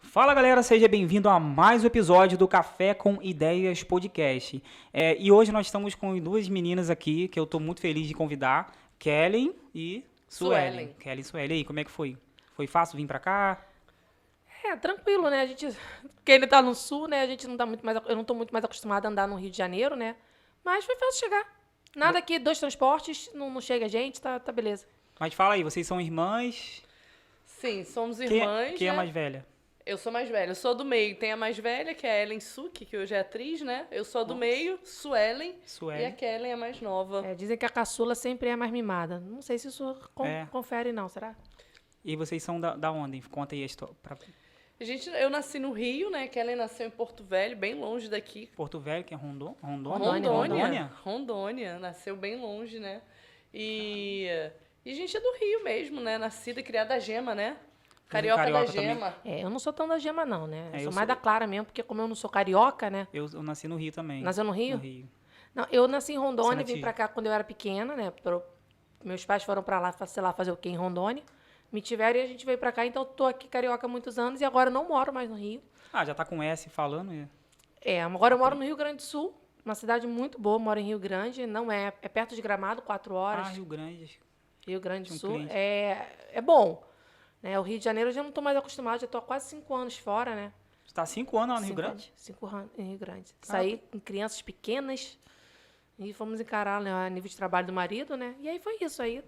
Fala galera, seja bem-vindo a mais um episódio do Café com Ideias Podcast. E hoje nós estamos com duas meninas aqui que eu estou muito feliz de convidar, Kellen e Suelen. Kellen e Suelen, e aí, como é que foi? Foi fácil vir pra cá? Tranquilo, né? Porque ele tá no sul, né? A gente não tá muito mais, eu não tô muito mais acostumada a andar no Rio de Janeiro, né? Mas foi fácil chegar. Nada aqui, dois transportes, não chega a gente, tá beleza. Mas fala aí, vocês são irmãs? Sim, somos Quem, irmãs, quem é né? mais velha? Eu sou mais velha, eu sou do meio. Tem a mais velha, que é a Ellen Suk, que hoje é atriz, né? Eu sou do meio, Suelen, e a Kellen é a mais nova. Dizem que a caçula sempre é mais mimada. Não sei se isso É. confere, não, será? E vocês são da onde? Conta aí a história. Eu nasci no Rio, né? Kellen nasceu em Porto Velho, bem longe daqui. Porto Velho, que é Rondônia? Rondônia. Nasceu bem longe, né? E a gente é do Rio mesmo, né? Nascida e criada a Gema, né? Carioca da Gema. Eu não sou tão da Gema, não, né? Eu eu sou sou- mais da Clara mesmo, porque como eu não sou carioca, né? Eu nasci no Rio também. Nasceu no Rio? No Rio. Não, eu nasci em Você Rondônia, não vim tinha? pra cá quando eu era pequena, né? Meus pais foram pra lá, sei lá, fazer o quê em Rondônia. Me tiveram e a gente veio pra cá, então eu tô aqui carioca há muitos anos e agora eu não moro mais no Rio. Ah, já tá com S falando? Agora eu moro no Rio Grande do Sul, uma cidade muito boa, moro em Rio Grande, não é perto de Gramado, 4 horas. Rio Grande. Rio Grande do Tinha um Sul cliente. é bom. Né? O Rio de Janeiro eu já não tô mais acostumada, já tô há quase 5 anos fora, né? Você tá há 5 anos lá no Rio Grande? 5 anos em Rio Grande. Saí com crianças pequenas e fomos encarar, né, a nível de trabalho do marido, né? E aí foi isso aí.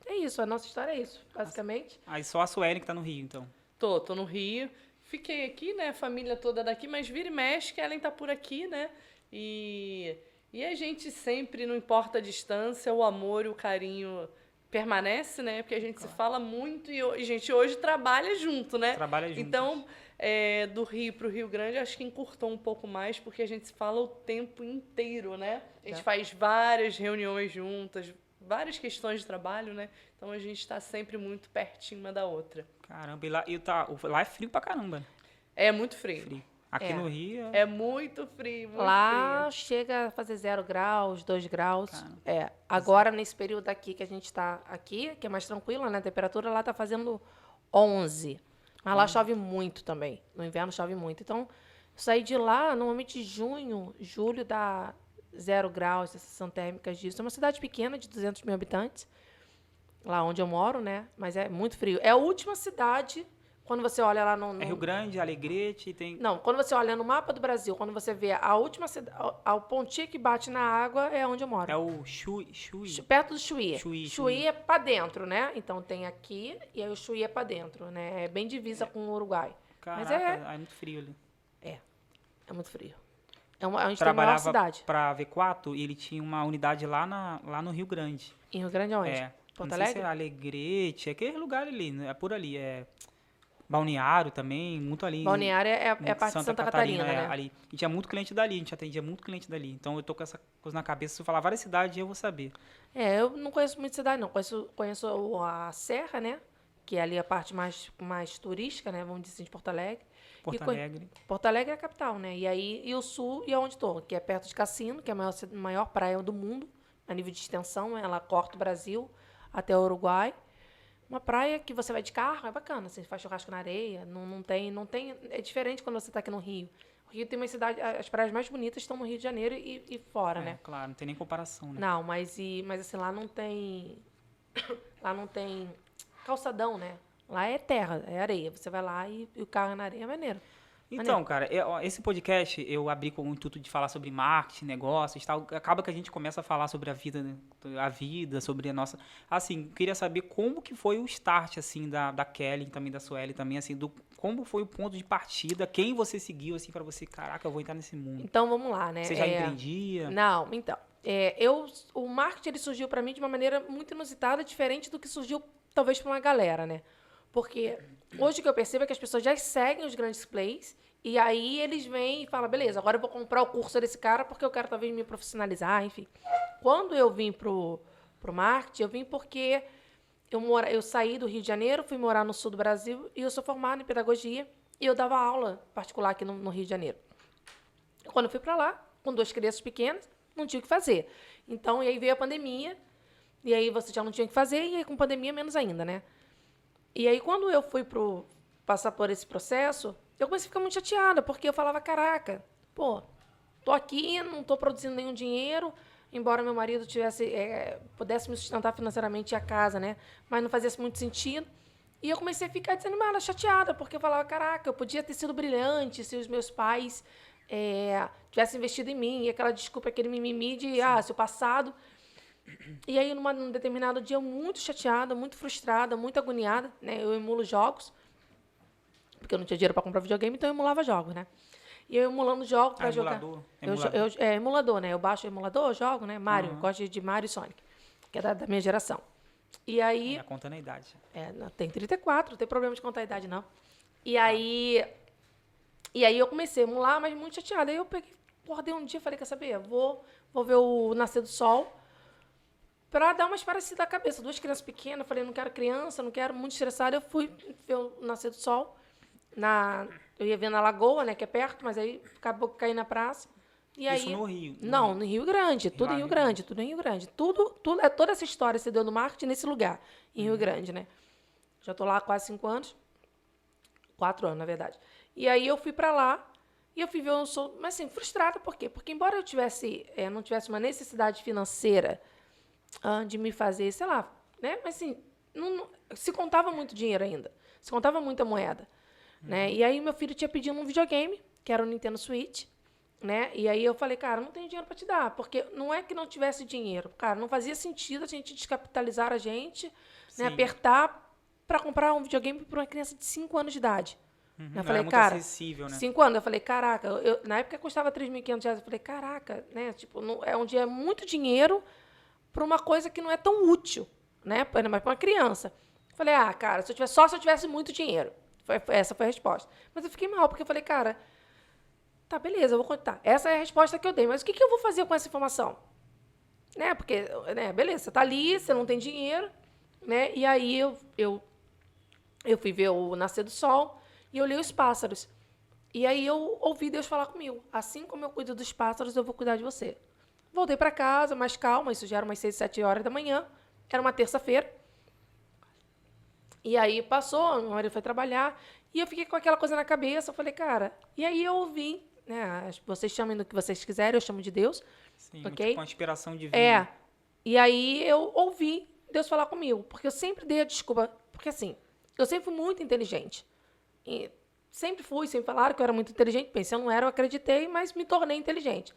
É isso, a nossa história é isso, basicamente. Aí só a Suelen que tá no Rio, então. Tô no Rio. Fiquei aqui, né? Família toda daqui, mas vira e mexe, que Ellen tá por aqui, né? E a gente sempre, não importa a distância, o amor e o carinho permanece, né? Porque a gente se fala muito e a gente hoje trabalha junto, né? Trabalha junto. Então, do Rio pro Rio Grande, acho que encurtou um pouco mais, porque a gente se fala o tempo inteiro, né? A gente faz várias reuniões juntas, várias questões de trabalho, né? Então a gente tá sempre muito pertinho uma da outra. Caramba, lá é frio pra caramba. É muito frio. Frio. Aqui no Rio É muito frio, muito Lá frio. chega a fazer 0 graus, 2 graus. Caramba. Agora, nesse período aqui que a gente está aqui, que é mais tranquila, né? A temperatura lá está fazendo 11. Mas lá chove muito também. No inverno chove muito. Então, eu saí de lá, normalmente junho, julho dá 0 graus, sensação térmica disso. É uma cidade pequena, de 200 mil habitantes, lá onde eu moro, né? Mas é muito frio. É a última cidade, quando você olha lá no... É Rio Grande, Alegrete, tem... Não, quando você olha no mapa do Brasil, quando você vê a última cidade, ao pontinho que bate na água, é onde eu moro. É o Chuí. Perto do Chuí. Chuí. Chuí é pra dentro, né? Então tem aqui e aí o Chuí é pra dentro, né? É bem divisa com o Uruguai. Caraca, é muito frio ali. É muito frio. A gente tem a maior Trabalhava cidade. pra V4 e ele tinha uma unidade lá no Rio Grande. Em Rio Grande aonde? Porto Não sei se Alegre? é Alegrete, é aquele lugar ali, né? É por ali, Balneário também, muito ali. Balneário é a parte de Santa Catarina, né? Ali. E tinha muito cliente dali, a gente atendia muito cliente dali. Então eu tô com essa coisa na cabeça, se eu falar várias cidades, eu vou saber. Eu não conheço muita cidade, não. Conheço a Serra, né? Que é ali a parte mais turística, né? Vamos dizer assim, de Porto Alegre. Porto Alegre. Porto Alegre é a capital, né? E o sul, e onde estou, que é perto de Cassino, que é a maior praia do mundo, a nível de extensão. Ela corta o Brasil até o Uruguai. Uma praia que você vai de carro, é bacana. Você faz churrasco na areia, não tem... É diferente quando você está aqui no Rio. O Rio tem uma cidade... As praias mais bonitas estão no Rio de Janeiro e fora, né? Claro, não tem nem comparação, né? Não, mas assim, lá não tem... Lá não tem calçadão, né? Lá é terra, é areia. Você vai lá e o carro é na areia, é maneiro. Então, cara, esse podcast eu abri com o intuito de falar sobre marketing, negócios e tal. Acaba que a gente começa a falar sobre a vida, né? Sobre a nossa... Assim, queria saber como que foi o start, assim, da Kelly, também da Sueli, também, assim, como foi o ponto de partida, quem você seguiu, assim, pra você, caraca, eu vou entrar nesse mundo. Então, vamos lá, né? Você já empreendia? Não, então. O marketing ele surgiu para mim de uma maneira muito inusitada, diferente do que surgiu, talvez, para uma galera, né? Porque hoje o que eu percebo é que as pessoas já seguem os grandes plays e aí eles vêm e falam, beleza, agora eu vou comprar o curso desse cara porque eu quero talvez me profissionalizar, enfim. Quando eu vim pro marketing, eu vim porque eu saí do Rio de Janeiro, fui morar no sul do Brasil e eu sou formada em pedagogia e eu dava aula particular aqui no Rio de Janeiro. Quando eu fui para lá, com 2 crianças pequenas, não tinha o que fazer. Então, e aí veio a pandemia, e aí você já não tinha o que fazer, e aí com pandemia menos ainda, né? E aí, quando eu fui passar por esse processo, Eu comecei a ficar muito chateada, porque eu falava, caraca, pô, tô aqui, não tô produzindo nenhum dinheiro, embora meu marido pudesse me sustentar financeiramente e a casa, né? Mas não fazia muito sentido. E eu comecei a ficar desanimada, chateada, porque eu falava, caraca, eu podia ter sido brilhante se os meus pais tivessem investido em mim. E aquela desculpa, aquele mimimi de, se o passado... E aí, num determinado dia, muito chateada, muito frustrada, muito agoniada, né? Eu emulo jogos, porque eu não tinha dinheiro para comprar videogame, então eu emulava jogos, né? E eu emulando jogos para jogar. Emulador? Emulador, né? Eu baixo o emulador, eu jogo, né? Mario, gosto de Mario e Sonic, que é da minha geração. E aí... contando a idade. Tem 34, não tem problema de contar a idade, não. E aí eu comecei a emular, mas muito chateada. Aí eu peguei, acordei um dia e falei, quer saber? Vou ver o nascer do sol para dar uma esparecida da cabeça. 2 crianças pequenas, falei, não quero criança, não quero, muito estressada. Eu fui ver o nascer do sol. Eu ia ver na Lagoa, né, que é perto, mas aí acabou que caí na praça. E Isso aí, no Rio? Não, no Rio Grande. Tudo em Rio Grande, tudo em Rio Grande. Toda essa história se deu no marketing nesse lugar, em Rio Grande, né? Já estou lá há quase 5 anos. 4 anos, na verdade. E aí eu fui para lá e eu fui ver mas assim, frustrada, por quê? Porque embora eu não tivesse uma necessidade financeira de me fazer, sei lá, né? Mas assim, não se contava muito dinheiro ainda. Se contava muita moeda, né? E aí meu filho tinha pedido um videogame, que era o Nintendo Switch, né? E aí eu falei, cara, não tenho dinheiro para te dar, porque não é que não tivesse dinheiro, cara, não fazia sentido a gente descapitalizar a gente, né? Apertar para comprar um videogame para uma criança de 5 anos de idade. Eu falei, muito cara, acessível, né? 5 anos, eu falei, caraca, na época custava R$3.500, eu falei, caraca, né? Tipo, é um dia muito dinheiro para uma coisa que não é tão útil, né? Mas para uma criança. Eu falei, cara, se eu tivesse muito dinheiro. Essa foi a resposta. Mas eu fiquei mal, porque eu falei, cara, tá, beleza, eu vou contar. Essa é a resposta que eu dei, mas o que eu vou fazer com essa informação? Né? Porque, né, beleza, você tá ali, você não tem dinheiro, né? E aí eu fui ver o nascer do sol e eu olhei os pássaros. E aí eu ouvi Deus falar comigo. Assim como eu cuido dos pássaros, eu vou cuidar de você. Voltei para casa, mais calma, isso já era umas 6, 7 horas da manhã. Era uma terça-feira. E aí passou, meu marido foi trabalhar, e eu fiquei com aquela coisa na cabeça. Eu falei, cara, e aí eu ouvi, né? Vocês chamem do que vocês quiserem, eu chamo de Deus. Sim, ok? com a inspiração divina. E aí eu ouvi Deus falar comigo, porque eu sempre dei a desculpa. Porque assim, eu sempre fui muito inteligente. E sempre falaram que eu era muito inteligente. Pensei, eu não era, eu acreditei, mas me tornei inteligente.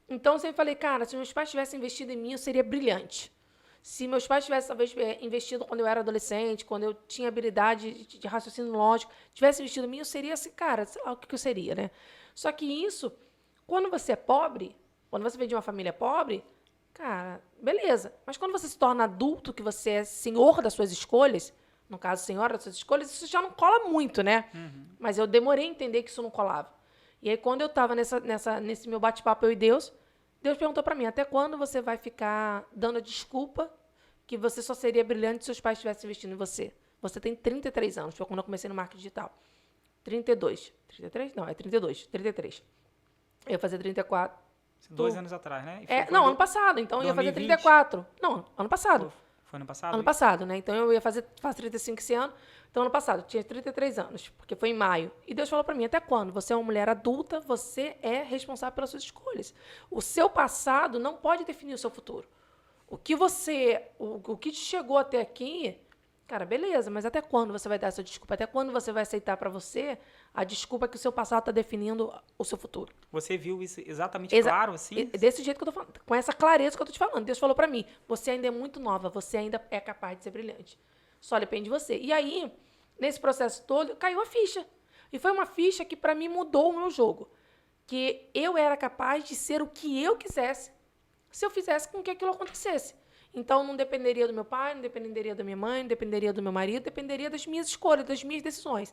Então, eu sempre falei, cara, se meus pais tivessem investido em mim, eu seria brilhante. Se meus pais tivessem, talvez, investido quando eu era adolescente, quando eu tinha habilidade de raciocínio lógico, tivessem investido em mim, eu seria assim, cara, sei lá o que eu seria, né? Só que isso, quando você é pobre, quando você vem de uma família pobre, cara, beleza. Mas quando você se torna adulto, que você é senhor das suas escolhas, no caso, senhora das suas escolhas, isso já não cola muito, né? Mas eu demorei a entender que isso não colava. E aí, quando eu estava nesse meu bate-papo, eu e Deus perguntou para mim, até quando você vai ficar dando a desculpa que você só seria brilhante se seus pais estivessem investindo em você? Você tem 33 anos, foi quando eu comecei no marketing digital. 32. 33? Não, é 32. 33. Eu ia fazer 34. 2 anos atrás, né? Não, ano passado. Então, eu ia fazer 34. Não, ano passado. Foi ano passado? Ano passado, né? Então, eu ia faço 35 esse ano. Então, ano passado, eu tinha 33 anos, porque foi em maio. E Deus falou para mim, até quando? Você é uma mulher adulta, você é responsável pelas suas escolhas. O seu passado não pode definir o seu futuro. O que te chegou até aqui, cara, beleza, mas até quando você vai dar essa desculpa? Até quando você vai aceitar para você a desculpa que o seu passado está definindo o seu futuro? Você viu isso exatamente claro, assim? Desse jeito que eu tô falando, com essa clareza que eu tô te falando. Deus falou para mim, você ainda é muito nova, você ainda é capaz de ser brilhante. Só depende de você. E aí, nesse processo todo, caiu a ficha. E foi uma ficha que, para mim, mudou o meu jogo. Que eu era capaz de ser o que eu quisesse, se eu fizesse com que aquilo acontecesse. Então, não dependeria do meu pai, não dependeria da minha mãe, não dependeria do meu marido, dependeria das minhas escolhas, das minhas decisões.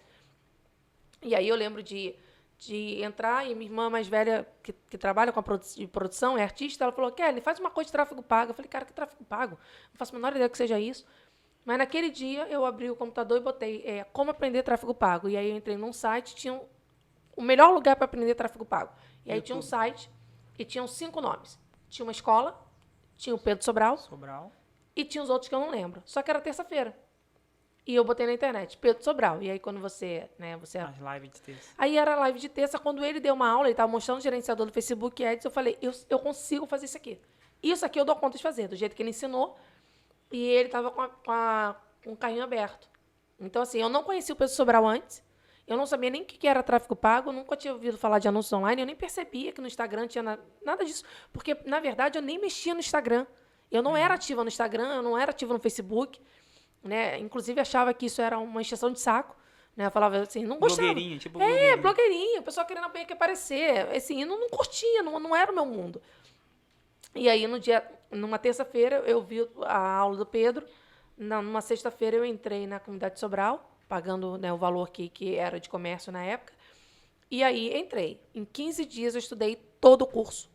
E aí eu lembro de entrar, e minha irmã mais velha, que trabalha com a produção, é artista, ela falou, Kelly, faz uma coisa de tráfego pago. Eu falei, cara, que tráfego pago? Não faço a menor ideia que seja isso. Mas naquele dia eu abri o computador e botei como aprender tráfego pago. E aí eu entrei num site, tinha o melhor lugar para aprender tráfego pago. E aí tinha um site e tinham 5 nomes. Tinha uma escola, tinha o Pedro Sobral. E tinha os outros que eu não lembro. Só que era terça-feira. E eu botei na internet, Pedro Sobral. E aí, quando você, né, As lives de terça. Aí era live de terça, quando ele deu uma aula, ele estava mostrando o gerenciador do Facebook Ads, eu falei, eu consigo fazer isso aqui. Isso aqui eu dou conta de fazer, do jeito que ele ensinou. E ele estava com o carrinho aberto. Então, assim, eu não conhecia o Pedro Sobral antes. Eu não sabia nem o que era tráfego pago, eu nunca tinha ouvido falar de anúncios online, eu nem percebia que no Instagram tinha nada disso. Porque, na verdade, eu nem mexia no Instagram. Eu não era ativa no Instagram, eu não era ativa no Facebook. Né? Inclusive, achava que isso era uma encheção de saco. Né? Eu falava assim, não gostava. Blogueirinha, tipo blogueirinha. Blogueirinha. O pessoal querendo que aparecer. Assim, eu não curtia, não era o meu mundo. E aí, numa terça-feira, eu vi a aula do Pedro. Numa sexta-feira, eu entrei na comunidade de Sobral, pagando, né, o valor que era de comércio na época. E aí, entrei. Em 15 dias, eu estudei todo o curso.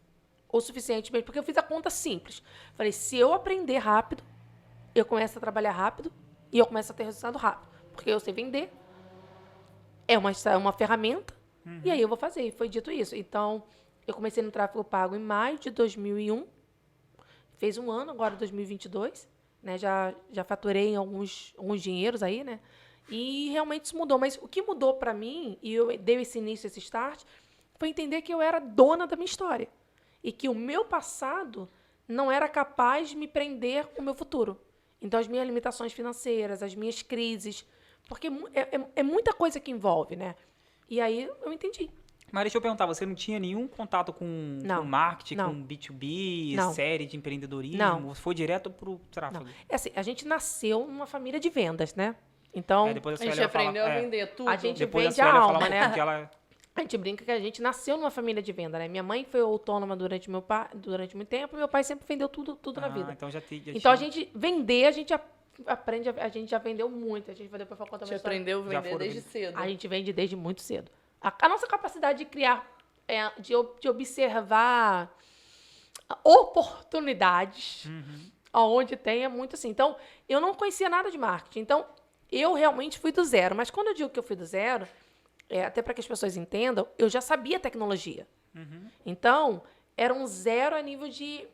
O suficiente mesmo, porque eu fiz a conta simples. Falei, se eu aprender rápido, eu começo a trabalhar rápido e eu começo a ter resultado rápido. Porque eu sei vender, é uma ferramenta, e aí eu vou fazer. E foi dito isso. Então, eu comecei no tráfego pago em maio de 2001. Fez um ano agora, 2022. Né? Já faturei alguns dinheiros aí, né? E realmente isso mudou. Mas o que mudou para mim, e eu dei esse início, esse start, foi entender que eu era dona da minha história. E que o meu passado não era capaz de me prender com o meu futuro. Então, as minhas limitações financeiras, as minhas crises, porque é muita coisa que envolve, né? E aí eu entendi. Mas deixa eu perguntar, você não tinha nenhum contato com marketing, com B2B, série de empreendedorismo? Não. Você foi direto pro tráfego? É assim, a gente nasceu numa família de vendas, né? Então, Depois a gente aprendeu a vender tudo. A gente depois vende a alma, né? Ela... A gente brinca que a gente nasceu numa família de venda, né? Minha mãe foi autônoma durante muito tempo, meu pai sempre vendeu tudo na vida. Então então, a gente vender, a gente aprende, a gente já vendeu muito. A gente vai depois contar uma história. Aprendeu a vender desde cedo. A gente vende desde muito cedo. A nossa capacidade de criar, de observar oportunidades onde tem é muito assim. Então, eu não conhecia nada de marketing. Então, eu realmente fui do zero. Mas quando eu digo que eu fui do zero, até para que as pessoas entendam, eu já sabia tecnologia. Então, era um zero a nível de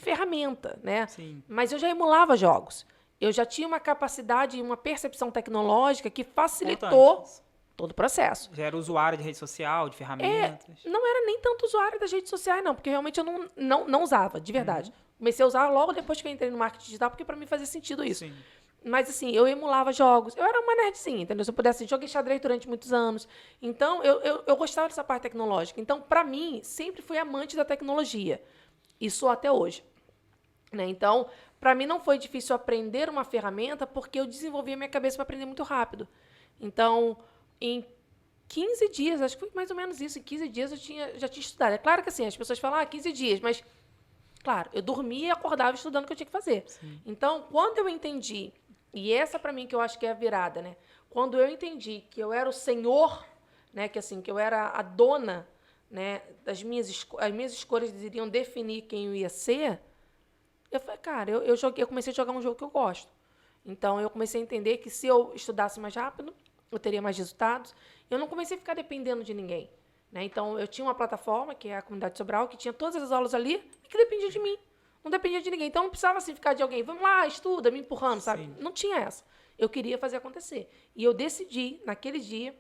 ferramenta, né? Sim. Mas eu já emulava jogos. Eu já tinha uma capacidade e uma percepção tecnológica que facilitou todo o processo. Já era usuário de rede social, de ferramentas? Não era nem tanto usuário das redes sociais, não, porque realmente eu não usava, de verdade. Comecei a usar logo depois que eu entrei no marketing digital, porque para mim fazia sentido isso. Sim. Mas, assim, eu emulava jogos. Eu era uma nerdzinha, entendeu? Se eu pudesse, joguei xadrez durante muitos anos. Então, eu gostava dessa parte tecnológica. Então, para mim, sempre fui amante da tecnologia. E sou até hoje. Né? Então, para mim, não foi difícil aprender uma ferramenta, porque eu desenvolvi a minha cabeça para aprender muito rápido. Então, em 15 dias, acho que foi mais ou menos isso, em 15 dias eu já tinha estudado. É claro que, assim, as pessoas falam, 15 dias, mas, claro, eu dormia e acordava estudando o que eu tinha que fazer. Sim. Então, quando eu entendi, e essa para mim que eu acho que é a virada, né? Quando eu entendi que eu era o senhor, né? Que assim, que eu era a dona, né? As minhas escolhas iriam definir quem eu ia ser. Eu falei, cara, eu comecei a jogar um jogo que eu gosto. Então, eu comecei a entender que se eu estudasse mais rápido, eu teria mais resultados. Eu não comecei a ficar dependendo de ninguém, né? Então, eu tinha uma plataforma, que é a Comunidade Sobral, que tinha todas as aulas ali e que dependia de mim. Não dependia de ninguém. Então, não precisava assim, ficar de alguém. Vamos lá, estuda, me empurrando, sabe? Sim. Não tinha essa. Eu queria fazer acontecer. E eu decidi, naquele dia,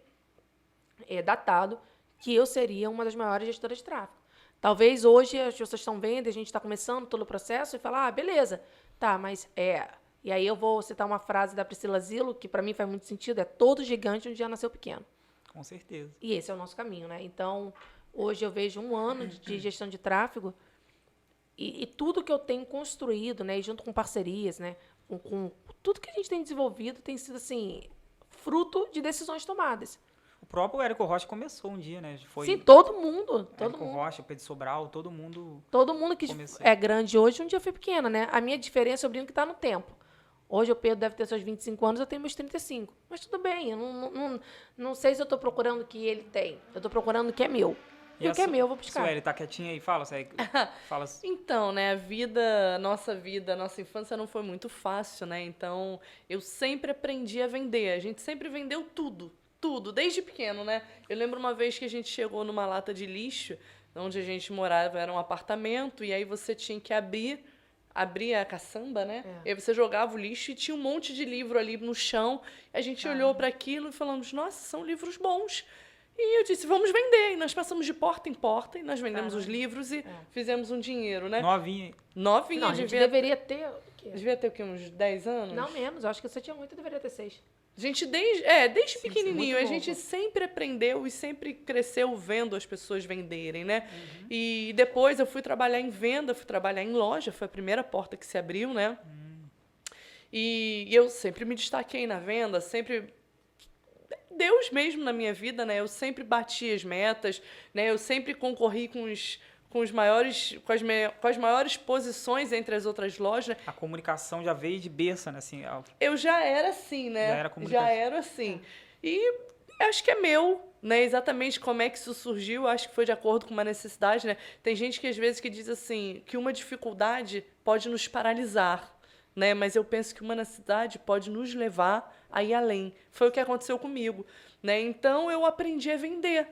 datado, que eu seria uma das maiores gestoras de tráfego. Talvez hoje as pessoas estão vendo, a gente está começando todo o processo e falar, beleza, tá, mas E aí eu vou citar uma frase da Priscila Zillo, que para mim faz muito sentido, todo gigante um dia nasceu pequeno. Com certeza. E esse é o nosso caminho, né? Então, hoje eu vejo um ano de gestão de tráfego e tudo que eu tenho construído, né, e junto com parcerias, né, com tudo que a gente tem desenvolvido tem sido assim fruto de decisões tomadas. O próprio Érico Rocha começou um dia, né? Sim, todo mundo. Érico Rocha, Pedro Sobral, todo mundo que começou. É grande hoje, um dia foi pequeno, né? A minha diferença, eu brinco que está no tempo. Hoje o Pedro deve ter seus 25 anos, eu tenho meus 35. Mas tudo bem, eu não sei se eu estou procurando o que ele tem. Eu estou procurando o que é meu. E o que é meu, eu vou buscar. Sueli, tá quietinha aí? Fala, Sueli. Fala. Então, né, a nossa infância não foi muito fácil, né? Então, eu sempre aprendi a vender. A gente sempre vendeu tudo, desde pequeno, né? Eu lembro uma vez que a gente chegou numa lata de lixo, onde a gente morava, era um apartamento, e aí você tinha que abrir abria a caçamba, né? E aí você jogava o lixo e tinha um monte de livro ali no chão. A gente olhou para aquilo e falamos, nossa, são livros bons. E eu disse, vamos vender. E nós passamos de porta em porta e nós vendemos os livros e fizemos um dinheiro, né? Novinha. Novinha, Não, a gente deveria ter... o quê? Devia ter o quê? Uns 10 anos? Não menos, eu acho que você tinha 8, deveria ter 6. A gente, desde Sim, pequenininho, muito a gente novo. sempre aprendeu e sempre cresceu vendo as pessoas venderem, né? E depois eu fui trabalhar em venda, fui trabalhar em loja, foi a primeira porta que se abriu, né? E eu sempre me destaquei na venda, sempre... Deus mesmo na minha vida, né? Eu sempre bati as metas, né? Eu sempre concorri com as maiores posições entre as outras lojas. A comunicação já veio de berço, né? Assim, Eu já era assim, né? Já era comunicativo. Já era assim. E acho que é meu, né? Exatamente como é que isso surgiu, acho que foi de acordo com uma necessidade, né? Tem gente que às vezes que diz assim, que uma dificuldade pode nos paralisar, né? Mas eu penso que uma necessidade pode nos levar a ir além. Foi o que aconteceu comigo, né? Então eu aprendi a vender,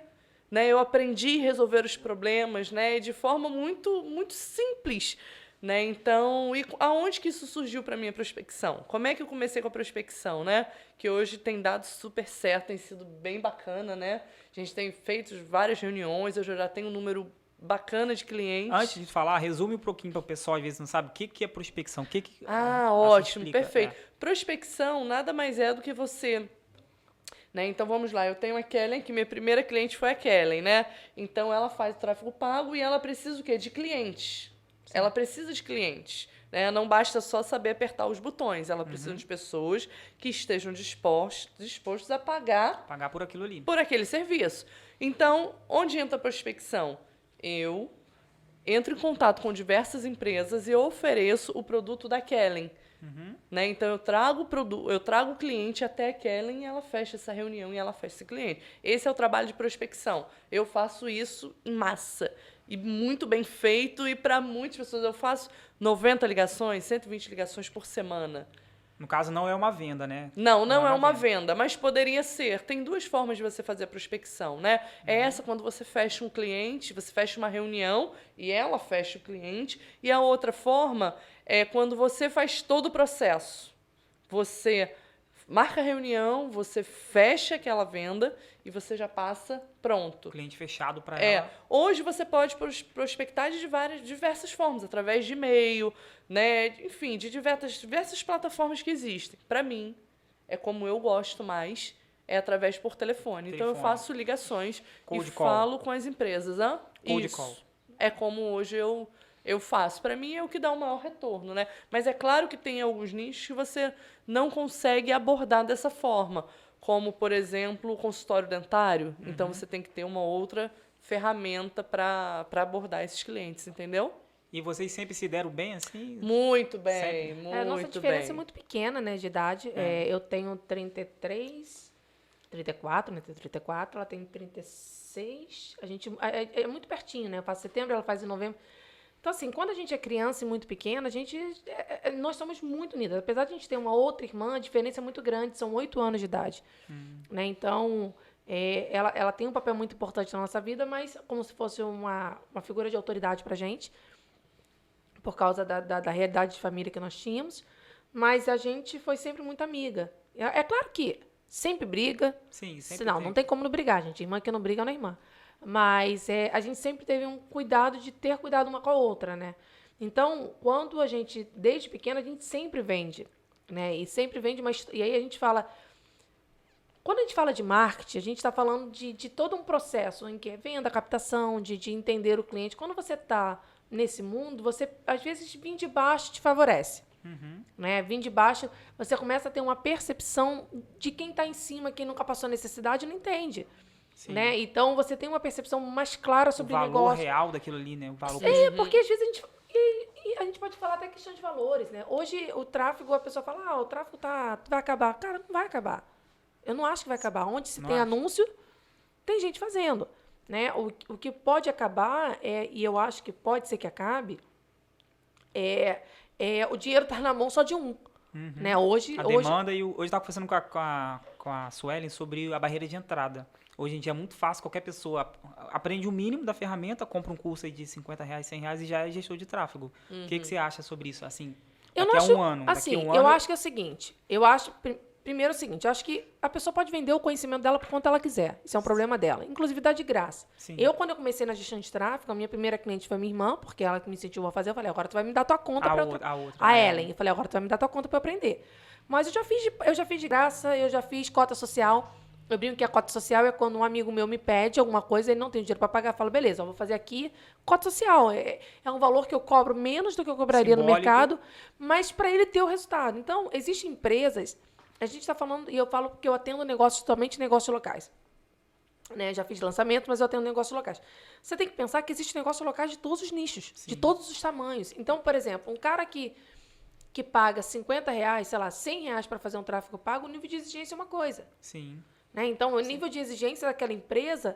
né? Eu aprendi a resolver os problemas, né? De forma muito, muito simples, né? Então, e aonde que isso surgiu para mim, a prospecção? Como é que eu comecei com a prospecção, né? Que hoje tem dado super certo, tem sido bem bacana, né? A gente tem feito várias reuniões, eu já tenho um número bacana de clientes. antes de falar, resume um pouquinho para o pessoal, às vezes não sabe o que é prospecção. O que Ah, assim, ótimo, explica? perfeito. Prospecção nada mais é do que você... Né? Então, vamos lá. Eu tenho a Kellen, que minha primeira cliente foi a Kellen, né? Então, ela faz o tráfego pago e ela precisa o quê? De clientes. Ela precisa de clientes. Né? Não basta só saber apertar os botões. Ela precisa de pessoas que estejam dispostos a pagar Pagar por aquilo ali. por aquele serviço. Então, onde entra a prospecção? Eu entro em contato com diversas empresas e eu ofereço o produto da Kellen. Né? Então, eu trago o cliente até a Kellen e ela fecha essa reunião e ela fecha esse cliente. Esse é o trabalho de prospecção. Eu faço isso em massa e muito bem feito, e para muitas pessoas eu faço 90 ligações, 120 ligações por semana. No caso, não é uma venda, né? Não é uma venda, mas poderia ser. Tem duas formas de você fazer a prospecção, né? É essa quando você fecha um cliente, você fecha uma reunião e ela fecha o cliente. E a outra forma é quando você faz todo o processo. Você marca a reunião, você fecha aquela venda e você já passa pronto. Cliente fechado para ela. Hoje você pode prospectar de diversas formas, através de e-mail, né? Enfim, de diversas plataformas que existem. Para mim, é como eu gosto mais, é através por telefone. Então, eu faço ligações Cold e call. falo com as empresas. Cold Isso. call. É como hoje eu faço. Para mim, é o que dá o maior retorno, né? Mas é claro que tem alguns nichos que você não consegue abordar dessa forma, como, por exemplo, o consultório dentário. Então, você tem que ter uma outra ferramenta para abordar esses clientes, entendeu? E vocês sempre se deram bem, assim? Muito bem, Sempre. muito A nossa diferença bem. é muito pequena, né, de idade. Eu tenho 34, né? Tenho 34, ela tem 36. A gente é muito pertinho, né? Eu faço em setembro, ela faz em novembro. Então, assim, quando a gente é criança e muito pequena, nós somos muito unidas. Apesar de a gente ter uma outra irmã, a diferença é muito grande, são 8 anos de idade. Né? Então, ela tem um papel muito importante na nossa vida, mas como se fosse uma figura de autoridade pra gente, por causa da realidade de família que nós tínhamos. Mas a gente foi sempre muito amiga. É claro que sempre briga. Sim, sempre Não tem como não brigar, gente. Irmã que não briga não é irmã. Mas a gente sempre teve um cuidado de ter cuidado uma com a outra, né? Então, quando a gente, desde pequena, a gente sempre vende, né? E sempre vende, e aí a gente fala... Quando a gente fala de marketing, a gente está falando de todo um processo em que é venda, captação, de entender o cliente. Quando você está nesse mundo, você, às vezes, vir de baixo te favorece. Né? Vir de baixo, você começa a ter uma percepção de quem está em cima, quem nunca passou necessidade, não entende. Né? Então, você tem uma percepção mais clara sobre o negócio. O valor real daquilo ali, né? O valor Porque às vezes a gente pode falar até questão de valores, né? Hoje, o tráfego, a pessoa fala, o tráfego vai acabar. Cara, não vai acabar. Eu não acho que vai acabar. Onde se tem anúncio, tem gente fazendo. Né? O que pode acabar, e eu acho que pode ser que acabe, o dinheiro estar na mão só de um. Né? A demanda, e hoje eu estava conversando com com a Suelen sobre a barreira de entrada. Hoje em dia é muito fácil, qualquer pessoa aprende o mínimo da ferramenta, compra um curso aí de R$50, R$100 e já é gestor de tráfego. O que você acha sobre isso? Assim, Eu daqui não a acho, um ano. assim, daqui a um eu ano, acho que é o seguinte, primeiro é o seguinte, eu acho que a pessoa pode vender o conhecimento dela por quanto ela quiser. Isso é um problema dela. Inclusive, dá de graça. Sim. Quando eu comecei na gestão de tráfego, a minha primeira cliente foi minha irmã, porque ela que me incentivou a fazer. Eu falei, agora tu vai me dar tua conta para a Ellen. Eu falei, agora tu vai me dar tua conta para eu aprender. Mas eu já fiz de graça, eu já fiz cota social. Eu brinco que a cota social é quando um amigo meu me pede alguma coisa, ele não tem dinheiro para pagar, eu falo, beleza, eu vou fazer aqui cota social. É um valor que eu cobro menos do que eu cobraria Simbólico. no mercado, mas para ele ter o resultado. Então, existem empresas, a gente está falando, e eu falo que eu atendo somente negócios locais. Né? Já fiz lançamento, mas eu atendo negócios locais. Você tem que pensar que existem negócios locais de todos os nichos, Sim. de todos os tamanhos. Então, por exemplo, um cara que paga R$50, sei lá, R$100 para fazer um tráfego pago, o nível de exigência é uma coisa. Sim. Né? Então, o nível de exigência daquela empresa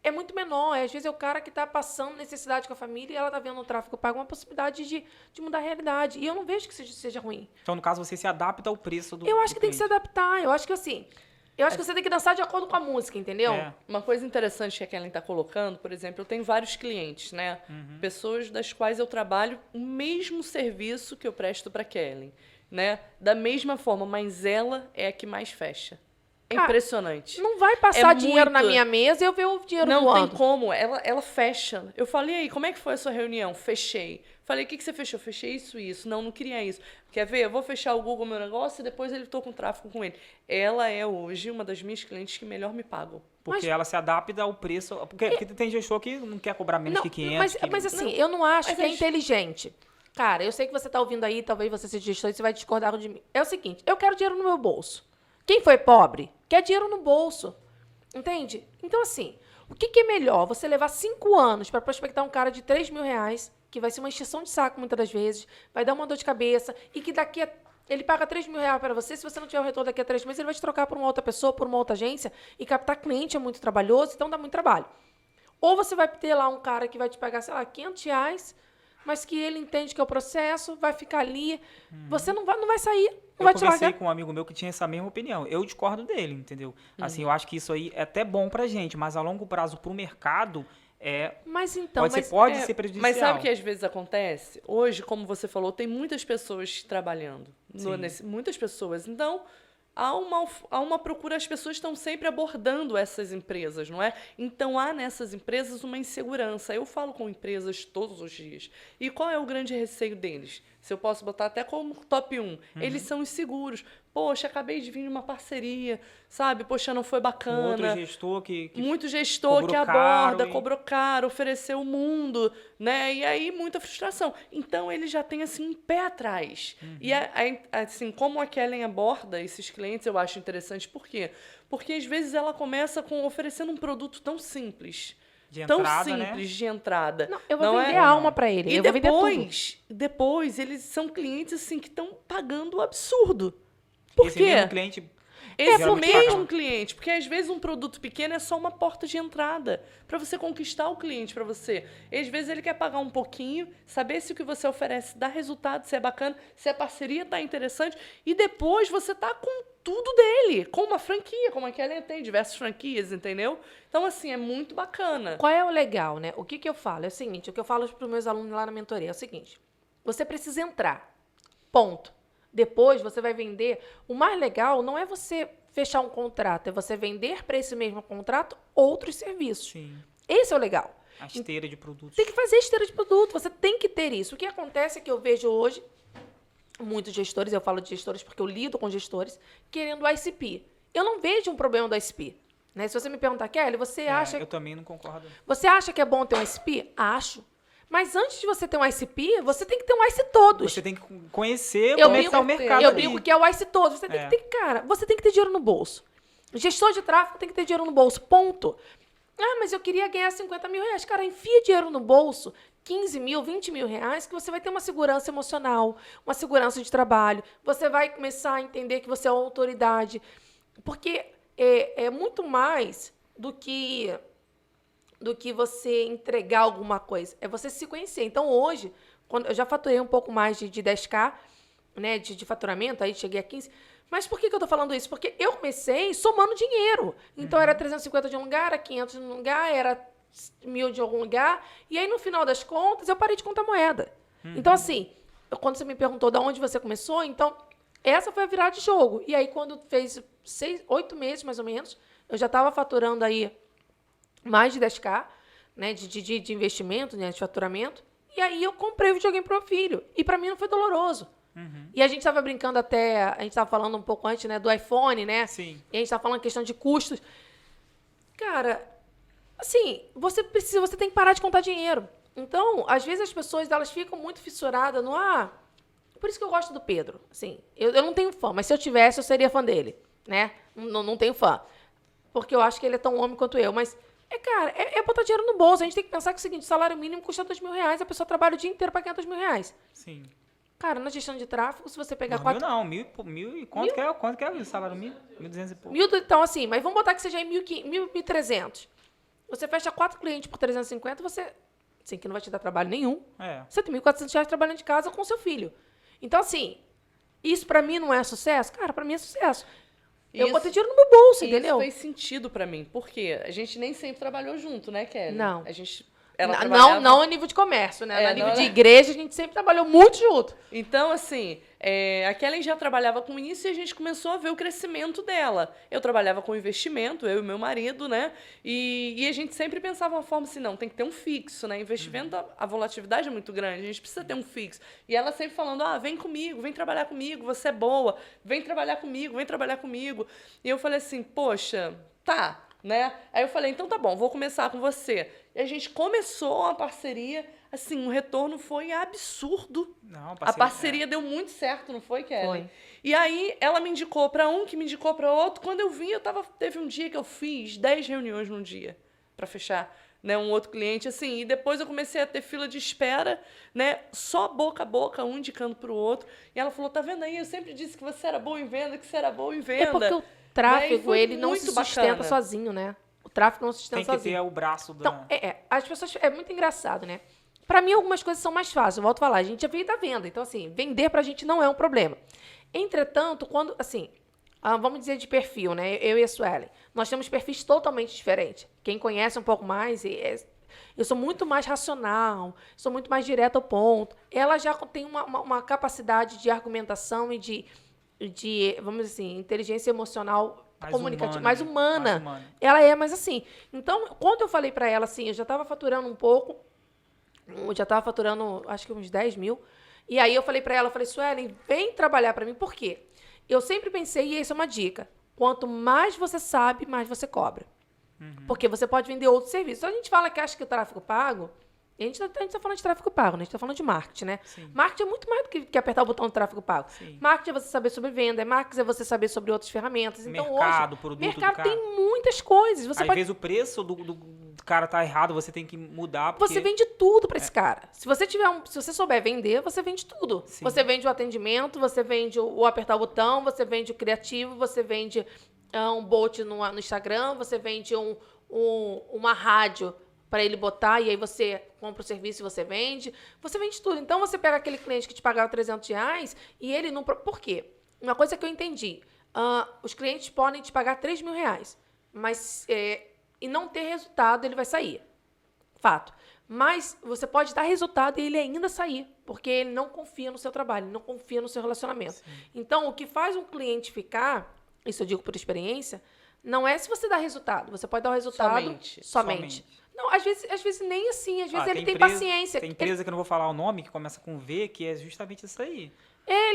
é muito menor. Às vezes é o cara que está passando necessidade com a família e ela está vendo o tráfego pago uma possibilidade de mudar a realidade. E eu não vejo que seja ruim. Então, no caso, você se adapta ao preço do Eu acho que tem que se cliente. adaptar. Eu acho que assim... Eu acho que você tem que dançar de acordo com a música, entendeu? É. Uma coisa interessante que a Kellen está colocando, por exemplo, eu tenho vários clientes, né? Pessoas das quais eu trabalho o mesmo serviço que eu presto para Kellen, né? Da mesma forma, mas ela é a que mais fecha. É Cara, impressionante. Não vai passar É dinheiro na muito. minha mesa e eu ver o dinheiro Não voando. tem como, ela fecha. Eu falei, aí, como é que foi a sua reunião? Fechei. Falei, o que você fechou? Fechei isso e isso. Não queria isso. Quer ver? Eu vou fechar o Google meu negócio e depois ele tô com tráfego com ele. Ela é hoje uma das minhas clientes que melhor me pagam. Porque ela se adapta ao preço. Porque tem gestor que não quer cobrar menos que 500. Mas assim, eu não acho Mas que é inteligente. Cara, eu sei que você tá ouvindo aí, talvez você seja gestor e você vai discordar de mim. É o seguinte, eu quero dinheiro no meu bolso. Quem foi pobre quer dinheiro no bolso. Entende? Então, assim, o que é melhor? Você levar 5 anos para prospectar um cara de R$3.000, que vai ser uma encheção de saco muitas das vezes, vai dar uma dor de cabeça, e que daqui a... Ele paga R$3.000 para você, se você não tiver o retorno daqui a 3 meses, ele vai te trocar por uma outra pessoa, por uma outra agência, e captar cliente é muito trabalhoso, então dá muito trabalho. Ou você vai ter lá um cara que vai te pagar, sei lá, R$500, mas que ele entende que é o processo, vai ficar ali, você não vai sair, não vai te Eu conversei largar. com um amigo meu que tinha essa mesma opinião. Eu discordo dele, entendeu? Assim, eu acho que isso aí é até bom pra gente, mas a longo prazo pro mercado Mas então, pode ser prejudicial. Mas sabe o que às vezes acontece? Hoje, como você falou, tem muitas pessoas trabalhando. Muitas pessoas. Então, há uma procura, as pessoas estão sempre abordando essas empresas, não é? Então, há nessas empresas uma insegurança. Eu falo com empresas todos os dias. E qual é o grande receio deles? Se eu posso botar até como top 1. Eles são inseguros. Poxa, acabei de vir numa parceria, sabe? Poxa, não foi bacana. Outro gestor que Muito gestor cobrou que aborda, caro, cobrou caro, ofereceu o mundo, né? E aí, muita frustração. Então, ele já tem, assim, um pé atrás. E, assim, como a Kellen aborda esses clientes, eu acho interessante. Por quê? Porque, às vezes, ela começa oferecendo um produto tão simples. de Tão entrada, né? simples de entrada. Não, eu vou não vender é? a alma para ele. E Eu vou vender tudo. depois, eles são clientes, assim, que estão pagando o absurdo. Porque Por esse quê? mesmo cliente Esse geralmente mesmo paga. cliente, porque às vezes um produto pequeno é só uma porta de entrada para você conquistar o cliente para você. E às vezes ele quer pagar um pouquinho, saber se o que você oferece dá resultado, se é bacana, se a parceria está interessante, e depois você tá com tudo dele, com uma franquia, como a Kellen tem diversas franquias, entendeu? Então, assim, é muito bacana. Qual é o legal, né? O que eu falo? É o seguinte, o que eu falo para os meus alunos lá na mentoria é o seguinte, você precisa entrar, ponto. Depois você vai vender. O mais legal não é você fechar um contrato, é você vender para esse mesmo contrato outros serviços. Sim, Esse é o legal. a esteira de produtos. Tem que fazer esteira de produto, você tem que ter isso. O que acontece é que eu vejo hoje muitos gestores, eu falo de gestores porque eu lido com gestores, querendo ICP. Eu não vejo um problema do ICP. Né? Se você me perguntar, Kelly, Eu também não concordo. você acha que é bom ter um ICP? Acho. Mas antes de você ter um ICP, você tem que ter um IC todos. Você tem que conhecer Eu como é que tá o brinco- mercado Eu ali. brinco que é o ICE todo. Você tem que ter, cara, você tem que ter dinheiro no bolso. Gestor de tráfego tem que ter dinheiro no bolso, ponto. Ah, mas eu queria ganhar R$50.000. Cara, enfia dinheiro no bolso, 15 mil, 20 mil reais, que você vai ter uma segurança emocional, uma segurança de trabalho. Você vai começar a entender que você é uma autoridade. Porque é muito mais do que você entregar alguma coisa. É você se conhecer. Então, hoje, quando eu já faturei um pouco mais de 10K, né, de faturamento, aí cheguei a 15. Mas por que eu tô falando isso? Porque eu comecei somando dinheiro. Então, era 350 de um lugar, era 500 de um lugar, era 1.000 de algum lugar. E aí, no final das contas, eu parei de contar moeda. Então, assim, quando você me perguntou de onde você começou, então, essa foi a virada de jogo. E aí, quando fez 8 meses, mais ou menos, eu já estava faturando aí mais de 10K, né, de investimento, né, de faturamento. E aí, eu comprei o videogame pro meu filho. E para mim não foi doloroso. E a gente estava brincando até, a gente estava falando um pouco antes, né, do iPhone, né? Sim. E a gente estava falando questão de custos. Cara, assim, você tem que parar de contar dinheiro. Então, às vezes as pessoas, elas ficam muito fissuradas no, por isso que eu gosto do Pedro. Assim, eu não tenho fã, mas se eu tivesse, eu seria fã dele, né? Não tenho fã. Porque eu acho que ele é tão homem quanto eu, mas cara, é botar dinheiro no bolso. A gente tem que pensar que é o seguinte, o salário mínimo custa R$2.000, a pessoa trabalha o dia inteiro para ganhar R$2.000. Sim. Cara, na gestão de tráfego, se você pegar Não, mil e quanto que é o salário mínimo? 1.200 e pouco. Então, assim, mas vamos botar que seja em 1.300. Você fecha 4 clientes por 350, você, assim, que não vai te dar trabalho nenhum. Você tem R$1.400 trabalhando de casa com o seu filho. Então, assim, isso pra mim não é sucesso? Cara, pra mim é sucesso. Eu botei dinheiro no meu bolso, entendeu? Isso fez sentido pra mim. Por quê? A gente nem sempre trabalhou junto, né, Kelly? Não. Não a nível de comércio, né? A nível de igreja, a gente sempre trabalhou muito junto. Então, assim, a Kellen já trabalhava com isso e a gente começou a ver o crescimento dela. Eu trabalhava com investimento, eu e meu marido, né? E a gente sempre pensava uma forma assim, não, tem que ter um fixo, né? Investimento, a volatilidade é muito grande, a gente precisa ter um fixo. E ela sempre falando, vem comigo, vem trabalhar comigo, você é boa, vem trabalhar comigo, vem trabalhar comigo. E eu falei assim, poxa, tá, né? Aí eu falei, então tá bom, vou começar com você. E a gente começou uma parceria, assim, o retorno foi absurdo. A parceria deu muito certo, não foi, Kelly? Foi. E aí, ela me indicou para um, que me indicou para outro. Quando eu vi, teve um dia que eu fiz 10 reuniões num dia para fechar, né, um outro cliente, assim. E depois eu comecei a ter fila de espera, né, só boca a boca, um indicando para o outro. E ela falou, tá vendo aí? Eu sempre disse que você era boa em venda, que você era boa em venda. É porque o tráfego, né? ele não se sustenta bacana. sozinho, né? O tráfego não se sustenta sozinho. Tem que ter o braço da... Então, as pessoas... É muito engraçado, né? Pra mim, algumas coisas são mais fáceis. Eu volto a falar, a gente já veio da venda. Então, assim, vender pra gente não é um problema. Entretanto, quando... Assim, vamos dizer de perfil, né? Eu e a Suelen. Nós temos perfis totalmente diferentes. Quem conhece um pouco mais... Eu sou muito mais racional, sou muito mais direto ao ponto. Ela já tem uma capacidade de argumentação e de vamos dizer assim, inteligência emocional comunicativa, mais humana. Ela é mais assim. Então, quando eu falei para ela assim, eu já estava faturando um pouco, acho que uns 10 mil. E aí eu falei para ela, Suelen, vem trabalhar para mim. Por quê? Eu sempre pensei, e isso é uma dica, quanto mais você sabe, mais você cobra. Porque você pode vender outros serviços. Então, a gente fala que acha que o tráfego pago... A gente tá falando de tráfego pago, né? A gente tá falando de marketing, né? Sim. Marketing é muito mais do que apertar o botão do tráfego pago. Sim. Marketing é você saber sobre venda, marketing é você saber sobre outras ferramentas. Então, mercado, hoje, produto mercado do cara. tem muitas coisas. Você Às vezes o preço do cara tá errado, você tem que mudar. Porque... Você vende tudo para esse cara. Se você souber vender, você vende tudo. Sim. Você vende o atendimento, você vende o apertar o botão, você vende o criativo, você vende um bot no Instagram, você vende uma rádio para ele botar, e aí você compra o serviço e você vende. Você vende tudo. Então, você pega aquele cliente que te pagava R$300 e ele não... Por quê? Uma coisa que eu entendi. Os clientes podem te pagar R$3.000, mas e não ter resultado, ele vai sair. Fato. Mas você pode dar resultado e ele ainda sair, porque ele não confia no seu trabalho, ele não confia no seu relacionamento. Sim. Então, o que faz um cliente ficar, isso eu digo por experiência, não é se você dá resultado. Você pode dar o resultado somente. Não, às vezes nem assim. Às vezes ele tem paciência. Tem empresa que eu não vou falar o nome, que começa com V, que é justamente isso aí.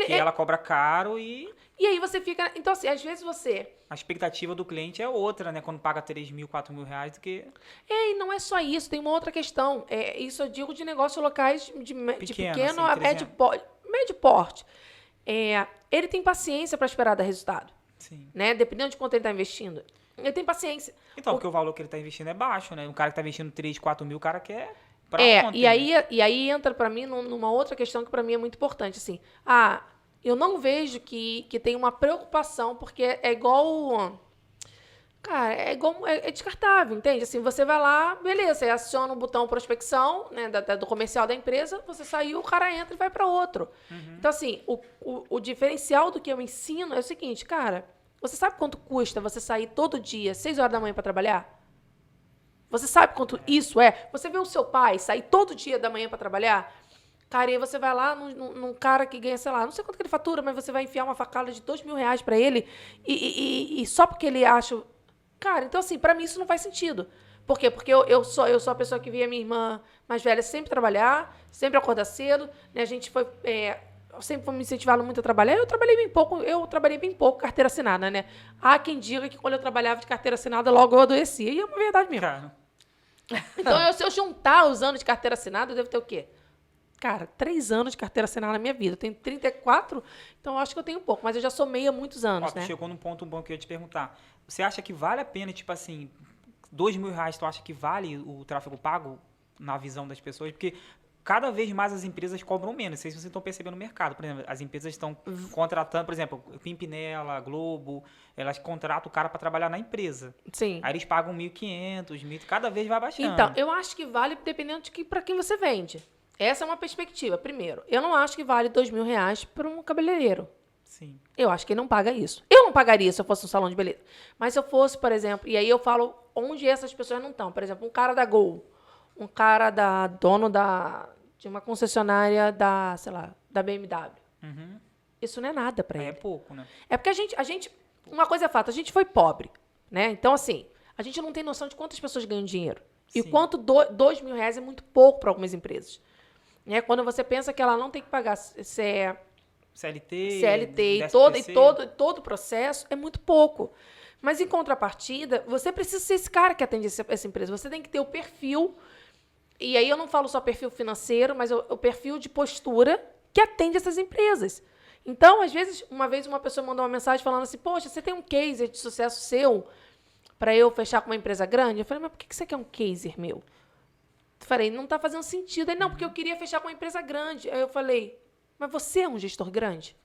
Ela cobra caro e... E aí você fica... Então, assim, às vezes você... A expectativa do cliente é outra, né? Quando paga R$3.000, R$4.000 do que... E não é só isso. Tem uma outra questão. Isso eu digo de negócios locais de pequeno a médio porte. Ele tem paciência para esperar dar resultado. Sim. Né? Dependendo de quanto ele está investindo. Ele tem paciência. Então, porque o valor que ele está investindo é baixo, né? O cara que está investindo 3, 4 mil, o cara quer ontem, e aí entra para mim numa outra questão que para mim é muito importante, assim. Eu não vejo que tem uma preocupação, porque é igual... Cara, é igual, é descartável, entende? Assim, você vai lá, beleza, você aciona o botão prospecção, né, do comercial da empresa, você saiu, o cara entra e vai para outro. Então, assim, o diferencial do que eu ensino é o seguinte, cara, você sabe quanto custa você sair todo dia, 6 horas da manhã para trabalhar? Você sabe quanto isso é? Você vê o seu pai sair todo dia da manhã para trabalhar? Cara, e aí você vai lá num cara que ganha, sei lá, não sei quanto que ele fatura, mas você vai enfiar uma facada de R$ 2.000 para ele e só porque ele acha... Cara, então assim, pra mim isso não faz sentido. Por quê? Porque eu sou a pessoa que via minha irmã mais velha sempre trabalhar, sempre acordar cedo, né? A gente foi... sempre foi me incentivando muito a trabalhar. Eu trabalhei bem pouco carteira assinada, né? Há quem diga que quando eu trabalhava de carteira assinada, logo eu adoecia. E é uma verdade mesmo. Cara, Então, se eu juntar os anos de carteira assinada, eu devo ter o quê? Cara, 3 anos de carteira assinada na minha vida. Eu tenho 34, então eu acho que eu tenho um pouco. Mas eu já somei há muitos anos, ó, tu né? chegou num ponto bom que eu ia te perguntar. Você acha que vale a pena, tipo assim, R$ 2.000, tu acha que vale o tráfego pago na visão das pessoas? Porque cada vez mais as empresas cobram menos. Não sei se vocês estão percebendo no mercado. Por exemplo, as empresas estão contratando, por exemplo, Pimpinela, Globo, elas contratam o cara para trabalhar na empresa. Sim. Aí eles pagam 1.500, 1.000, cada vez vai baixando. Então, eu acho que vale dependendo de para quem você vende. Essa é uma perspectiva. Primeiro, eu não acho que vale R$ 2.000 para um cabeleireiro. Sim. Eu acho que ele não paga isso. Eu não pagaria se eu fosse um salão de beleza. Mas se eu fosse, por exemplo, e aí eu falo onde essas pessoas não estão. Por exemplo, um cara da Gol, um cara dono de uma concessionária sei lá, da BMW. Uhum. Isso não é nada para É ele. pouco, né? É porque a gente, uma coisa é fato, a gente foi pobre, né? Então, assim, a gente não tem noção de quantas pessoas ganham dinheiro. E Sim. quanto R$ 2.000 é muito pouco para algumas empresas. Né? Quando você pensa que ela não tem que pagar CLT e todo o processo, é muito pouco. Mas, em contrapartida, você precisa ser esse cara que atende essa empresa. Você tem que ter o perfil, e aí eu não falo só perfil financeiro, mas o perfil de postura que atende essas empresas. Então, às vezes, uma vez uma pessoa mandou uma mensagem falando assim, poxa, você tem um case de sucesso seu para eu fechar com uma empresa grande? Eu falei, mas por que você quer um case meu? Eu falei, não está fazendo sentido. Aí, não, porque eu queria fechar com uma empresa grande. Aí eu falei, mas você é um gestor grande?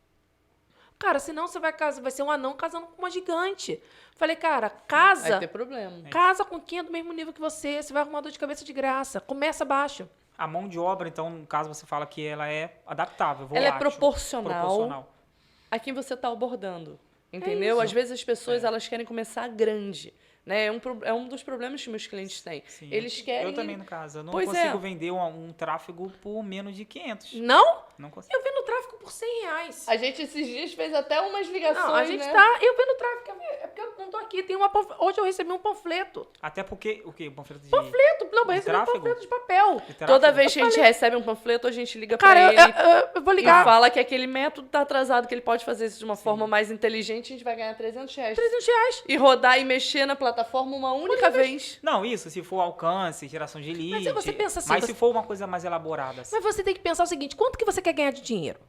Cara, senão você vai ser um anão casando com uma gigante. Falei, cara, Vai ter problema. casa com quem é do mesmo nível que você vai arrumar dor de cabeça de graça. Começa baixo. A mão de obra, então, no caso, você fala que ela é adaptável, volátil. Ela é proporcional a quem você está abordando. Entendeu? Às vezes as pessoas elas querem começar grande. Né? É um dos problemas que meus clientes têm. Sim. Eles querem... Eu também, no caso. Eu não Pois consigo vender um tráfego por menos de 500. Não? Não consigo. Eu vendo tráfico por R$100. A gente esses dias fez até umas ligações, Não, a gente né? tá... Eu vendo tráfico. É porque eu não tô aqui. Hoje eu recebi um panfleto. Até porque... O quê? Panfleto de... Panfleto? Não, eu recebi um tráfego? panfleto de papel. de tráfego? Toda vez que a gente recebe um panfleto, a gente liga Cara, pra ele eu vou e ligar. fala que aquele método tá atrasado, que ele pode fazer isso de uma forma mais inteligente, a gente vai ganhar R$300. R$300. E rodar e mexer na plataforma uma única vez. Não, isso, se for alcance, geração de lead. Mas você pensa assim, Mas você- se for uma coisa mais elaborada. Assim. Mas você tem que pensar o seguinte, quanto que você quer ganhar de dinheiro?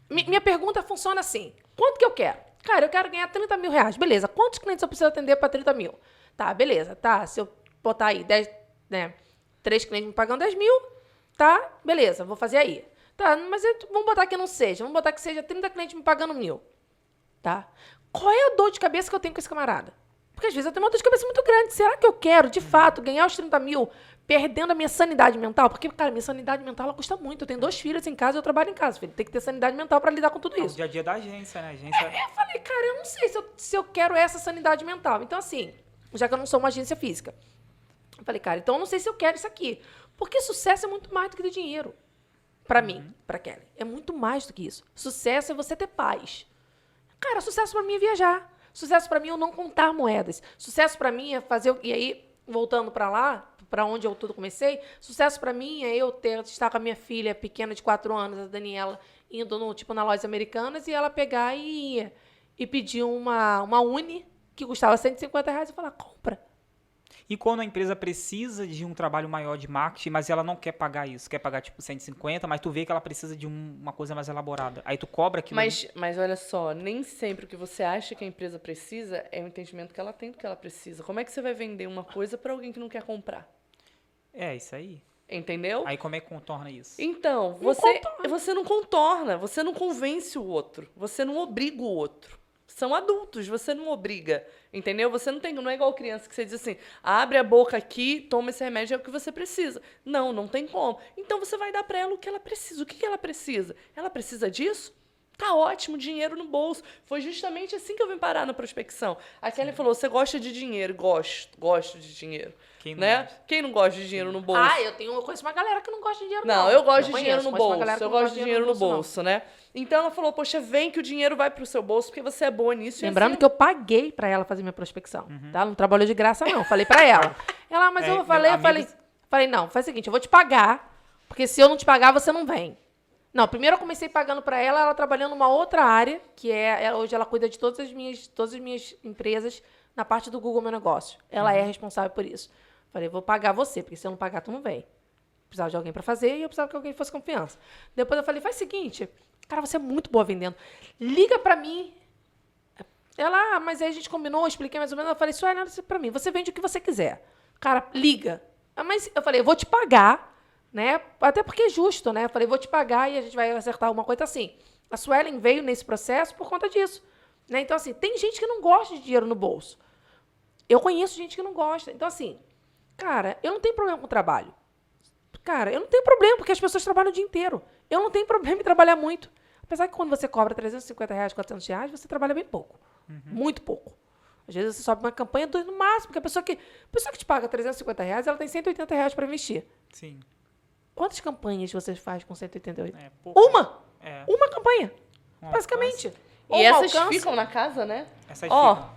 Minha pergunta funciona assim, quanto que eu quero? Cara, eu quero ganhar R$30.000. Beleza, quantos clientes eu preciso atender para 30 mil? Tá, beleza, tá, se eu botar aí 10, né, 3 clientes me pagando 10 mil, tá, beleza, vou fazer aí. Tá, mas vamos botar que não seja, vamos botar que seja 30 clientes me pagando 1.000, tá? Qual é a dor de cabeça que eu tenho com esse camarada? Porque às vezes eu tenho uma dor de cabeça muito grande. Será que eu quero, de fato, ganhar os 30 mil perdendo a minha sanidade mental? Porque, cara, minha sanidade mental ela custa muito. Eu tenho 2 filhos em casa e eu trabalho em casa, filho. Tem que ter sanidade mental para lidar com tudo É o isso. dia a dia da agência, né? A agência... Eu falei, cara, eu não sei se eu quero essa sanidade mental. Então, assim, já que eu não sou uma agência física, eu falei, cara, então eu não sei se eu quero isso aqui. Porque sucesso é muito mais do que ter dinheiro. Pra mim, pra Kelly. É muito mais do que isso. Sucesso é você ter paz. Cara, sucesso pra mim é viajar. Sucesso pra mim é eu não contar moedas. Sucesso pra mim é fazer... E aí, voltando pra lá, pra onde eu tudo comecei, sucesso pra mim é eu estar com a minha filha pequena de 4 anos, a Daniela, indo na lojas americanas e ela pegar e pedir uma Uni que custava R$150 e falar, compra. E quando a empresa precisa de um trabalho maior de marketing, mas ela não quer pagar isso, quer pagar tipo 150, mas tu vê que ela precisa de uma coisa mais elaborada. Aí tu cobra aquilo. Mas olha só, nem sempre o que você acha que a empresa precisa é o entendimento que ela tem do que ela precisa. Como é que você vai vender uma coisa para alguém que não quer comprar? É, isso aí. Entendeu? Aí como é que contorna isso? Então, você não contorna, você não convence o outro, você não obriga o outro. São adultos, você não obriga, entendeu? Você não é igual criança que você diz assim, abre a boca aqui, toma esse remédio, é o que você precisa. Não tem como. Então você vai dar para ela o que ela precisa. O que ela precisa? Ela precisa disso? Tá ótimo, dinheiro no bolso. Foi justamente assim que eu vim parar na prospecção. A Kelly falou, você gosta de dinheiro? Gosto de dinheiro. Quem não né? gosta? Quem não gosta de dinheiro no bolso? Eu conheço uma galera que não gosta de dinheiro, Não, eu gosto de conheço, dinheiro no conheço uma bolso. galera que Eu não gosto de dinheiro no não. bolso, né? Então ela falou, poxa, vem que o dinheiro vai pro seu bolso porque você é boa nisso. Lembrando e assim, que eu paguei pra ela fazer minha prospecção, tá? Ela não trabalhou de graça, não. Falei pra ela. Ela, mas eu falei, não, faz o seguinte, eu vou te pagar, porque se eu não te pagar, você não vem. Não, primeiro eu comecei pagando pra ela, ela trabalhando numa outra área, que hoje ela cuida de todas as minhas empresas na parte do Google Meu Negócio. Ela é responsável por isso. Falei, vou pagar você, porque se eu não pagar, tu não vem. Precisava de alguém pra fazer e eu precisava que alguém fosse confiança. Depois eu falei, faz o seguinte, cara, você é muito boa vendendo. Liga pra mim. Ela, mas aí a gente combinou, eu expliquei mais ou menos. Eu falei, Sueli, olha pra mim, você vende o que você quiser. Cara, liga. Mas eu falei, eu vou te pagar, né? Até porque é justo, né? Eu falei, vou te pagar e a gente vai acertar alguma coisa assim. A Suelen veio nesse processo por conta disso. Né? Então, assim, tem gente que não gosta de dinheiro no bolso. Eu conheço gente que não gosta. Então, assim, cara, eu não tenho problema com o trabalho. Cara, eu não tenho problema, porque as pessoas trabalham o dia inteiro. Eu não tenho problema em trabalhar muito. Apesar que quando você cobra R$350, R$400, você trabalha bem pouco. Muito pouco. Às vezes você sobe uma campanha no máximo, porque a pessoa que te paga R$350, ela tem R$180 para investir. Sim. Quantas campanhas você faz com 188? É, pouco. Uma! É. Uma campanha, Um basicamente. E essas ficam na casa, né? Essas Ó,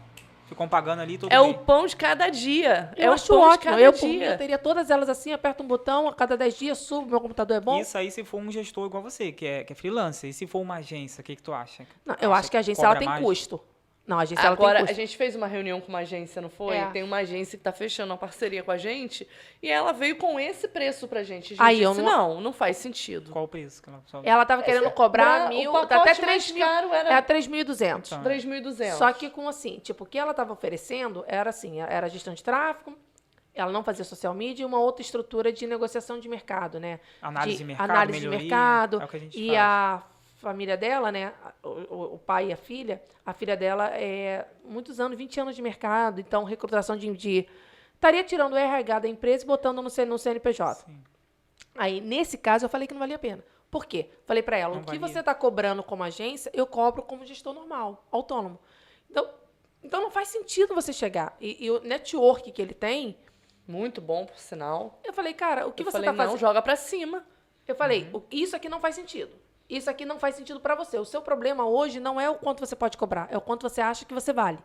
ficam pagando ali todo é o mês. pão de cada dia. Eu o acho pão de ótimo. cada Eu, por mim, dia. eu teria todas elas assim, aperto um botão, a cada 10 dias subo, meu computador é bom. Isso aí se for um gestor igual você, que é freelancer. E se for uma agência, o que tu acha? Não, eu acho que a agência ela tem custo. Não, a agência ela Agora, tem a custo. gente fez uma reunião com uma agência, não foi? É. Tem uma agência que tá fechando uma parceria com a gente e ela veio com esse preço pra gente. A gente Aí, eu disse, não faz sentido. Qual o preço? Que ela só... Ela tava querendo cobrar o 1.000, pacote até mais 3.000. caro era- Era 3.200. Tá. 3.200. Só que com assim, tipo, o que ela estava oferecendo era assim, era gestão de tráfego, ela não fazia social media e uma outra estrutura de negociação de mercado, né? Análise de mercado, análise melhoria, de mercado. é o que a gente E faz. a família dela, né? O pai e a filha dela é muitos anos, 20 anos de mercado, então recrutação de estaria tirando o RH da empresa e botando no CNPJ. Sim. Aí, nesse caso, eu falei que não valia a pena. Por quê? Falei pra ela, Não o que valia. você está cobrando como agência, eu cobro como gestor normal, autônomo. Então não faz sentido você chegar. E o network que ele tem, Muito bom, por sinal. eu falei, cara, o que Eu você falei, está fazendo? não, joga pra cima. Eu falei, isso aqui não faz sentido. Isso aqui não faz sentido para você. O seu problema hoje não é o quanto você pode cobrar, é o quanto você acha que você vale.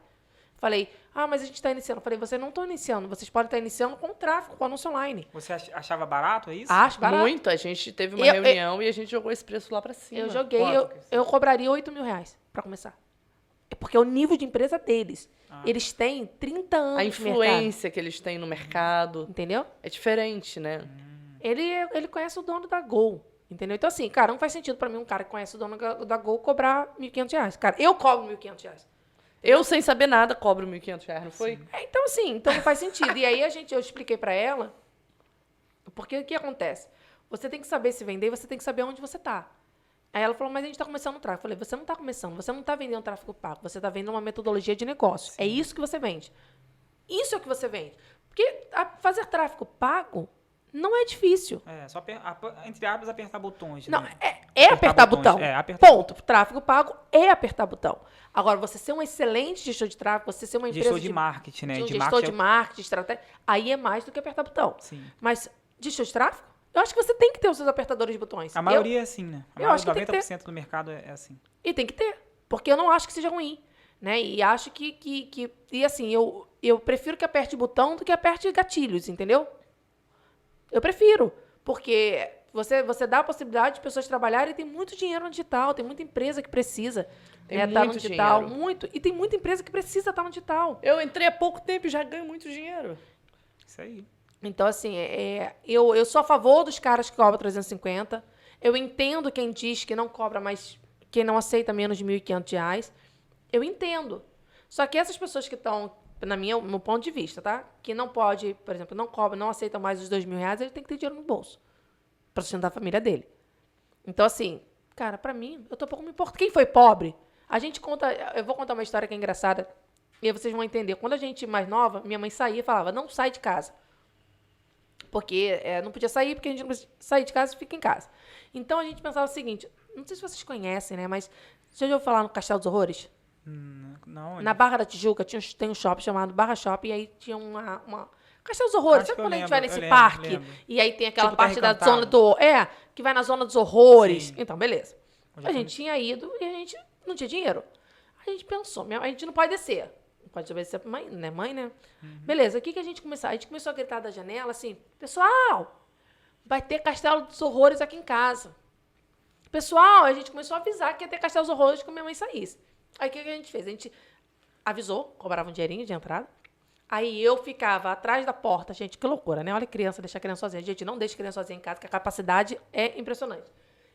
Falei, mas a gente está iniciando. Falei, vocês não estão iniciando, vocês podem estar iniciando com tráfego, com anúncio online. Você achava barato, é isso? Acho barato. Muito. A gente teve uma Eu- reunião e a gente jogou esse preço lá pra cima. Eu joguei, Quanto que eu cobraria R$8.000 para começar. É porque é o nível de empresa deles. Eles têm 30 anos A de mercado, influência que eles têm no mercado entendeu? é diferente, né? Ele conhece o dono da Gol, entendeu? Então, assim, cara, não faz sentido pra mim um cara que conhece o dono da Gol cobrar R$1.500. Cara, eu cobro R$1.500. Eu, sem saber nada, cobro R$1.500, não foi? Então, assim, então não faz sentido. E aí eu expliquei pra ela, porque o que acontece? Você tem que saber se vender, você tem que saber onde você tá. Aí ela falou, mas a gente tá começando o tráfego. Eu falei, você não tá começando, você não tá vendendo tráfego pago, você tá vendendo uma metodologia de negócio. É isso que você vende. Isso é o que você vende. Porque fazer tráfego pago não é difícil. É, só, entre aspas, apertar botões. Não, né? é apertar botões, botão. apertar Ponto. Tráfego pago é apertar botão. Agora, você ser um excelente gestor de tráfego, você ser uma empresa Gestor de marketing, né? de um De gestor marketing de marketing, estratégia, aí é mais do que apertar botão. Sim. Mas gestor de tráfego, eu acho que você tem que ter os seus apertadores de botões. A maioria é assim, né? A eu acho que maioria, tem que ter. 90% do mercado é assim. E tem que ter. Porque eu não acho que seja ruim. Né? E acho que e assim, eu prefiro que aperte botão do que aperte gatilhos, entendeu? Eu prefiro. Porque você dá a possibilidade de pessoas trabalharem e tem muito dinheiro no digital, tem muita empresa que precisa Tem estar no muito digital. dinheiro. Muito. E tem muita empresa que precisa estar no digital. Eu entrei há pouco tempo e já ganho muito dinheiro. Isso aí. Então, assim, eu sou a favor dos caras que cobram 350. Eu entendo quem diz que não cobra mais, quem não aceita menos de R$1.500. Eu entendo. Só que essas pessoas que estão, no ponto de vista, tá? Que não pode, por exemplo, não cobra, não aceita mais os R$2.000, ele tem que ter dinheiro no bolso para sustentar a família dele. Então, assim, cara, pra mim, eu tô pouco me importo. Quem foi pobre? A gente conta... Eu vou contar uma história que é engraçada. E aí vocês vão entender. Quando a gente mais nova, minha mãe saía e falava, não sai de casa. Porque não podia sair, porque a gente não podia sair de casa e fica em casa. Então a gente pensava o seguinte, não sei se vocês conhecem, né? Mas você já ouviu falar no Castelo dos Horrores? Não. Na Barra da Tijuca tem um shopping chamado Barra Shopping, e aí tinha uma... Castelo dos Horrores, Acho sabe que quando eu a gente vai lembro, nesse eu parque? lembro. E aí tem aquela Tipo parte Terra da zona Encantada. do... que vai na zona dos horrores. Sim. Então, beleza. Eu já A fui gente tinha ido e a gente não tinha dinheiro. A gente pensou, a gente não pode descer. Não pode obedecer pra mãe, né? Beleza, o que a gente começou? A gente começou a gritar da janela assim, pessoal, vai ter Castelo dos Horrores aqui em casa. Pessoal, a gente começou a avisar que ia ter Castelo dos Horrores quando minha mãe saísse. Aí o que a gente fez? A gente avisou, cobrava um dinheirinho de entrada. Aí eu ficava atrás da porta. Gente, que loucura, né? Olha criança, deixar a criança sozinha. Gente, não deixe criança sozinha em casa, que a capacidade é impressionante.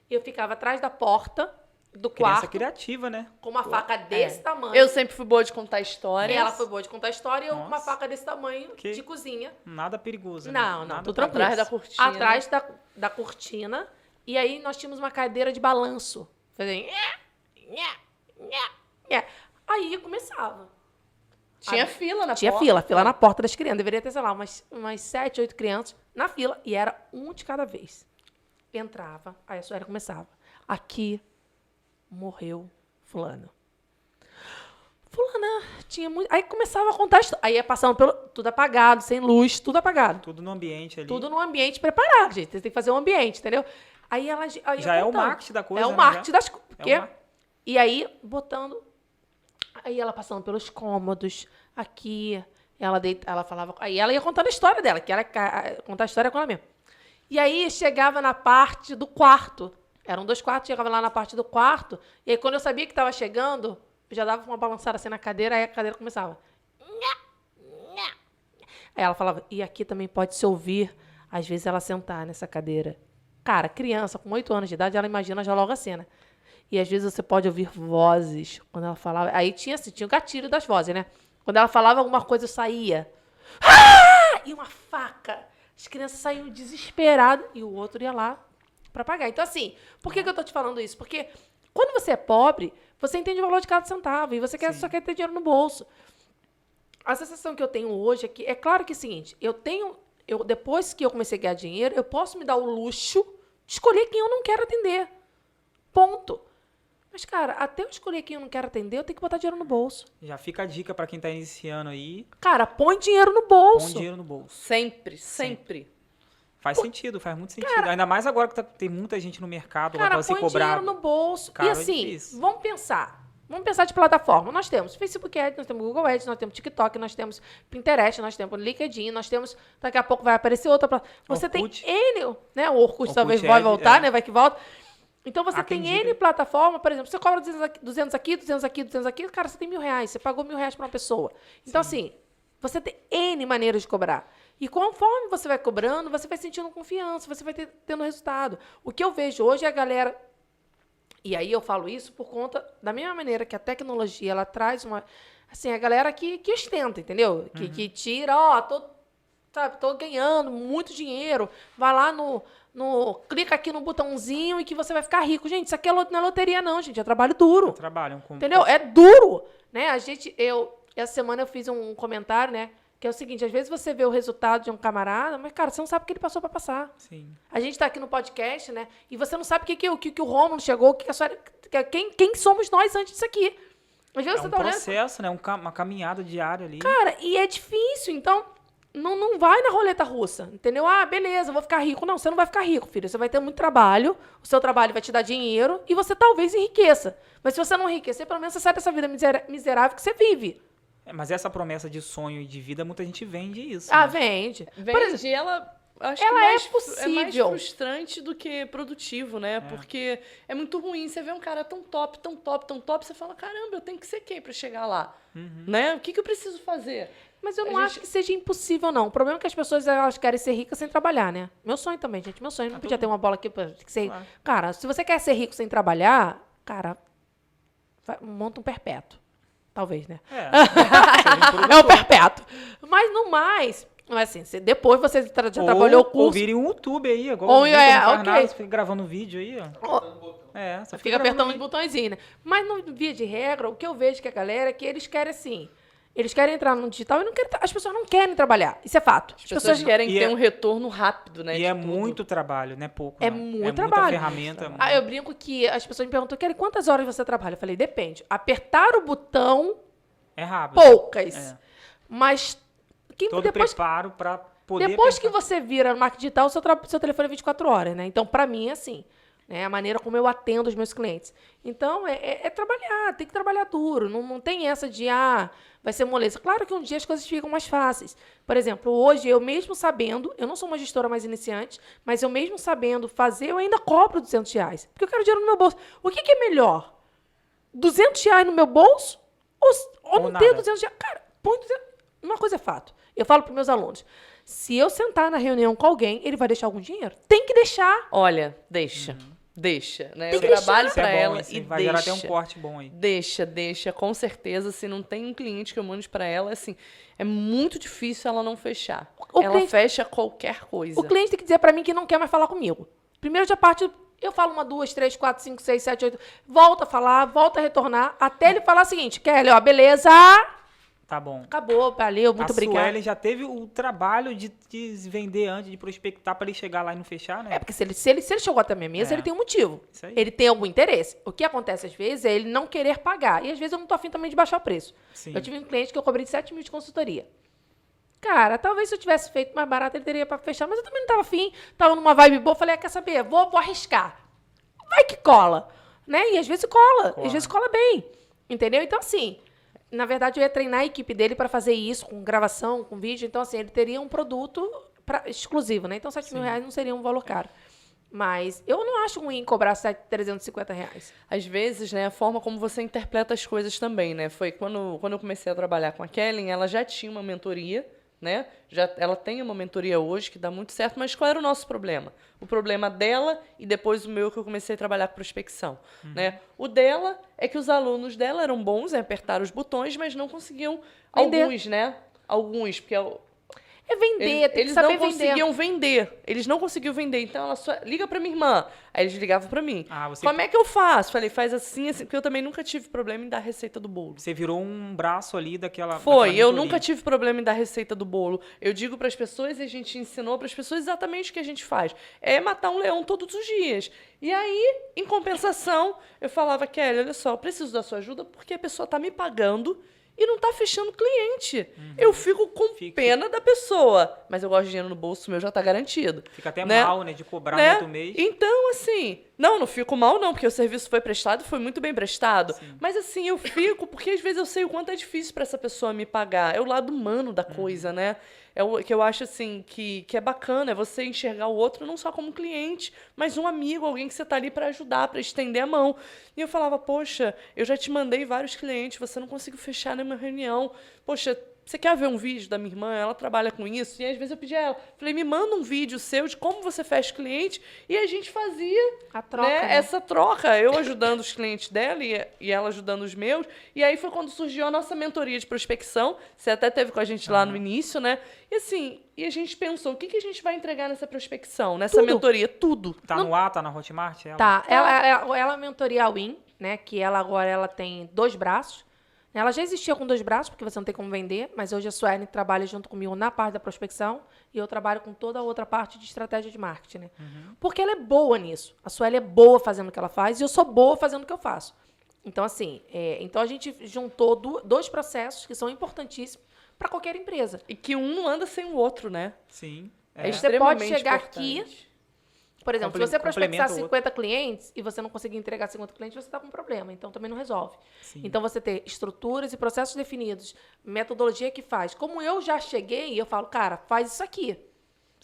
Eu ficava atrás da porta do Criança quarto, criativa, né? com uma faca desse tamanho. Eu sempre fui boa de contar histórias. Ela foi boa de contar história e eu com uma Nossa. faca desse tamanho, Que- de cozinha. Nada perigoso, né? Não, Nada tudo pra- tranquilo. Atrás da cortina. Atrás da cortina. E aí nós tínhamos uma cadeira de balanço. Fazendo... Aí começava. Tinha fila na Tinha porta. fila na porta das crianças. Deveria ter, sei lá, umas 7, 8 crianças na fila. E era um de cada vez. Entrava, aí a história começava. Aqui morreu fulano. Fulana tinha muito... Aí começava a contar a história. Aí ia passando pelo... Tudo apagado, sem luz, tudo apagado. Tudo no ambiente ali. Tudo no ambiente preparado, gente. Você tem que fazer um ambiente, entendeu? Aí ela... Aí Já ia é o contando. marketing da coisa, É o né? marketing Já. das coisas. É o mar- E aí, botando... Aí ela passando pelos cômodos, aqui, ela falava... Aí ela ia contando a história dela, que ela contar a história com ela mesma. E aí chegava na parte do quarto. Eram 2 quartos, chegava lá na parte do quarto. E aí quando eu sabia que estava chegando, eu já dava uma balançada assim na cadeira, aí a cadeira começava. Aí ela falava, e aqui também pode se ouvir, às vezes ela sentar nessa cadeira. Cara, criança com 8 anos de idade, ela imagina já logo a cena. E às vezes você pode ouvir vozes quando ela falava. Aí tinha assim, tinha o gatilho das vozes, né? Quando ela falava alguma coisa, eu saía. Ah! E uma faca. As crianças saíam desesperadas e o outro ia lá para pagar. Então, assim, por que eu tô te falando isso? Porque quando você é pobre, você entende o valor de cada centavo e você só quer ter dinheiro no bolso. A sensação que eu tenho hoje é que, é claro que é o seguinte, depois que eu comecei a ganhar dinheiro, eu posso me dar o luxo de escolher quem eu não quero atender. Ponto. Mas, cara, até eu escolher quem eu não quero atender, eu tenho que botar dinheiro no bolso. Já fica a dica pra quem tá iniciando aí. Cara, põe dinheiro no bolso. Põe dinheiro no bolso. Sempre. Faz sentido, faz muito sentido. Ainda mais agora que tem muita gente no mercado lá Cara, pra você põe cobrar. dinheiro no bolso. Cara, E é assim, difícil. vamos pensar de plataforma. Nós temos Facebook Ads, nós temos Google Ads, nós temos TikTok, nós temos Pinterest, nós temos LinkedIn, nós temos... Daqui a pouco vai aparecer outra plataforma. Você Orkut. tem N... Né? O Orkut talvez vai Ads, voltar, é. né? Vai que volta. Então, você Há quem tem diga. N plataforma, por exemplo, você cobra 200 aqui, 200 aqui, 200 aqui, cara, você tem R$1.000, você pagou R$1.000 para uma pessoa. Então, assim, você tem N maneiras de cobrar. E conforme você vai cobrando, você vai sentindo confiança, você vai tendo resultado. O que eu vejo hoje é a galera... E aí eu falo isso por conta da mesma maneira que a tecnologia, ela traz uma... Assim, a galera que ostenta, entendeu? Que tira, tô ganhando muito dinheiro, vai lá clica aqui no botãozinho e que você vai ficar rico. Gente, isso aqui não é loteria não, gente, é trabalho duro. Trabalham com... Entendeu? É duro, né? Essa semana eu fiz um comentário, né? Que é o seguinte, às vezes você vê o resultado de um camarada, mas, cara, você não sabe o que ele passou para passar. Sim. A gente tá aqui no podcast, né? E você não sabe o que o Rômulo chegou, quem somos nós antes disso aqui. Às vezes É você um tá olhando... processo, né? Uma caminhada diária ali. Cara, e é difícil, então... Não vai na roleta russa, entendeu? Ah, beleza, eu vou ficar rico. Não, você não vai ficar rico, filho. Você vai ter muito trabalho, o seu trabalho vai te dar dinheiro e você talvez enriqueça. Mas se você não enriquecer, pelo menos você sai dessa vida miserável que você vive. Mas essa promessa de sonho e de vida, muita gente vende isso. Ah, né? vende. Vende, ela... Acho ela que mais, é possível. É mais frustrante do que produtivo, né? Porque é muito ruim. Você vê um cara tão top, você fala, caramba, eu tenho que ser quem pra chegar lá? Né? O que eu preciso fazer? Mas eu não acho que seja impossível, não. O problema é que as pessoas elas querem ser ricas sem trabalhar, né? Meu sonho também, gente. Meu sonho. Não podia ter uma bola aqui pra ser... Claro. Cara, se você quer ser rico sem trabalhar, cara, monta um perpétuo. Talvez, né? É um perpétuo. Mas no mais... Mas assim, depois você já trabalhou o curso... Ou vire um YouTube aí, agora. Ou não faz ok. nada, você fica gravando vídeo aí, ó. Só Fica apertando os gravando botõezinhos, né? Mas, no via de regra, o que eu vejo que a galera é que eles querem, assim... Eles querem entrar no digital e não querem, as pessoas não querem trabalhar. Isso é fato. As pessoas querem E ter um retorno rápido, né? E de é tudo. muito trabalho, não é pouco. É não. muito muita trabalho. ferramenta. Ah, eu brinco que as pessoas me perguntam, Kelly, quantas horas você trabalha? Eu falei, depende. Apertar o botão, É rápido. poucas. É. Mas Todo depois, preparo para poder depois que apertar. você vira no marketing digital, seu telefone é 24 horas, né? Então, pra mim, é assim. Né? A maneira como eu atendo os meus clientes. Então, é trabalhar, tem que trabalhar duro. Não tem essa de, vai ser moleza. Claro que um dia as coisas ficam mais fáceis. Por exemplo, hoje, eu mesmo sabendo, eu não sou uma gestora mais iniciante, mas eu mesmo sabendo fazer, eu ainda cobro R$200. Porque eu quero dinheiro no meu bolso. O que é melhor? R$200 no meu bolso ou não ter nada. R$200? Cara, põe 200. Uma coisa é fato. Eu falo para meus alunos, se eu sentar na reunião com alguém, ele vai deixar algum dinheiro? Tem que deixar. Olha, deixa. Deixa, né? Tem Eu que trabalho Isso é pra bom, ela isso e vai gerar deixa. até um corte bom aí. Deixa, com certeza. Se não tem um cliente que eu mande pra ela, assim, é muito difícil ela não fechar. O Ela cliente- fecha qualquer coisa. O cliente tem que dizer para mim que não quer mais falar comigo. Primeiro já parte, eu falo 1, 2, 3, 4, 5, 6, 7, 8, volta a falar, volta a retornar, até ele falar o seguinte, Kelly, ó, beleza, Tá bom. acabou, valeu, muito a obrigada. Sueli já teve o trabalho de vender antes, de prospectar para ele chegar lá e não fechar, né? É, porque se ele chegou até a minha mesa, É. ele tem um motivo. Isso aí. Ele tem algum interesse. O que acontece às vezes é ele não querer pagar. E às vezes eu não tô afim também de baixar o preço. Sim. Eu tive um cliente que eu cobrei 7 mil de consultoria. Cara, talvez se eu tivesse feito mais barato, ele teria para fechar. Mas eu também não tava afim. Tava numa vibe boa. Falei, quer saber? Vou arriscar. Vai que cola. Né? E às vezes cola. Cola. Às vezes cola bem. Entendeu? Então, assim, na verdade, eu ia treinar a equipe dele para fazer isso, com gravação, com vídeo. Então, assim, ele teria um produto exclusivo, né? Então, 7 mil reais não seria um valor caro. Mas eu não acho ruim cobrar R$350. Às vezes, né, a forma como você interpreta as coisas também, né? Foi quando eu comecei a trabalhar com a Kellen, ela já tinha uma mentoria, né? Ela tem uma mentoria hoje que dá muito certo, mas qual era o nosso problema? O problema dela e depois o meu, que eu comecei a trabalhar com prospecção, né? O dela é que os alunos dela eram bons em apertar os botões, mas não conseguiam Vender. alguns, né? Alguns, porque É vender, tem que eles saber não vender. conseguiam vender. Eles não conseguiam vender. Então, ela só liga pra minha irmã. Aí eles ligavam pra mim. Você, Como é que eu faço? Falei, faz assim, assim. Porque eu também nunca tive problema em dar a receita do bolo. você virou um braço ali daquela. Foi, daquela eu mentoria. nunca tive problema em dar a receita do bolo. Eu digo pras pessoas e a gente ensinou pras pessoas exatamente o que a gente faz. É matar um leão todos os dias. E aí, em compensação, eu falava, Kelly, olha só, eu preciso da sua ajuda porque a pessoa tá me pagando e não tá fechando cliente. Eu fico com pena da pessoa, mas eu gosto de dinheiro no bolso, o meu já tá garantido. Fica até né? mal, né? De cobrar Né? no outro mês. Então, assim, não fico mal não, porque o serviço foi prestado, foi muito bem prestado. Mas assim, eu fico, porque às vezes eu sei o quanto é difícil pra essa pessoa me pagar. É o lado humano da coisa, né? É o que eu acho, assim, que é bacana, é você enxergar o outro não só como cliente, mas um amigo, alguém que você tá ali pra ajudar, pra estender a mão. E eu falava, poxa, eu já te mandei vários clientes, você não conseguiu fechar nenhuma reunião. Poxa, você quer ver um vídeo da minha irmã? Ela trabalha com isso. E às vezes eu pedia a ela, falei, me manda um vídeo seu de como você fecha cliente. E a gente fazia A troca, né? essa troca, eu ajudando os clientes dela e ela ajudando os meus. E aí foi quando surgiu a nossa mentoria de prospecção. Você até teve com a gente lá no início, né? E assim, e a gente pensou, o que a gente vai entregar nessa prospecção, nessa Tudo. mentoria? Tudo. Tá no ar, tá na Hotmart? Ela? Tá, ela mentoria a Win, né? Que ela agora ela tem 2 braços. Ela já existia com 2 braços, porque você não tem como vender, mas hoje a Suelen trabalha junto comigo na parte da prospecção e eu trabalho com toda a outra parte de estratégia de marketing, né? Porque ela é boa nisso. A Suelen é boa fazendo o que ela faz e eu sou boa fazendo o que eu faço. Então, assim, então a gente juntou 2 processos que são importantíssimos para qualquer empresa. E que um não anda sem o outro, né? Sim. É Você pode extremamente chegar importante. aqui, por exemplo, se você Complementa prospectar o outro. 50 clientes e você não conseguir entregar 50 clientes, você está com um problema. Então, também não resolve. Sim. Então, você ter estruturas e processos definidos, metodologia que faz. Como eu já cheguei, eu falo, cara, faz isso aqui.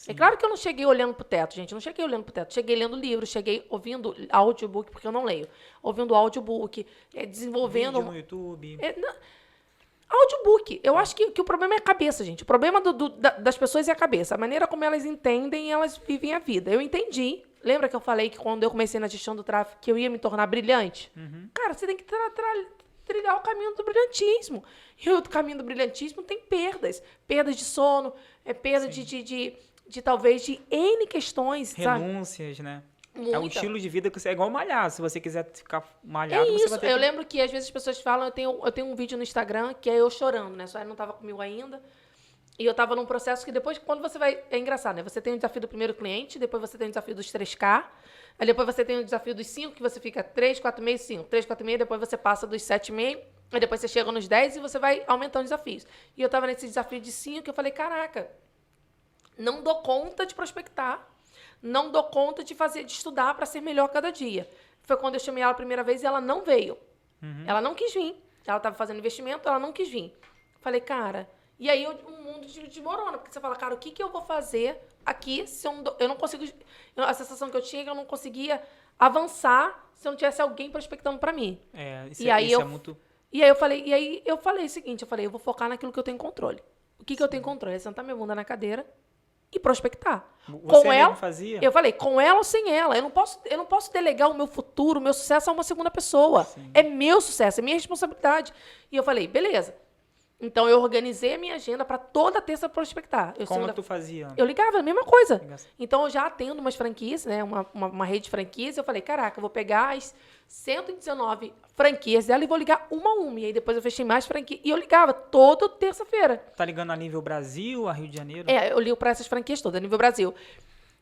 É claro que eu não cheguei olhando pro teto, gente. Eu não cheguei olhando pro teto. Cheguei lendo livros, cheguei ouvindo audiobook, porque eu não leio. Ouvindo audiobook, desenvolvendo... Vídeo no YouTube. Audiobook. Eu acho que o problema é a cabeça, gente. O problema das pessoas é a cabeça. A maneira como elas entendem, elas vivem a vida. Eu entendi. Lembra que eu falei que quando eu comecei na gestão do tráfego, que eu ia me tornar brilhante? Cara, você tem que trilhar o caminho do brilhantismo. E o caminho do brilhantismo tem perdas. Perdas de sono, perda de talvez de N questões, sabe? Renúncias, né? É um Muita. estilo de vida que você é igual malhar. Se você quiser ficar malhado, É você isso. vai ter Eu que... lembro que às vezes as pessoas falam, eu tenho um vídeo no Instagram que é eu chorando, né? Só ela não estava comigo ainda. E eu estava num processo que depois, quando você vai... É engraçado, né? Você tem o desafio do primeiro cliente, depois você tem o desafio dos 3K, aí depois você tem o desafio dos 5, que você fica 3, 4,5, 5. 3, 4,5, depois você passa dos 7,5, aí depois você chega nos 10 e você vai aumentando os desafios. E eu estava nesse desafio de 5 que eu falei, caraca, não dou conta de prospectar, não dou conta de estudar para ser melhor cada dia. Foi quando eu chamei ela a primeira vez e ela não veio. Ela não quis vir. Ela estava fazendo investimento, ela não quis vir. Falei, cara... E aí o mundo desmorona, porque você fala, cara, o que eu vou fazer aqui se eu não consigo... A sensação que eu tinha é que eu não conseguia avançar se eu não tivesse alguém prospectando para mim. Isso é muito... E aí eu falei o seguinte, eu vou focar naquilo que eu tenho controle. O que eu tenho controle? É sentar minha bunda na cadeira e prospectar. Você com ela, fazia? eu falei, com ela ou sem ela. Eu não posso delegar o meu futuro, o meu sucesso a uma segunda pessoa. Sim. É meu sucesso, é minha responsabilidade. E eu falei, beleza. Então, eu organizei a minha agenda para toda terça prospectar. Como tu fazia? Eu ligava, a mesma coisa. Então, eu já atendo umas franquias, né? Uma rede de franquias. Eu falei, caraca, eu vou pegar as 119 franquias dela e vou ligar uma a uma. E aí, depois eu fechei mais franquias. E eu ligava toda terça-feira. Tá ligando a nível Brasil, a Rio de Janeiro? Eu ligo para essas franquias todas, a nível Brasil.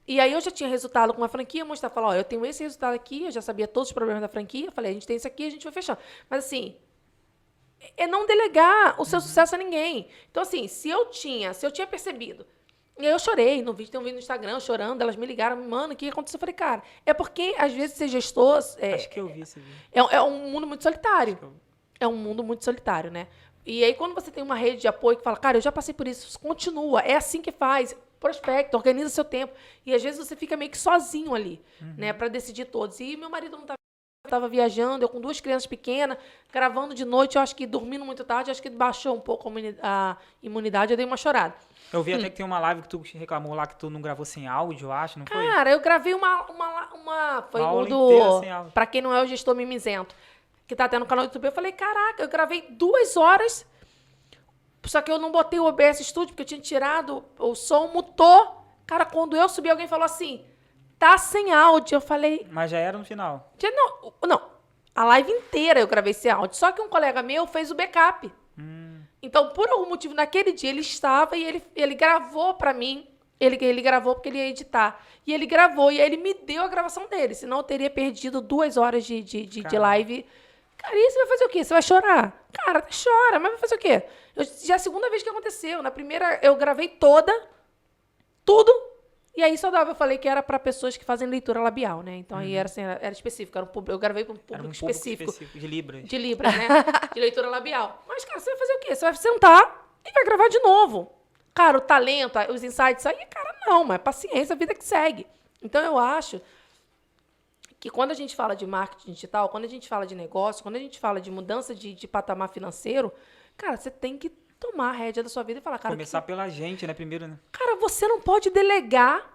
E aí, eu já tinha resultado com uma franquia, mostrar, falar, ó, eu tenho esse resultado aqui, eu já sabia todos os problemas da franquia. Eu falei, a gente tem isso aqui, a gente vai fechar. Mas, assim... É não delegar o seu sucesso a ninguém. Então, assim, se eu tinha percebido, e aí eu chorei, tem um vídeo no Instagram, chorando, elas me ligaram, mano, o que aconteceu? Eu falei, cara, é porque, às vezes, ser gestor... Acho que eu vi esse vídeo. É um mundo muito solitário. É um mundo muito solitário, né? E aí, quando você tem uma rede de apoio que fala, cara, eu já passei por isso, continua, é assim que faz, prospecta, organiza seu tempo. E, às vezes, você fica meio que sozinho ali, né, para decidir todos. E meu marido não estava viajando, eu com 2 crianças pequenas, gravando de noite, eu acho que dormindo muito tarde, acho que baixou um pouco a imunidade, eu dei uma chorada. Eu vi até que tem uma live que tu reclamou lá que tu não gravou sem áudio, eu acho, não foi? Cara, eu gravei foi uma o do... Pra quem não é o gestor mimizento, que tá até no canal do YouTube, eu falei, caraca, eu gravei 2 horas, só que eu não botei o OBS Studio, porque eu tinha tirado o som, mutou. Cara, quando eu subi, alguém falou assim... Tá sem áudio. Eu falei... Mas já era no final. Não. A live inteira eu gravei sem áudio. Só que um colega meu fez o backup. Então, por algum motivo, naquele dia ele estava e ele gravou pra mim. Ele gravou porque ele ia editar. E ele gravou e aí ele me deu a gravação dele. Senão eu teria perdido 2 horas de live. Cara, e você vai fazer o quê? Você vai chorar? Cara, chora. Mas vai fazer o quê? Já é a segunda vez que aconteceu. Na primeira eu gravei tudo. E aí só dava, eu falei que era para pessoas que fazem leitura labial, né? Então aí era, assim, era específico, eu gravei para um público específico. De Libras. De Libras, né? De leitura labial. Mas, cara, você vai fazer o quê? Você vai sentar e vai gravar de novo. Cara, o talento, os insights, aí, cara, não, mas paciência, a vida que segue. Então eu acho que quando a gente fala de marketing digital, quando a gente fala de negócio, quando a gente fala de mudança de patamar financeiro, cara, você tem que tomar a rédea da sua vida e falar, cara... Começar pela gente, né? Primeiro, né? Cara, você não pode delegar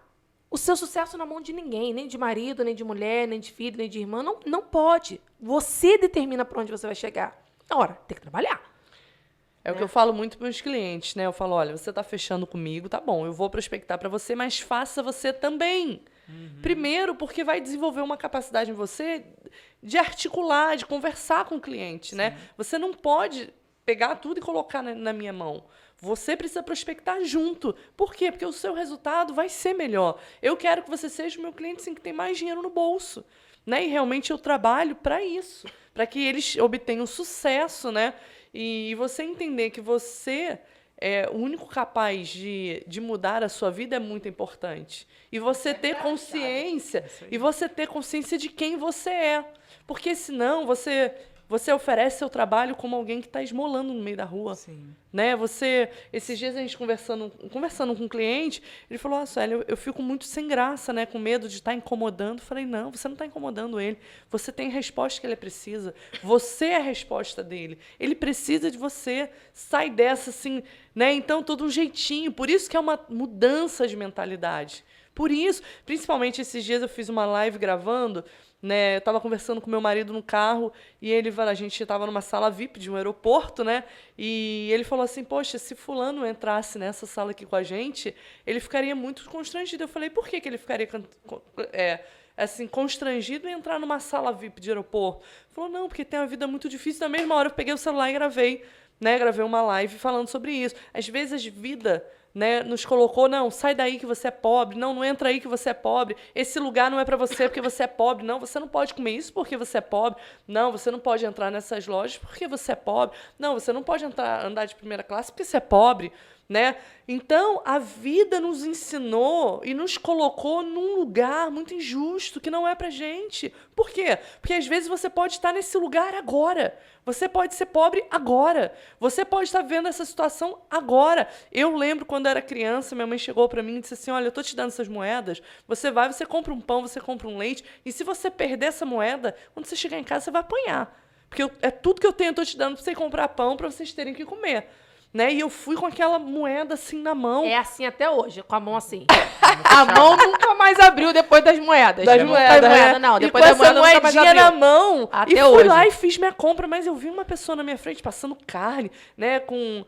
o seu sucesso na mão de ninguém, nem de marido, nem de mulher, nem de filho, nem de irmã. Não pode. Você determina para onde você vai chegar. Ora, tem que trabalhar. É o que eu falo muito para meus clientes, né? Eu falo, olha, você tá fechando comigo, tá bom, eu vou prospectar para você, mas faça você também. Primeiro, porque vai desenvolver uma capacidade em você de articular, de conversar com o cliente, né? Você não pode pegar tudo e colocar na minha mão. Você precisa prospectar junto. Por quê? Porque o seu resultado vai ser melhor. Eu quero que você seja o meu cliente sim, que tem mais dinheiro no bolso. Né? E realmente eu trabalho para isso, para que eles obtenham sucesso, né? E você entender que você é o único capaz de mudar a sua vida é muito importante. E você ter consciência, de quem você é. Porque senão você oferece seu trabalho como alguém que está esmolando no meio da rua. Sim. Né? Esses dias a gente conversando com um cliente, ele falou, Célia, eu fico muito sem graça, né? Com medo de estar incomodando. Eu falei, não, você não está incomodando ele. Você tem a resposta que ele precisa. Você é a resposta dele. Ele precisa de você. Sai dessa, assim, né? Então, todo um jeitinho. Por isso que é uma mudança de mentalidade. Por isso, principalmente esses dias eu fiz uma live gravando, né? Eu estava conversando com meu marido no carro e a gente estava numa sala VIP de um aeroporto, né? E ele falou assim, poxa, se fulano entrasse nessa sala aqui com a gente, ele ficaria muito constrangido. Eu falei, por que ele ficaria assim, constrangido em entrar numa sala VIP de aeroporto. Falou, não, porque tem uma vida muito difícil. Na mesma hora eu peguei o celular e gravei, né? Gravei uma live falando sobre isso. Às vezes a vida, né, nos colocou, não, sai daí que você é pobre, não entra aí que você é pobre, esse lugar não é para você porque você é pobre, não, você não pode comer isso porque você é pobre, não, você não pode entrar nessas lojas porque você é pobre, não, você não pode andar de primeira classe porque você é pobre, né? Então, a vida nos ensinou e nos colocou num lugar muito injusto que não é pra gente. Por quê? Porque às vezes você pode estar nesse lugar agora. Você pode ser pobre agora. Você pode estar vendo essa situação agora. Eu lembro quando eu era criança, minha mãe chegou pra mim e disse assim, olha, eu tô te dando essas moedas, você vai, você compra um pão, você compra um leite, e se você perder essa moeda, quando você chegar em casa, você vai apanhar. Porque é tudo que eu tenho, eu tô te dando pra você comprar pão, pra vocês terem que comer. Né? E eu fui com aquela moeda assim na mão. É assim até hoje, com a mão assim. A mão nunca mais abriu depois das moedas. Das moedas, não. E Depois com da moeda essa nunca mais moedinha abriu. na mão. Até e fui hoje. lá e fiz minha compra, mas eu vi uma pessoa na minha frente passando carne, né? Com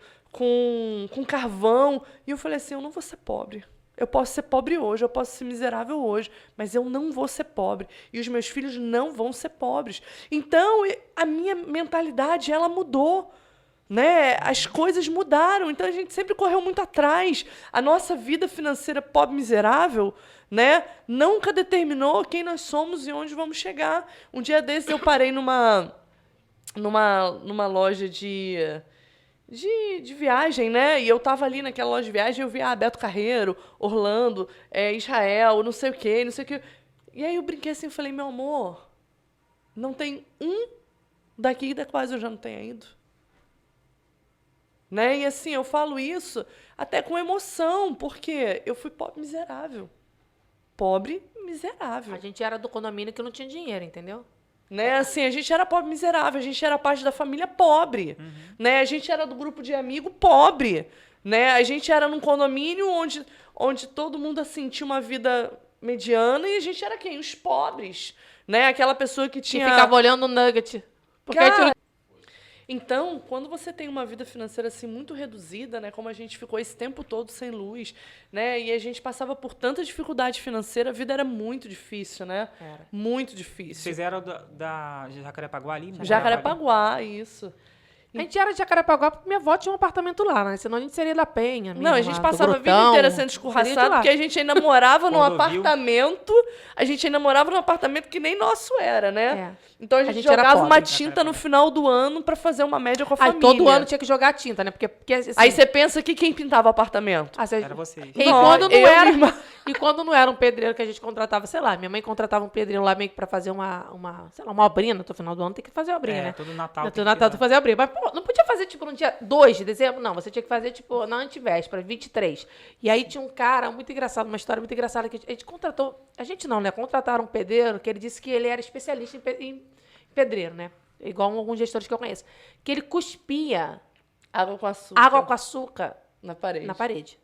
carvão. E eu falei assim, eu não vou ser pobre. Eu posso ser pobre hoje, eu posso ser miserável hoje, mas eu não vou ser pobre. E os meus filhos não vão ser pobres. Então, a minha mentalidade, ela mudou. Né? As coisas mudaram, então a gente sempre correu muito atrás. A nossa vida financeira pobre miserável, né, nunca determinou quem nós somos e onde vamos chegar. Um dia desses eu parei numa loja de viagem, né? E eu tava ali naquela loja de viagem e eu vi Beto Carreiro, Orlando, Israel, não sei o quê, não sei o quê. E aí eu brinquei assim, eu falei, meu amor, não tem um daqui da quais eu já não tenha ido. Né? E assim, eu falo isso até com emoção, porque eu fui pobre miserável. Pobre miserável. A gente era do condomínio que não tinha dinheiro, entendeu? Né? Assim, a gente era pobre miserável, a gente era parte da família pobre. Né? A gente era do grupo de amigo pobre. Né? A gente era num condomínio onde todo mundo assim, tinha uma vida mediana e a gente era quem? Os pobres. Né? Aquela pessoa que tinha... Que ficava olhando o nugget. Porque Cara, então, quando você tem uma vida financeira assim muito reduzida, né, como a gente ficou esse tempo todo sem luz, né, e a gente passava por tanta dificuldade financeira, a vida era muito difícil, né? Era. Muito difícil. Vocês eram da Jacarepaguá ali? Jacarepaguá, isso. A gente era de Jacarepaguá porque minha avó tinha um apartamento lá, né? Senão a gente seria da Penha. Não, a gente lá, passava a vida Grotão, inteira sendo seria de escorraçado, lá. porque a gente ainda morava num Cordovil. apartamento. A gente ainda morava num apartamento que nem nosso era, né? É. Então a gente gente era jogava pobre. uma tinta no final do ano pra fazer uma média com a Aí família. todo ano tinha que jogar tinta, né? Porque assim, Aí você pensa que quem pintava apartamento? Era vocês. E Não, quando não eu era, e irmã. e quando não era um pedreiro que a gente contratava, sei lá, minha mãe contratava um pedreiro lá meio que pra fazer uma obrinha no final do ano, tem que fazer a obrinha, né? Todo Natal. No Natal tu fazia a obrinha. Mas, pô, não podia fazer, tipo, no dia 2 de dezembro, não. Você tinha que fazer, tipo, na antivéspera, 23. E aí tinha um cara muito engraçado, uma história muito engraçada, que a gente contratou... A gente não, né? Contrataram um pedreiro que ele disse que ele era especialista em pedreiro, né? Igual alguns gestores que eu conheço. Que ele cuspia Água com açúcar. água com açúcar Na parede. na parede.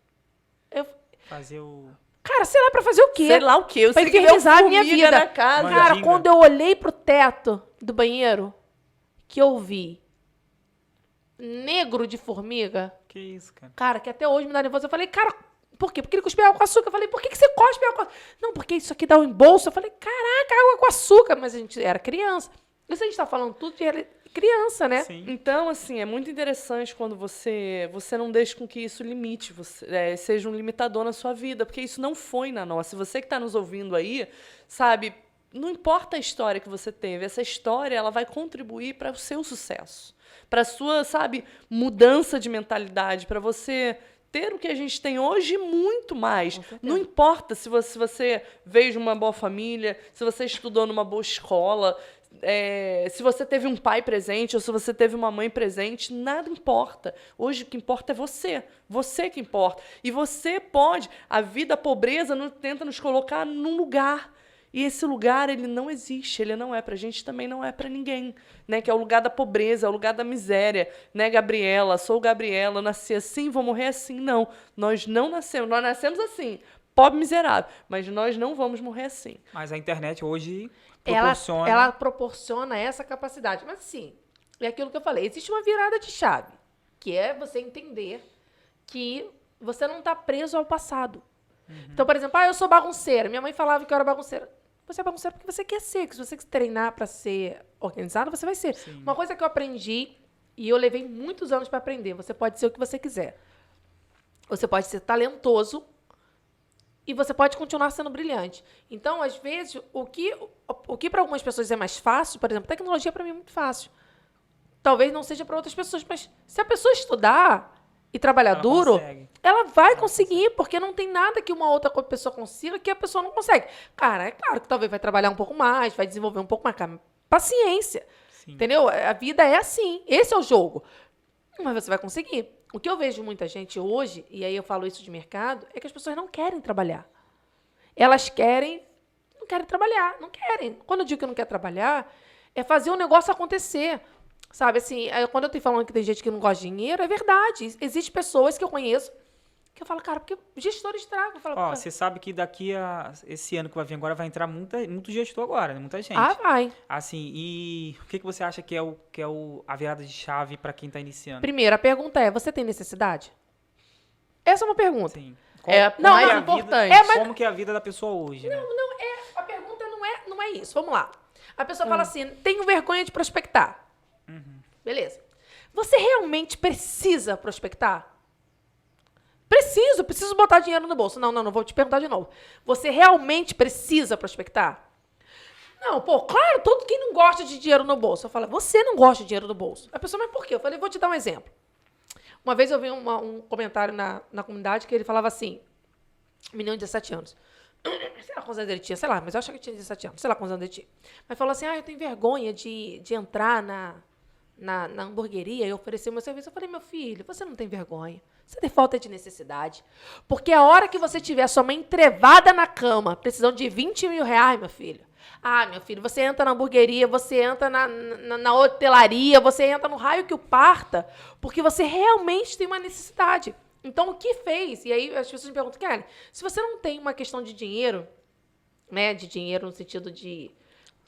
Eu... Fazer o... Cara, sei lá pra fazer o quê? Sei lá o quê. Eu Pra sei que veio infernizar a minha formiga vida. na casa. Mandinga. Cara, quando eu olhei pro teto do banheiro, que eu vi negro de formiga, Que isso, cara? cara, que até hoje me dá nervoso. Eu falei, cara, por quê? Porque ele cuspiu água com açúcar. Eu falei, por que você cospe água com açúcar? Não, porque isso aqui dá um embolso. Eu falei, caraca, água com açúcar. Mas a gente era criança. Isso a gente tá falando tudo de criança, né? Sim. Então, assim, é muito interessante quando você não deixa com que isso limite, seja um limitador na sua vida, porque isso não foi na nossa. Você que está nos ouvindo aí, sabe, não importa a história que você teve, essa história ela vai contribuir para o seu sucesso, para a sua, sabe, mudança de mentalidade, para você ter o que a gente tem hoje e muito mais. Não importa se você veio de uma boa família, se você estudou numa boa escola, se você teve um pai presente ou se você teve uma mãe presente, nada importa. Hoje o que importa é você que importa. E você pode, a vida, a pobreza tenta nos colocar num lugar. E esse lugar, ele não existe, ele não é pra gente, também não é pra ninguém, né? Que é o lugar da pobreza, é o lugar da miséria, né, Gabriela? Sou Gabriela, nasci assim, vou morrer assim. Não, nós não nascemos, nós nascemos assim, pobre miserável, mas nós não vamos morrer assim. Mas a internet hoje Ela proporciona... proporciona essa capacidade. Mas, assim, é aquilo que eu falei. Existe uma virada de chave, que é você entender que você não está preso ao passado. Então, por exemplo, eu sou bagunceira. Minha mãe falava que eu era bagunceira. Você é bagunceiro porque você quer ser. Que se você treinar para ser organizado, você vai ser. Sim. Uma coisa que eu aprendi, e eu levei muitos anos para aprender, você pode ser o que você quiser. Você pode ser talentoso e você pode continuar sendo brilhante. Então, às vezes, o que para algumas pessoas é mais fácil, por exemplo, tecnologia para mim é muito fácil. Talvez não seja para outras pessoas, mas se a pessoa estudar e trabalhar Ela duro, consegue. ela vai conseguir, porque não tem nada que uma outra pessoa consiga que a pessoa não consegue. Cara, é claro que talvez vai trabalhar um pouco mais, vai desenvolver um pouco mais. Cara, paciência. Sim. Entendeu? A vida é assim. Esse é o jogo. Mas você vai conseguir. O que eu vejo muita gente hoje, e aí eu falo isso de mercado, é que as pessoas não querem trabalhar. Elas não querem trabalhar, não querem. Quando eu digo que não quer trabalhar, é fazer o negócio acontecer. Sabe, assim, quando eu tô falando que tem gente que não gosta de dinheiro, é verdade. Existem pessoas que eu conheço que eu falo, cara, porque gestores tragam. Eu falo, Ó, você sabe que daqui a esse ano que vai vir agora vai entrar muito gestor agora, né? Muita gente. vai. Assim, e o que você acha que é a virada de chave para quem tá iniciando? Primeiro, a pergunta é, você tem necessidade? Essa é uma pergunta. Sim. Não, mais é importante. Como que é a vida da pessoa hoje, né? A pergunta não é isso. Vamos lá. A pessoa fala assim, tenho vergonha de prospectar. Beleza. Você realmente precisa prospectar? Preciso botar dinheiro no bolso. Não, vou te perguntar de novo. Você realmente precisa prospectar? Não, claro, todo quem não gosta de dinheiro no bolso. Eu falo, você não gosta de dinheiro no bolso. A pessoa, mas por quê? Eu falei, vou te dar um exemplo. Uma vez eu vi um comentário na comunidade que ele falava assim, menino de 17 anos. Sei lá quantos anos ele tinha, sei lá, mas eu acho que ele tinha 17 anos, sei lá quantos anos ele tinha. Mas falou assim, eu tenho vergonha de entrar na hamburgueria e oferecer o meu serviço. Eu falei, meu filho, você não tem vergonha. Você tem falta de necessidade. Porque a hora que você tiver sua mãe entrevada na cama, precisando de 20 mil reais, meu filho. Meu filho, você entra na hamburgueria, você entra na hotelaria, você entra no raio que o parta, porque você realmente tem uma necessidade. Então, o que fez? E aí as pessoas me perguntam, Kelly, se você não tem uma questão de dinheiro, né, de dinheiro no sentido de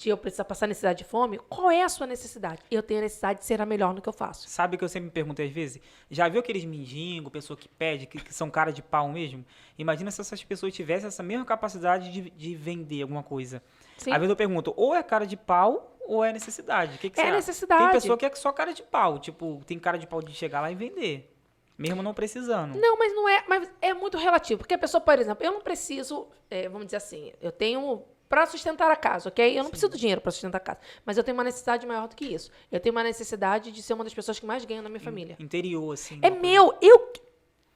eu precisar passar necessidade de fome, qual é a sua necessidade? Eu tenho a necessidade de ser a melhor no que eu faço. Sabe o que eu sempre me pergunto às vezes? Já viu aqueles mendigos, pessoa que pede, que são cara de pau mesmo? Imagina se essas pessoas tivessem essa mesma capacidade de vender alguma coisa. Sim. Às vezes eu pergunto, ou é cara de pau ou é necessidade? O que você acha? Necessidade. Tem pessoa que é só cara de pau, tipo, tem cara de pau de chegar lá e vender, mesmo não precisando. Não, mas não é, mas é muito relativo, porque a pessoa, por exemplo, eu não preciso, vamos dizer assim, eu tenho para sustentar a casa, ok? Eu não preciso do dinheiro para sustentar a casa, mas eu tenho uma necessidade maior do que isso. Eu tenho uma necessidade de ser uma das pessoas que mais ganham na minha família. Interior, assim. É meu,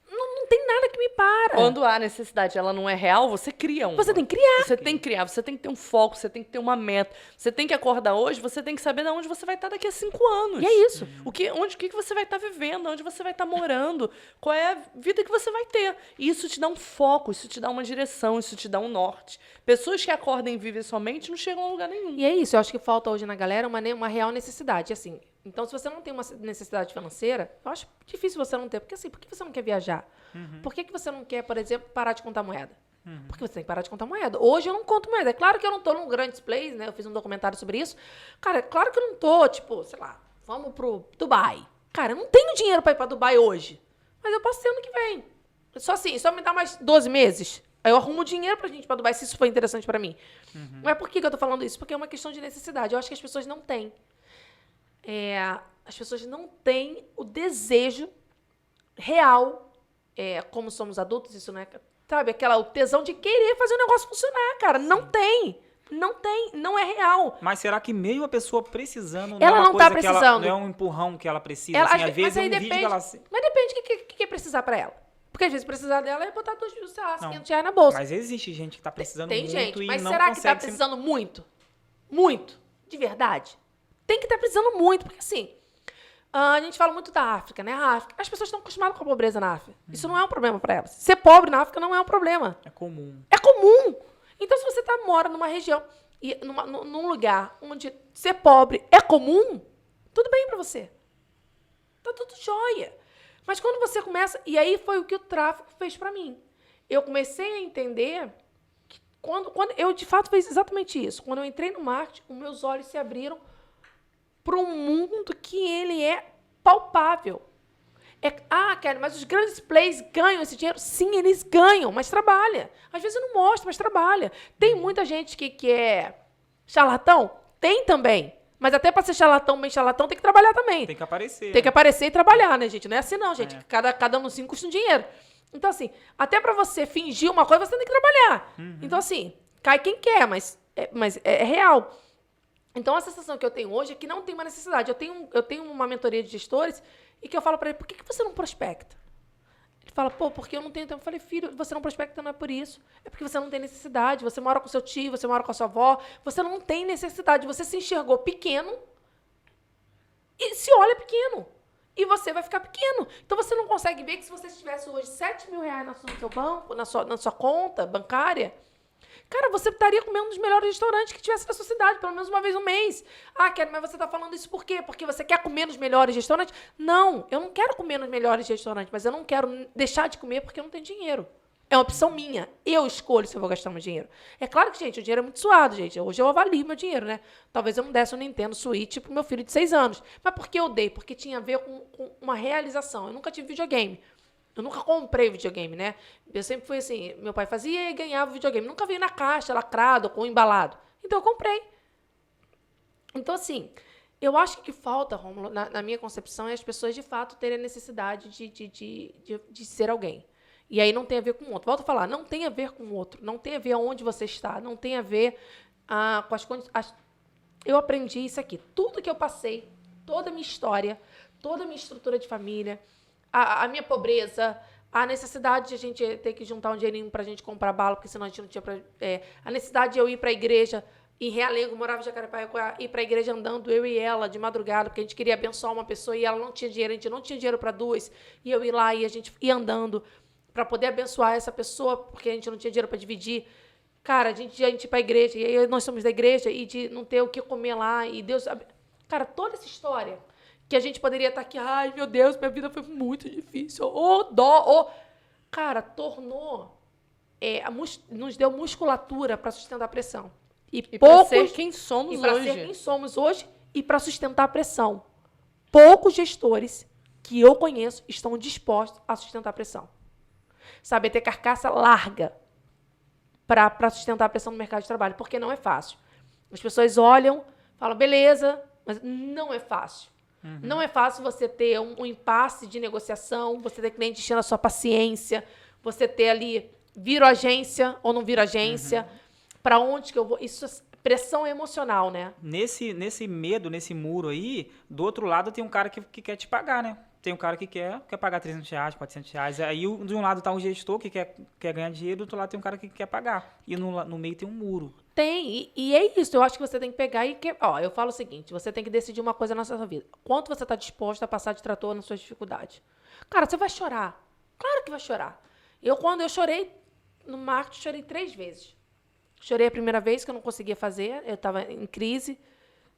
não tem nada que me para. Quando a necessidade ela não é real, você cria uma. Você tem que criar. Você tem que criar, você tem que ter um foco, você tem que ter uma meta. Você tem que acordar hoje, você tem que saber de onde você vai estar daqui a 5 anos. E é isso. O que você vai estar vivendo, onde você vai estar morando, qual é a vida que você vai ter. E isso te dá um foco, isso te dá uma direção, isso te dá um norte. Pessoas que acordam e vivem somente não chegam a lugar nenhum. E é isso, eu acho que falta hoje na galera uma real necessidade, assim. Então, se você não tem uma necessidade financeira, eu acho difícil você não ter. Porque assim, por que você não quer viajar? Por que você não quer, por exemplo, parar de contar moeda? Porque você tem que parar de contar moeda. Hoje eu não conto moeda. É claro que eu não tô num grande display, né? Eu fiz um documentário sobre isso. Cara, é claro que eu não tô, tipo, sei lá, vamos pro Dubai. Cara, eu não tenho dinheiro pra ir pra Dubai hoje. Mas eu posso ter ano que vem. Só assim, só me dá mais 12 meses. Aí eu arrumo dinheiro pra gente ir pra Dubai, se isso for interessante pra mim. Mas por que eu tô falando isso? Porque é uma questão de necessidade. Eu acho que as pessoas não têm. As pessoas não têm o desejo real, como somos adultos, isso não é, sabe, o tesão de querer fazer o negócio funcionar, cara. Sim. Não é real. Mas será que mesmo a pessoa precisando, ela não é uma não coisa tá precisando. não é um empurrão que ela precisa, assim, às vezes é um vídeo que ela... Mas depende do que é precisar pra ela. Porque às vezes precisar dela é botar 500 reais na bolsa. Mas existe gente que tá precisando tem muito gente, e mas não será consegue... que tá precisando muito? Muito? De verdade? Tem que estar precisando muito, porque assim, a gente fala muito da África, né? A África, as pessoas estão acostumadas com a pobreza na África. Isso não é um problema para elas. Ser pobre na África não é um problema. É comum. É comum. Então, se você mora numa região, e num lugar onde ser pobre é comum, tudo bem para você. Tá tudo jóia. Mas quando você começa... E aí foi o que o tráfico fez para mim. Eu comecei a entender... Quando eu, de fato, fiz exatamente isso. Quando eu entrei no marketing, os meus olhos se abriram para um mundo que ele é palpável. Kelly, mas os grandes players ganham esse dinheiro? Sim, eles ganham, mas trabalha. Às vezes não mostra, mas trabalha. Tem muita gente que é charlatão? Tem também. Mas até para ser charlatão, bem charlatão, tem que trabalhar também. Tem que aparecer. Tem que aparecer e trabalhar, né, gente? Não é assim não, gente. Cada anúncio custa um dinheiro. Então, assim, até para você fingir uma coisa, você tem que trabalhar. Então, assim, cai quem quer, mas é real. Então, a sensação que eu tenho hoje é que não tem uma necessidade. Eu tenho uma mentoria de gestores e que eu falo para ele, por que você não prospecta? Ele fala, porque eu não tenho tempo. Eu falei, filho, você não prospecta não é por isso. É porque você não tem necessidade. Você mora com seu tio, você mora com a sua avó. Você não tem necessidade. Você se enxergou pequeno e se olha pequeno. E você vai ficar pequeno. Então, você não consegue ver que se você tivesse hoje 7 mil reais no seu banco, na sua conta bancária, cara, você estaria comendo um dos melhores restaurantes que tivesse na sua cidade, pelo menos uma vez no mês. Kelly, mas você está falando isso por quê? Porque você quer comer nos melhores restaurantes? Não, eu não quero comer nos melhores restaurantes, mas eu não quero deixar de comer porque eu não tenho dinheiro. É uma opção minha. Eu escolho se eu vou gastar meu dinheiro. É claro que, gente, o dinheiro é muito suado, gente. Hoje eu avalio meu dinheiro, né? Talvez eu não desse um Nintendo Switch pro meu filho de 6 anos. Mas por que eu dei? Porque tinha a ver com uma realização. Eu nunca tive videogame. Eu nunca comprei videogame, né? Eu sempre fui assim, meu pai fazia e ganhava videogame. Nunca veio na caixa, lacrado ou embalado. Então eu comprei. Então, assim, eu acho que falta, Rômulo, na minha concepção, é as pessoas de fato terem a necessidade de ser alguém. E aí não tem a ver com o outro. Volto a falar, não tem a ver com o outro. Não tem a ver aonde você está. Não tem a ver com as condições. Eu aprendi isso aqui. Tudo que eu passei, toda a minha história, toda a minha estrutura de família, a minha pobreza, a necessidade de a gente ter que juntar um dinheirinho pra gente comprar bala, porque senão a gente não tinha a necessidade de eu ir pra igreja, em Realengo, morava em Jacarepaguá, ir pra igreja andando, eu e ela, de madrugada, porque a gente queria abençoar uma pessoa e ela não tinha dinheiro, a gente não tinha dinheiro pra duas, e eu ir lá e a gente ia andando pra poder abençoar essa pessoa, porque a gente não tinha dinheiro pra dividir. Cara, a gente ir pra igreja, e aí nós somos da igreja, e de não ter o que comer lá, e Deus... Cara, toda essa história... que a gente poderia estar aqui, ai, meu Deus, minha vida foi muito difícil, dó. Cara, nos deu musculatura para sustentar a pressão. E para ser quem somos hoje. Para ser quem somos hoje e para sustentar a pressão. Poucos gestores que eu conheço estão dispostos a sustentar a pressão. Saber ter carcaça larga para sustentar a pressão no mercado de trabalho, porque não é fácil. As pessoas olham, falam, beleza, mas não é fácil. Não é fácil você ter um impasse de negociação, você ter cliente enchendo a sua paciência, você ter ali, viro agência ou não viro agência, para onde que eu vou? Isso é pressão emocional, né? Nesse medo, nesse muro aí, do outro lado tem um cara que quer te pagar, né? Tem um cara que quer pagar R$300, R$400. Aí, de um lado tá um gestor que quer ganhar dinheiro, do outro lado tem um cara que quer pagar. E no meio tem um muro. Tem, e é isso. Eu acho que você tem que pegar e... eu falo o seguinte, você tem que decidir uma coisa na sua vida. Quanto você está disposto a passar de trator nas suas dificuldades? Cara, você vai chorar. Claro que vai chorar. Quando eu chorei no marketing, chorei 3 vezes. Chorei a primeira vez que eu não conseguia fazer, eu estava em crise,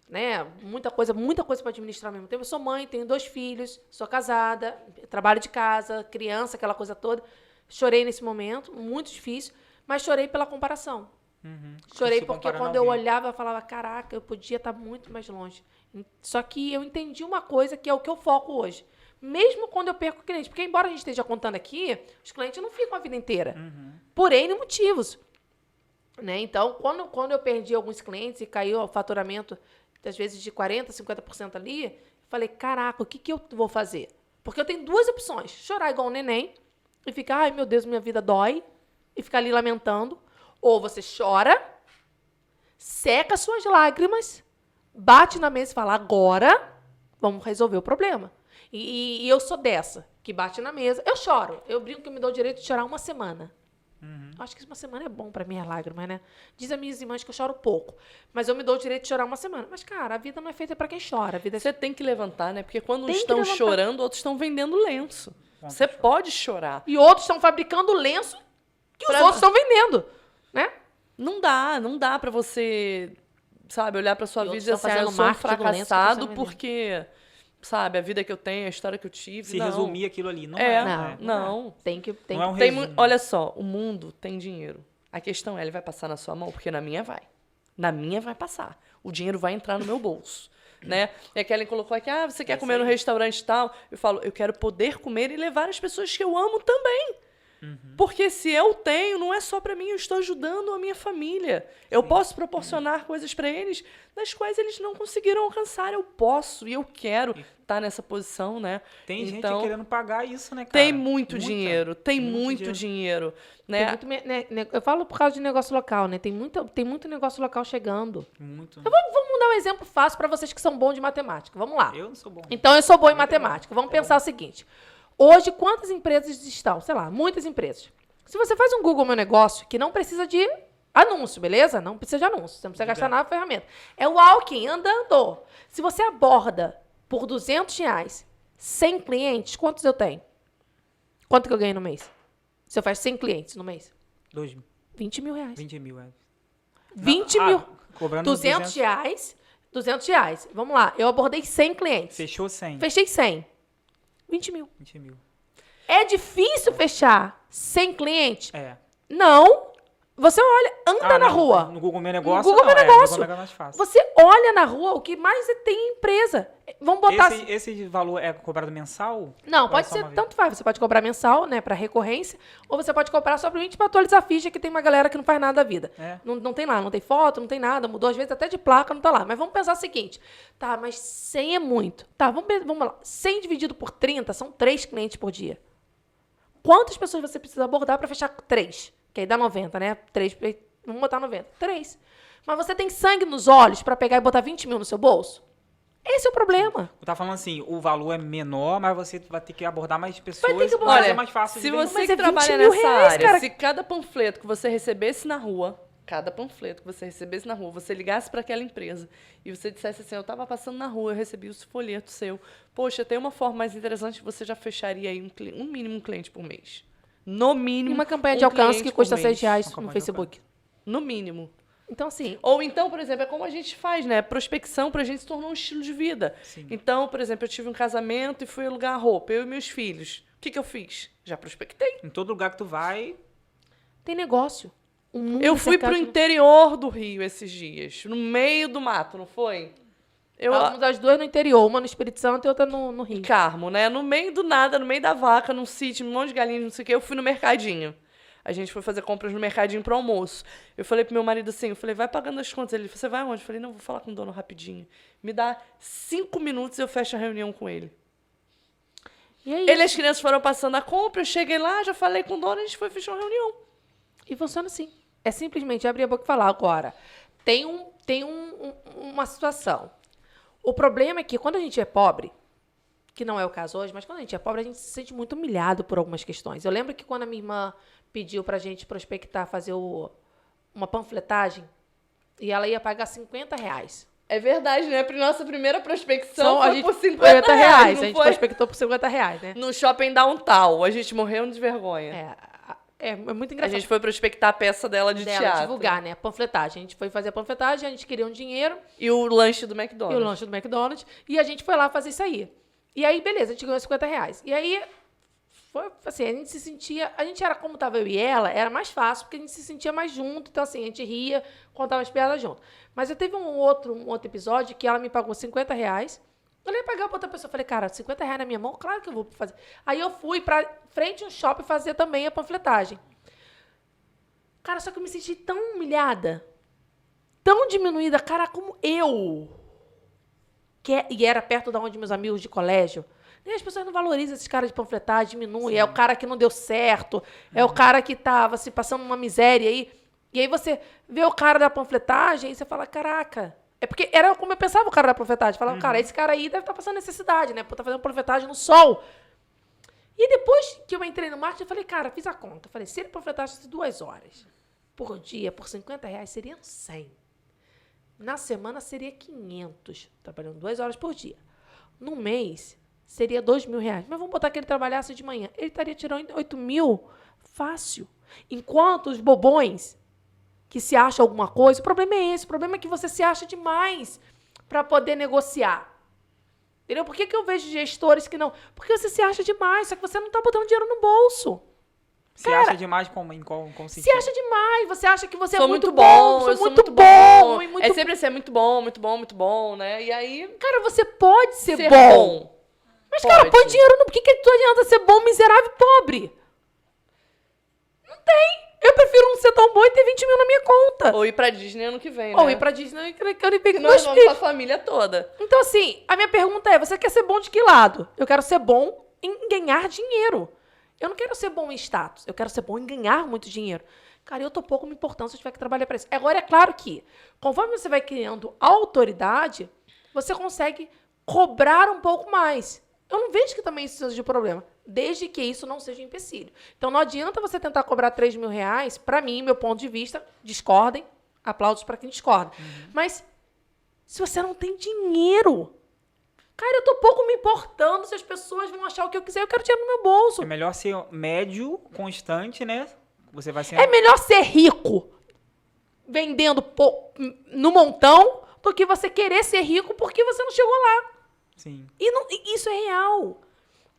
né? Muita coisa para administrar ao mesmo tempo. Eu sou mãe, tenho 2 filhos, sou casada, trabalho de casa, criança, aquela coisa toda. Chorei nesse momento, muito difícil, mas chorei pela comparação. Chorei porque quando eu olhava, eu falava, caraca, eu podia estar muito mais longe. Só que eu entendi uma coisa que é o que eu foco hoje. Mesmo quando eu perco o cliente. Porque embora a gente esteja contando aqui, os clientes não ficam a vida inteira. Por N motivos. Né? Então, quando eu perdi alguns clientes e caiu o faturamento, às vezes de 40%, 50% ali, eu falei, caraca, o que eu vou fazer? Porque eu tenho 2 opções. Chorar igual um neném e ficar, ai meu Deus, minha vida dói. E ficar ali lamentando. Ou você chora, seca suas lágrimas, bate na mesa e fala, agora vamos resolver o problema. E eu sou dessa, que bate na mesa. Eu choro. Eu brinco que eu me dou o direito de chorar 1 semana. Acho que 1 semana é bom para minhas lágrimas, né? Diz as minhas irmãs que eu choro pouco. Mas eu me dou o direito de chorar 1 semana. Mas, cara, a vida não é feita para quem chora. A vida Você tem que levantar, né? Porque quando estão chorando, outros estão vendendo lenço. Você pode chorar. E outros estão fabricando lenço que os outros estão vendendo. Né? Não dá pra você, sabe, olhar pra sua vida e dizer assim, eu sou um fracassado porque, sabe, a vida que eu tenho, a história que eu tive. Se resumir aquilo ali, não Não. Não é um resumo. Olha só, o mundo tem dinheiro. A questão é, ele vai passar na sua mão? Porque na minha vai. Na minha vai passar. O dinheiro vai entrar no meu bolso. né? E a Kellen colocou aqui, você quer comer no restaurante e tal? Eu falo, eu quero poder comer e levar as pessoas que eu amo também. Porque se eu tenho, não é só para mim, eu estou ajudando a minha família. Eu posso proporcionar coisas para eles das quais eles não conseguiram alcançar. Eu posso e eu quero estar nessa posição, né? Tem gente Então, querendo pagar isso, né, cara? tem muito Muita. dinheiro, tem muito dinheiro, né? Tem muito eu falo por causa de negócio local, né? Tem muito negócio local chegando. Muito. Vamos dar um exemplo fácil para vocês que são bons de matemática. Vamos lá. Eu não sou bom. Então, eu sou boa em matemática. Vamos pensar o seguinte. Hoje, quantas empresas estão? Sei lá, muitas empresas. Se você faz um Google Meu Negócio, que não precisa de anúncio, beleza? Não precisa de anúncio. Você não precisa gastar nada na ferramenta. É walking, andando. Se você aborda por R$200, 100 clientes, quantos eu tenho? Quanto que eu ganho no mês? Se eu faço 100 clientes no mês? 20 mil reais. 20 mil, 20 mil. Cobrando R$200. R$200. Vamos lá. Eu abordei 100 clientes. Fechou 100. Fechei 100. 20 mil. 20 mil. É difícil fechar 100 clientes? É. Não. Você olha, anda na rua. No Google Meu Negócio, No Google Meu Negócio. No Google é mais fácil. Você olha na rua, o que mais tem em empresa. Vamos botar... Esse valor é cobrado mensal? Não, Ou é pode só ser, uma vez? tanto faz. Você pode cobrar mensal, né, para recorrência, ou você pode cobrar simplesmente para atualizar a ficha, que tem uma galera que não faz nada da vida. É. Não tem lá, não tem foto, não tem nada, mudou às vezes até de placa, não tá lá. Mas vamos pensar o seguinte, tá, mas 100 é muito. Tá, vamos lá. 100 dividido por 30 são 3 clientes por dia. Quantas pessoas você precisa abordar para fechar 3? Que aí dá 90, né? 3, vamos botar 90. 3. Mas você tem sangue nos olhos para pegar e botar 20 mil no seu bolso? Esse é o problema. Eu tava falando assim, o valor é menor, mas você vai ter que abordar mais pessoas. ter que abordar. mas é Olha, mais fácil se de vender. você Mas que é 20 trabalha mil nessa reais, área, cara. se cada panfleto que você recebesse na rua, você ligasse para aquela empresa e você dissesse assim, eu estava passando na rua, eu recebi esse folheto seu. Poxa, tem uma forma mais interessante, você já fecharia aí um mínimo um cliente por mês. No mínimo. Uma campanha de um alcance cliente que por custa mês. R$6 Uma no campanha de Facebook. No mínimo. Então, assim, Ou então, por exemplo, é como a gente faz, né? Prospecção pra gente se tornou um estilo de vida. Sim. Então, por exemplo, eu tive um casamento e fui alugar a roupa, eu e meus filhos. O que eu fiz? Já prospectei. Em todo lugar que tu vai, tem negócio. O mundo Eu fui cercado pro de- interior do Rio esses dias, no meio do mato, não foi? Estávamos as duas no interior, uma no Espírito Santo e outra no Rio. Em Carmo, né? No meio do nada, no meio da vaca, num sítio, um monte de galinhas, não sei o quê, eu fui no mercadinho. A gente foi fazer compras no mercadinho pro almoço. Eu falei pro meu marido assim, eu falei, vai pagando as contas. Ele falou, você vai aonde? Eu falei, não, vou falar com o dono rapidinho. Me dá 5 minutos e eu fecho a reunião com ele. E aí? Ele e as crianças foram passando a compra, eu cheguei lá, já falei com o dono, a gente foi fechar uma reunião. E funciona assim. É simplesmente abrir a boca e falar. Agora, tem uma situação. O problema é que quando a gente é pobre, que não é o caso hoje, mas quando a gente é pobre, a gente se sente muito humilhado por algumas questões. Eu lembro que quando a minha irmã pediu pra gente prospectar, fazer uma panfletagem, e ela ia pagar R$50. É verdade, né? Nossa primeira prospecção a foi gente, por 50 reais, A não gente foi? prospectou por R$50, né? No shopping Downtown, a gente morreu de vergonha. É muito A engraçado. gente foi prospectar a peça dela de dela, teatro. divulgar, né? A panfletagem. A gente foi fazer a panfletagem, a gente queria um dinheiro, E o lanche do e McDonald's. o lanche do McDonald's, e a gente foi lá fazer isso aí. E aí, beleza, a gente ganhou R$50. E aí, foi assim, a gente se sentia... A gente era como tava eu e ela, era mais fácil, porque a gente se sentia mais junto. Então, assim, a gente ria, contava as piadas junto. Mas eu teve um outro episódio que ela me pagou R$50. Eu ia pagar pra outra pessoa. Eu falei, cara, R$50 na minha mão? Claro que eu vou fazer. Aí eu fui pra frente a um shopping fazer também a panfletagem. Cara, só que eu me senti tão humilhada, tão diminuída, cara, como eu... E era perto de onde meus amigos de colégio. E as pessoas não valorizam esses caras de panfletagem, diminui. Sim. É o cara que não deu certo. É o cara que tava se passando uma miséria aí. E aí você vê o cara da panfletagem e você fala, caraca. É porque era como eu pensava o cara da panfletagem. Falava, cara, esse cara aí deve estar passando necessidade, né? Por estar fazendo panfletagem no sol. E depois que eu entrei no marketing, eu falei, cara, fiz a conta. Eu falei, se ele panfletasse 2 horas por dia, por R$50, seriam 100. Na semana seria 500, trabalhando 2 horas por dia. No mês, seria R$2.000. Mas vamos botar que ele trabalhasse de manhã. Ele estaria tirando 8 mil fácil. Enquanto os bobões que se acham alguma coisa, o problema é esse. O problema é que você se acha demais para poder negociar. Entendeu? Por que eu vejo gestores que não? Porque você se acha demais, só que você não está botando dinheiro no bolso. Você acha demais em qual sentido? Você acha demais, você acha que você Sou é muito muito bom, bom, sou eu sou muito muito bom. E muito... É sempre assim, é muito bom, muito bom, muito bom, né? E aí, Cara, você pode ser ser bom. bom. Mas, cara, Pode. põe dinheiro no... Por que tu adianta ser bom, miserável e pobre? Não tem. Eu prefiro não ser tão bom e ter 20 mil na minha conta. Ou ir pra Disney ano que vem, né? Ou ir pra Disney e quero ir pegar Nós meus vamos com a filhos. família toda. Então, assim, a minha pergunta é, você quer ser bom de que lado? Eu quero ser bom em ganhar dinheiro. Eu não quero ser bom em status. Eu quero ser bom em ganhar muito dinheiro. Cara, eu tô pouco me importando se eu tiver que trabalhar pra isso. Agora, é claro que, conforme você vai criando autoridade, você consegue cobrar um pouco mais. Eu não vejo que também isso seja de problema, desde que isso não seja um empecilho. Então, não adianta você tentar cobrar 3 mil reais, pra mim, meu ponto de vista, discordem, aplausos pra quem discorda. Mas, se você não tem dinheiro, cara, eu tô pouco me importando se as pessoas vão achar o que eu quiser, eu quero dinheiro no meu bolso. É melhor ser médio, constante, né? Você vai ser... É melhor ser rico vendendo no montão do que você querer ser rico porque você não chegou lá. Sim. E isso é real.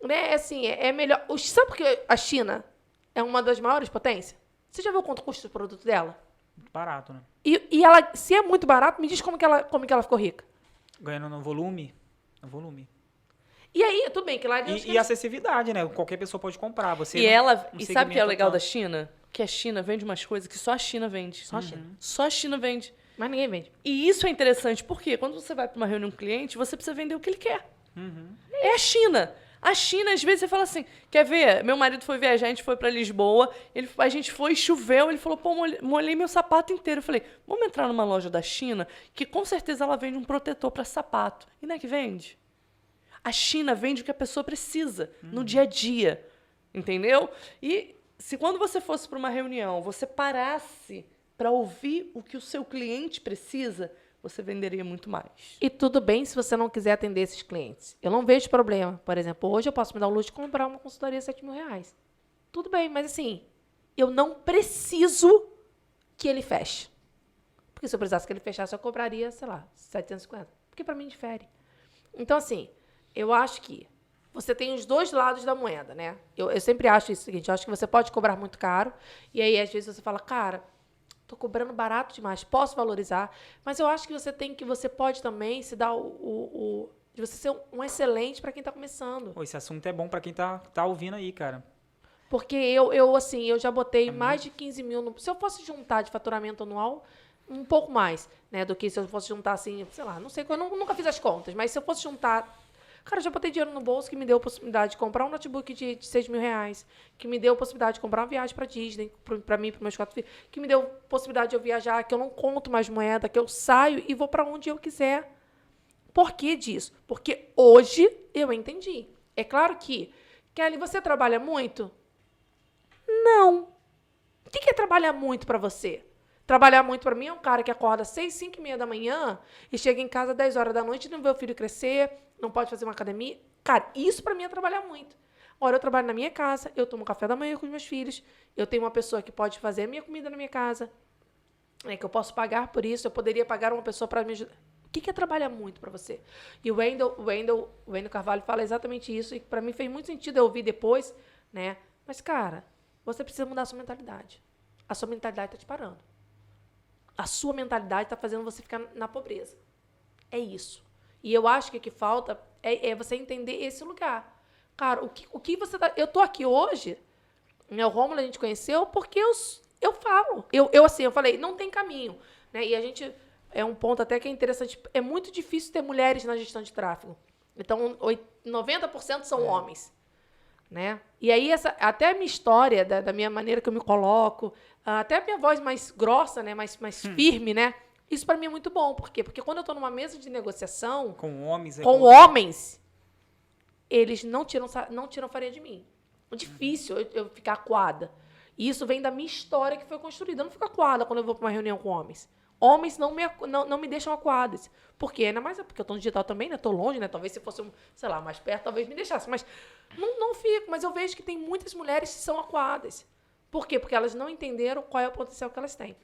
Né? Assim, é melhor. Sabe por que a China é uma das maiores potências? Você já viu quanto custa o produto dela? Muito barato, né? E ela, se é muito barato, me diz como que ela ficou rica. Ganhando no volume. No volume. E aí, tudo bem, que lá... E acessibilidade, né? Qualquer pessoa pode comprar. Você E não- ela... um E sabe o que é segmento legal tal. da China? Que a China vende umas coisas que só a China vende. Só a China. Só a China vende. Mas ninguém vende. E isso é interessante, porque quando você vai para uma reunião com um cliente, você precisa vender o que ele quer. É a China. A China, às vezes, você fala assim, quer ver? Meu marido foi viajar, a gente foi para Lisboa, a gente foi, choveu, ele falou, pô, molhei meu sapato inteiro. Eu falei, vamos entrar numa loja da China, que com certeza ela vende um protetor para sapato. E não é que vende? A China vende o que a pessoa precisa no dia a dia, entendeu? E se quando você fosse para uma reunião, você parasse para ouvir o que o seu cliente precisa, você venderia muito mais. E tudo bem se você não quiser atender esses clientes. Eu não vejo problema. Por exemplo, hoje eu posso me dar o luxo de comprar uma consultoria de 7 mil reais. Tudo bem, mas assim, eu não preciso que ele feche. Porque se eu precisasse que ele fechasse, eu cobraria, sei lá, 750. Porque para mim difere. Então, assim, eu acho que você tem os dois lados da moeda, né? Eu sempre acho isso o seguinte, eu acho que você pode cobrar muito caro, e aí às vezes você fala, cara, tô cobrando barato demais, posso valorizar, mas eu acho que você pode também se dar de você ser um excelente para quem tá começando. Pô, esse assunto é bom pra quem tá ouvindo aí, cara. Porque eu já botei mais de 15 mil. Se eu fosse juntar de faturamento anual, um pouco mais, né? Do que se eu fosse juntar assim, sei lá, não sei, eu nunca fiz as contas, mas se eu fosse juntar. Cara, eu já botei dinheiro no bolso que me deu a possibilidade de comprar um notebook de 6 mil reais, que me deu a possibilidade de comprar uma viagem pra Disney, pra mim, pros meus 4 filhos, que me deu a possibilidade de eu viajar, que eu não conto mais moeda, que eu saio e vou pra onde eu quiser. Por que disso? Porque hoje eu entendi. É claro que, Kelly, você trabalha muito? Não. O que é trabalhar muito pra você? Trabalhar muito pra mim é um cara que acorda às 6, 5 e meia da manhã e chega em casa às 10 horas da noite e não vê o filho crescer, não pode fazer uma academia. Cara, isso pra mim é trabalhar muito. Agora, eu trabalho na minha casa, eu tomo café da manhã com os meus filhos, eu tenho uma pessoa que pode fazer a minha comida na minha casa, que eu posso pagar por isso, eu poderia pagar uma pessoa para me ajudar. O que é trabalhar muito pra você? E o Wendel Carvalho fala exatamente isso, e pra mim fez muito sentido eu ouvir depois, né? Mas, cara, você precisa mudar a sua mentalidade. A sua mentalidade tá te parando. A sua mentalidade está fazendo você ficar na pobreza. É isso. E eu acho que o que falta é você entender esse lugar. Cara, o que você tá... Eu tô aqui hoje, né, o Rômulo a gente conheceu porque eu falo. Eu falei, não tem caminho. Né? E a gente... É um ponto até que é interessante. É muito difícil ter mulheres na gestão de tráfego. Então, 90% são homens. Né? E aí, até a minha história, da minha maneira que eu me coloco, até a minha voz mais grossa, né? mais firme, né? Isso para mim é muito bom. Por quê? Porque quando eu estou numa mesa de negociação Com homens... homens, eles não tiram farinha de mim. É difícil eu ficar acuada. E isso vem da minha história que foi construída. Eu não fico acuada quando eu vou para uma reunião com homens. Homens não me deixam acuadas. Por quê? Ainda mais porque eu estou no digital também, né? Estou longe, né? Talvez se fosse, sei lá, mais perto, talvez me deixasse. Mas não fico. Mas eu vejo que tem muitas mulheres que são acuadas. Por quê? Porque elas não entenderam qual é o potencial que elas têm.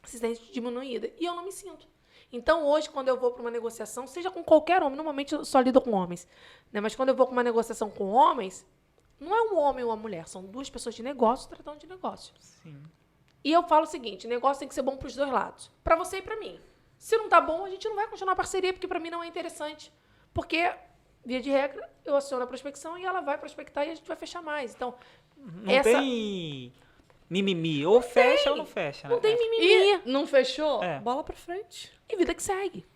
Se sentem diminuídas. E eu não me sinto. Então, hoje, quando eu vou para uma negociação, seja com qualquer homem, normalmente eu só lido com homens, né? Mas quando eu vou com uma negociação com homens, Não é um homem ou uma mulher, são duas pessoas de negócio tratando de negócio. Sim. E eu falo o seguinte, negócio tem que ser bom para os dois lados. Para você e para mim. Se não tá bom, a gente não vai continuar a parceria, porque para mim não é interessante. Porque, via de regra, eu aciono a prospecção e ela vai prospectar e a gente vai fechar mais. Então, Não tem mimimi. Ou fecha ou não fecha. não né? tem mimimi. E não fechou? É. Bola pra frente. E vida que segue.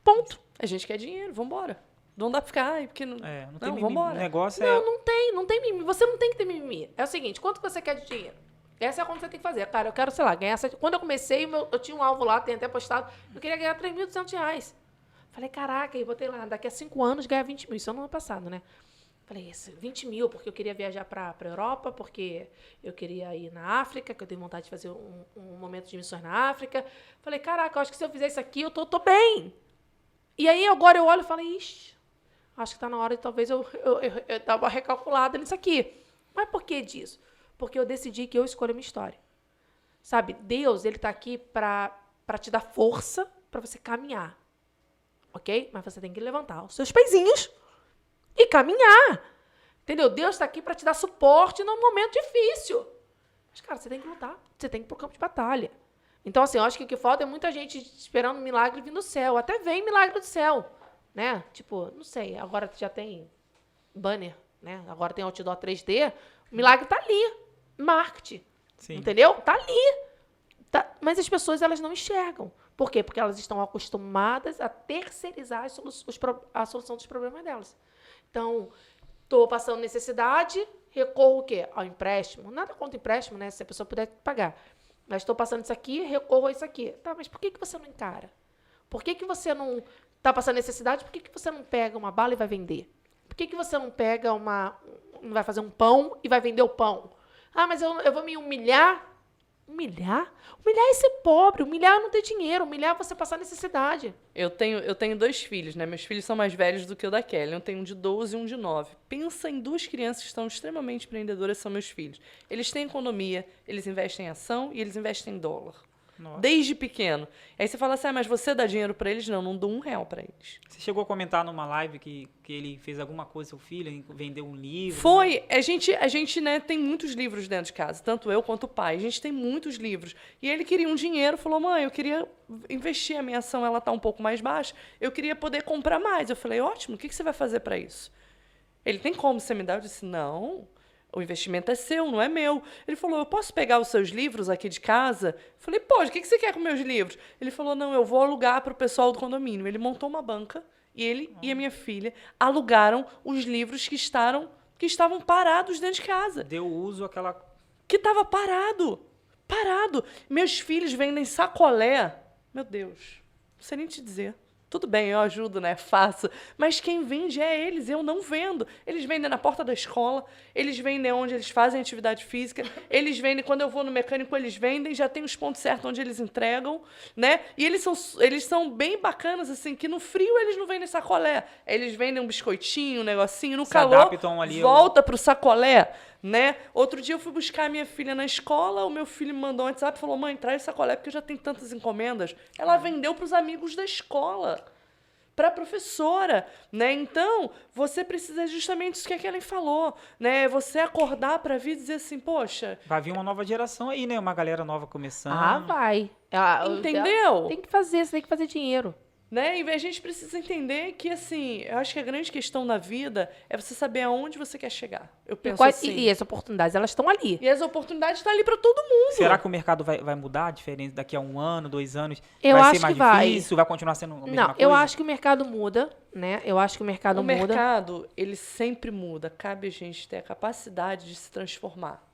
Ponto. A gente quer dinheiro, vambora. Não dá pra ficar, ai, porque não... Não tem Não, mimimi. vambora. O negócio Não tem mimimi. Você não tem que ter mimimi. É o seguinte, quanto que você quer de dinheiro? Essa é a conta que você tem que fazer. Cara, eu quero, sei lá, ganhar... Quando eu comecei, eu tinha um alvo lá, tem até postado, eu queria ganhar R$3.200. Falei, caraca, e botei lá, daqui a 5 anos ganhar 20 mil. Isso é no ano passado, né? Falei, 20 mil, porque eu queria viajar pra Europa, porque eu queria ir na África, que eu tenho vontade de fazer um momento de missões na África. Falei, caraca, eu acho que se eu fizer isso aqui, eu tô bem. E aí, agora eu olho e falo, ixi, acho que tá na hora de talvez eu dar uma recalculada nisso aqui. Mas por que disso? Porque eu decidi que eu escolho a minha história. Sabe, Deus, ele tá aqui pra te dar força pra você caminhar. Ok? Mas você tem que levantar os seus pezinhos e caminhar. Entendeu? Deus está aqui para te dar suporte num momento difícil. Mas, cara, você tem que lutar. Você tem que ir pro campo de batalha. Então, assim, eu acho que o que falta é muita gente esperando um milagre vir do céu. Até vem milagre do céu, né? Tipo, não sei, agora já tem banner, né? Agora tem outdoor 3D. O milagre tá ali. Marketing. Sim. Entendeu? Tá ali. Tá. Mas as pessoas, elas não enxergam. Por quê? Porque elas estão acostumadas a terceirizar a solução dos problemas delas. Então, estou passando necessidade, recorro o quê? Ao empréstimo. Nada contra empréstimo, né? Se a pessoa puder pagar. Mas estou passando isso aqui, recorro a isso aqui. Tá, mas por que você não encara? Por que você não está passando necessidade? Por que você não pega uma bala e vai vender? Por que você não pega não vai fazer um pão e vai vender o pão? Ah, mas eu vou me humilhar. Humilhar? Humilhar é ser pobre, humilhar é não ter dinheiro, humilhar é você passar necessidade. Eu tenho 2 filhos, né? Meus filhos são mais velhos do que o da Kelly. Eu tenho um de 12 e um de 9. Pensa em 2 crianças que estão extremamente empreendedoras, são meus filhos. Eles têm economia, eles investem em ação e eles investem em dólar. Nossa. Desde pequeno. Aí você fala assim, mas você dá dinheiro pra eles? Não dou R$1 pra eles. Você chegou a comentar numa live que ele fez alguma coisa, seu filho, vendeu um livro? Foi. A gente, né, tem muitos livros dentro de casa, tanto eu quanto o pai. A gente tem muitos livros. E ele queria um dinheiro, falou, mãe, eu queria investir, a minha ação ela tá um pouco mais baixa, eu queria poder comprar mais. Eu falei, ótimo, o que você vai fazer pra isso? Ele, tem como você me dar? Eu disse, não, o investimento é seu, não é meu. Ele falou, eu posso pegar os seus livros aqui de casa? Eu falei, pode, o que você quer com meus livros? Ele falou, não, eu vou alugar para o pessoal do condomínio. Ele montou uma banca e ele e a minha filha alugaram os livros que estavam parados dentro de casa. Deu uso àquela... Que estava parado. Meus filhos vendem sacolé. Meu Deus, não sei nem te dizer. Tudo bem, eu ajudo, né? Faço. Mas quem vende é eles, eu não vendo. Eles vendem na porta da escola, eles vendem onde eles fazem atividade física, eles vendem, quando eu vou no mecânico, eles vendem, já tem os pontos certos onde eles entregam, né? E eles são bem bacanas, assim, que no frio eles não vendem sacolé. Eles vendem um biscoitinho, um negocinho, no calor, adaptam ali volta pro sacolé, né? Outro dia eu fui buscar a minha filha na escola, o meu filho me mandou um WhatsApp e falou, mãe, traz sacolé, porque eu já tenho tantas encomendas. Ela vendeu para os amigos da escola, para a professora, né? Então, você precisa justamente isso que a Kellen falou, né? Você acordar para vir e dizer assim, poxa... Vai vir uma nova geração aí, né? Uma galera nova começando. Ah, vai. Entendeu? Tem que fazer, você tem que fazer dinheiro. Né? E a gente precisa entender que, assim, eu acho que a grande questão na vida é você saber aonde você quer chegar. Eu penso assim. E as oportunidades, elas estão ali. E as oportunidades estão ali para todo mundo. Será que o mercado vai mudar diferente daqui a 1 ano, 2 anos? Eu vai acho ser mais que vai. difícil? Vai continuar sendo a mesma Não, coisa? eu acho que o mercado muda, né? Eu acho que o mercado muda. O mercado, ele sempre muda. Cabe a gente ter a capacidade de se transformar.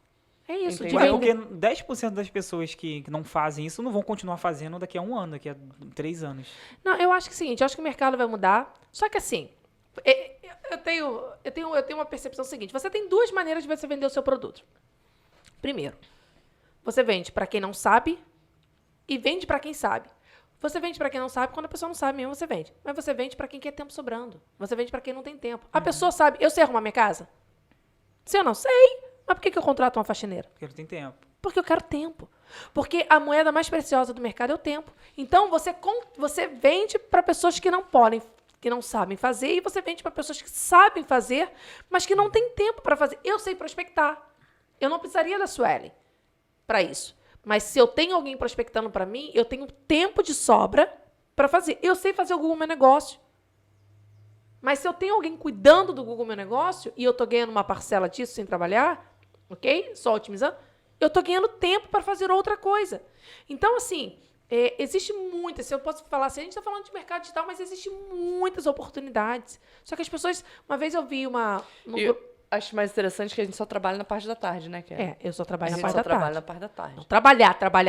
É isso, de Entendeu? Porque vender. 10% das pessoas que não fazem isso não vão continuar fazendo daqui a 1 ano, daqui a 3 anos. Não, eu acho que é o seguinte, eu acho que o mercado vai mudar. Só que assim, eu tenho uma percepção seguinte, você tem 2 maneiras de você vender o seu produto. Primeiro, você vende para quem não sabe e vende para quem sabe. Você vende para quem não sabe, quando a pessoa não sabe mesmo, você vende. Mas você vende para quem quer tempo sobrando. Você vende para quem não tem tempo. A pessoa sabe, eu sei arrumar minha casa? Se eu não sei, mas por que eu contrato uma faxineira? Porque não tem tempo. Porque eu quero tempo. Porque a moeda mais preciosa do mercado é o tempo. Então, você vende para pessoas que não podem que não sabem fazer e você vende para pessoas que sabem fazer, mas que não têm tempo para fazer. Eu sei prospectar. Eu não precisaria da Suelen para isso. Mas se eu tenho alguém prospectando para mim, eu tenho tempo de sobra para fazer. Eu sei fazer o Google Meu Negócio. Mas se eu tenho alguém cuidando do Google Meu Negócio e eu estou ganhando uma parcela disso sem trabalhar, ok? Só otimizando, eu estou ganhando tempo para fazer outra coisa. Então, assim, existe muitas, se eu posso falar assim, a gente está falando de mercado digital, mas existe muitas oportunidades. Só que as pessoas, uma vez eu vi Acho mais interessante que a gente só trabalha na parte da tarde, né, Kelly? eu só trabalho A na gente parte só da trabalha tarde. na parte da tarde. Não,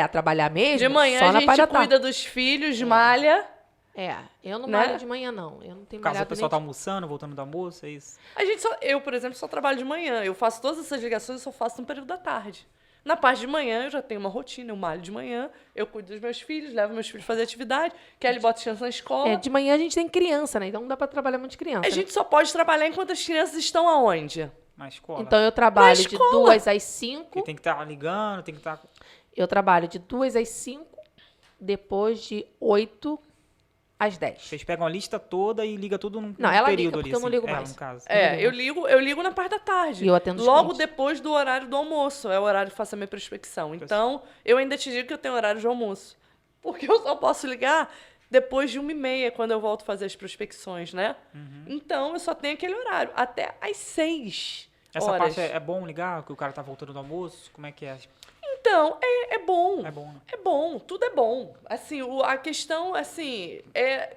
trabalhar mesmo, De manhã só a na gente parte da tarde. cuida dos filhos, malha. Eu não Né? malho de manhã, não. Eu não tenho Por causa malhado o pessoal tá nem almoçando, voltando do almoço, é isso. Eu, por exemplo, só trabalho de manhã. Eu faço todas essas ligações, eu só faço no período da tarde. Na parte de manhã, eu já tenho uma rotina, eu malho de manhã, eu cuido dos meus filhos, levo meus filhos a fazer atividade, Kelly bota criança na escola. de manhã a gente tem criança, né? Então não dá pra trabalhar muito de criança. A gente só pode trabalhar enquanto as crianças estão aonde? Na escola. Então eu trabalho de escola. 2 às 5. Porque tem que estar ligando, tem que estar... Eu trabalho de 2 às 5, depois de 8 às 10. Vocês pegam a lista toda e liga tudo num Não, ela período liga, ali. porque eu não ligo ela, mais. no caso. Eu ligo na parte da tarde. E eu atendo os logo clientes. depois do horário do almoço. É o horário que faço a minha prospecção. Então, eu ainda te digo que eu tenho horário de almoço. Porque eu só posso ligar depois de 1h30, quando eu volto a fazer as prospecções, né? Então, eu só tenho aquele horário. Até às 6 Essa horas. parte é bom ligar, que o cara tá voltando do almoço? Como é que é? Então, é bom. É bom, né? É bom, tudo é bom. Assim, a questão, assim,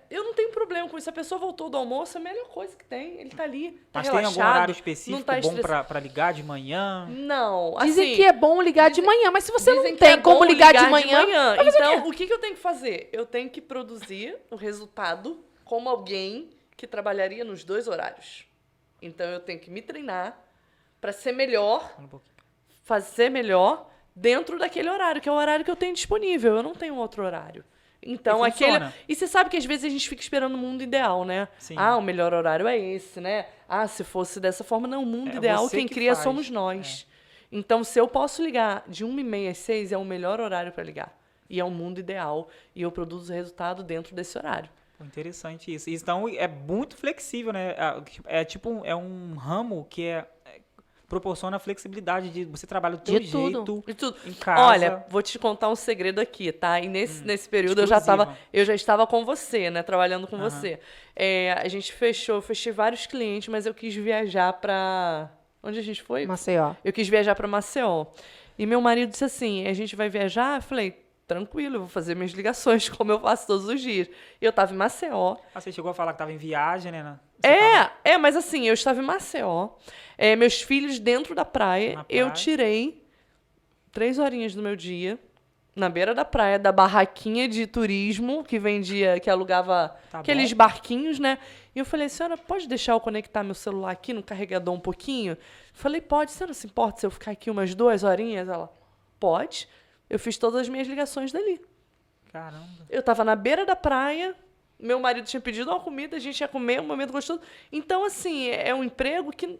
eu não tenho problema com isso. A pessoa voltou do almoço, é a melhor coisa que tem. Ele tá ali, tá Mas relaxado. tem algum horário específico não tá bom estressado. pra ligar de manhã? Não, Dizem assim, que é bom ligar de manhã, mas se você não dizem que é tem como bom ligar de manhã, vai fazer Então, o que eu tenho que fazer? Eu tenho que produzir o resultado como alguém que trabalharia nos 2 horários. Então, eu tenho que me treinar para ser melhor, Fala um pouquinho. fazer melhor dentro daquele horário, que é o horário que eu tenho disponível. Eu não tenho outro horário. Então, E funciona. E você sabe que às vezes a gente fica esperando o mundo ideal, né? Sim. Ah, o melhor horário é esse, né? Ah, se fosse dessa forma. Não, o mundo É ideal, você quem que cria faz. somos nós. Então, se eu posso ligar de 1h30 às 6, é o melhor horário para ligar. E é um mundo ideal. E eu produzo resultado dentro desse horário. Pô, interessante isso. Então, é muito flexível, né? É tipo, é um ramo que proporciona a flexibilidade de você trabalhar do teu De tudo. jeito, E tudo. em casa. Olha, vou te contar um segredo aqui, tá? E nesse período eu já estava com você, né? Trabalhando com você. Eu fechei vários clientes, mas eu quis viajar pra... Onde a gente foi? Maceió. Eu quis viajar pra Maceió. E meu marido disse assim, a gente vai viajar? Eu falei, tranquilo, eu vou fazer minhas ligações, como eu faço todos os dias. E eu tava em Maceió. Ah, você chegou a falar que tava em viagem, né? Mas assim, eu estava em Maceió. Meus filhos dentro da praia. Na praia. Eu tirei 3 horinhas do meu dia na beira da praia, da barraquinha de turismo que vendia, que alugava Tá aqueles bom. barquinhos, né? E eu falei, senhora, pode deixar eu conectar meu celular aqui no carregador um pouquinho? Eu falei, pode, você não se importa se eu ficar aqui umas 2 horinhas? Ela, pode. Eu fiz todas as minhas ligações dali. Caramba. Eu tava na beira da praia, meu marido tinha pedido uma comida, a gente ia comer, um momento gostoso. Então, assim, é um emprego que...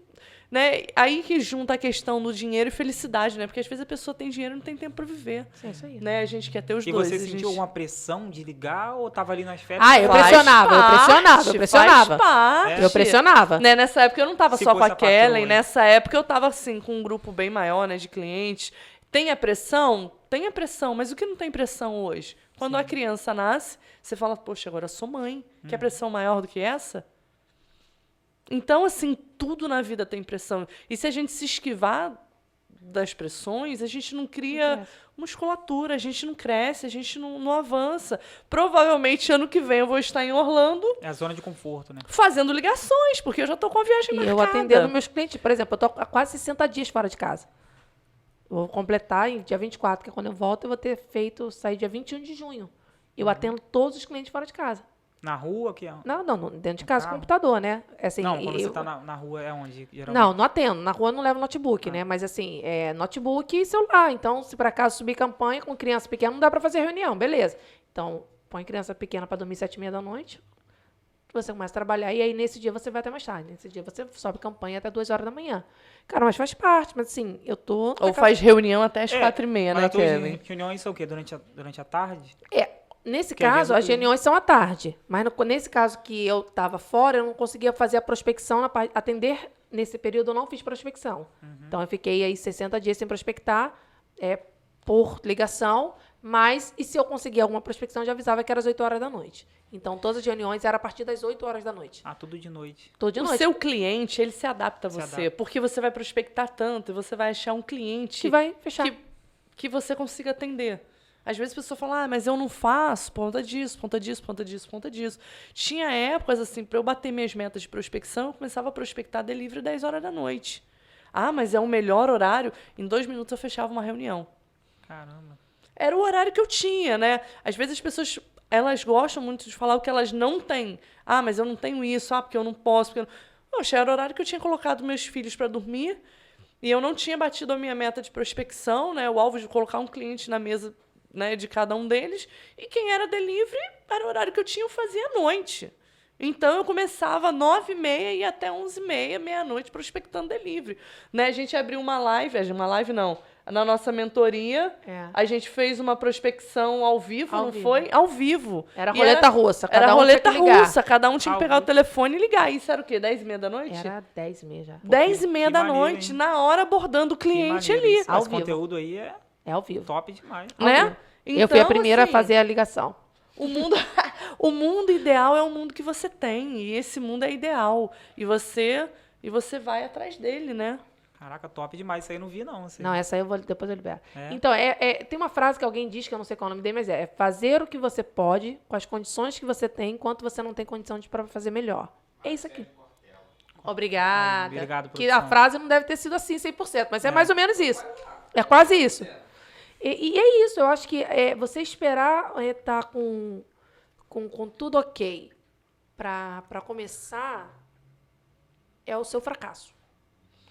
Né, aí que junta a questão do dinheiro e felicidade, né? Porque às vezes a pessoa tem dinheiro e não tem tempo pra viver. É isso aí. Né? A gente quer ter os E dois. você a sentiu gente... alguma pressão de ligar ou tava ali nas férias? Eu Faz pressionava. Faz parte. Eu pressionava. Né? Nessa época eu não tava Se só com fosse a a Kellen, patroa, nessa época eu tava assim, com um grupo bem maior, né, de clientes. Tem a pressão? Tem a pressão, mas o que não tem pressão hoje? Quando a criança nasce, você fala, poxa, agora eu sou mãe. Quer pressão maior do que essa? Então, assim, tudo na vida tem pressão. E se a gente se esquivar das pressões, a gente não cria musculatura, a gente não cresce, a gente não avança. Provavelmente, ano que vem, eu vou estar em Orlando É a zona de conforto, né? fazendo ligações, porque eu já estou com a viagem E marcada. eu atendendo meus clientes. Por exemplo, eu tô há quase 60 dias fora de casa. Eu vou completar em dia 24, que é quando eu volto, eu vou ter sair dia 21 de junho. Eu atendo todos os clientes fora de casa. Na rua, que é... Não, dentro de casa, carro? computador, né? Assim, Não, quando você eu- tá na rua é onde, geralmente? Não atendo. Na rua eu não levo notebook, né? Mas assim, notebook e celular. Então, se por acaso subir campanha com criança pequena, não dá pra fazer reunião, beleza. Então, põe criança pequena pra dormir 7h30 da noite, você começa a trabalhar e aí nesse dia você vai até mais tarde. Nesse dia você sobe campanha até 2 horas da manhã. Cara, mas faz parte. Mas assim, eu tô... Ou faz reunião até as 4h30, Mas né, as tuas Kevin? reuniões são o quê? Durante a tarde? Nesse Que às caso, vezes as reuniões são à tarde. Mas nesse caso que eu estava fora, eu não conseguia fazer a prospecção, atender. Nesse período eu não fiz prospecção. Então eu fiquei aí 60 dias sem prospectar, por ligação, mas e se eu conseguir alguma prospecção, eu já avisava que era às 8 horas da noite. Então todas as reuniões eram a partir das 8 horas da noite. Ah, tudo de noite. Tudo de O noite. seu cliente, ele se adapta a Se você, adapta. porque você vai prospectar tanto e você vai achar um cliente Que vai fechar. que você consiga atender. Às vezes a pessoa fala, mas eu não faço por conta disso, por conta disso, por conta disso, por conta disso. Tinha épocas, assim, para eu bater minhas metas de prospecção, eu começava a prospectar delivery 10 horas da noite. Ah, mas é o melhor horário. Em 2 minutos eu fechava uma reunião. Caramba. Era o horário que eu tinha, né? Às vezes as pessoas, elas gostam muito de falar o que elas não têm. Ah, mas eu não tenho isso, porque eu não posso. Porque eu não... Poxa, era o horário que eu tinha colocado meus filhos para dormir e eu não tinha batido a minha meta de prospecção, né? O alvo de colocar um cliente na mesa, né, de cada um deles. E quem era delivery, era o horário que eu tinha, eu fazia à noite. Então, eu começava às 9h30 e ia até 11h30, meia-noite, prospectando delivery. Né? A gente abriu uma live não, na nossa mentoria, a gente fez uma prospecção ao vivo, não foi? Ao vivo. Era E roleta russa. Era Cada um roleta tinha que ligar. russa, cada um tinha que Ao pegar o vivo. telefone e ligar. Isso era o quê? 10h30 da noite? Era 10h30 já. 10h30 Que da maneiro, noite, hein? na hora, abordando o Que cliente maneiro ali. isso. Ao Esse vivo. conteúdo aí é É ao vivo. top demais. Ao Né? vivo. Eu fui a Então, primeira assim, a fazer a ligação. O mundo ideal é o mundo que você tem. E esse mundo é ideal. E você vai atrás dele, né? Caraca, top demais. Isso aí eu não vi, não. Assim. Não, essa aí depois eu libero. É? Então, tem uma frase que alguém diz, que eu não sei qual é o nome dele, mas é fazer o que você pode, com as condições que você tem, enquanto você não tem condição para fazer melhor. É isso aqui. Obrigada. Obrigado, que a produção. frase não deve ter sido assim 100%, mas é mais ou menos isso. É quase isso. E é isso, eu acho que você esperar estar com tudo ok para começar é o seu fracasso.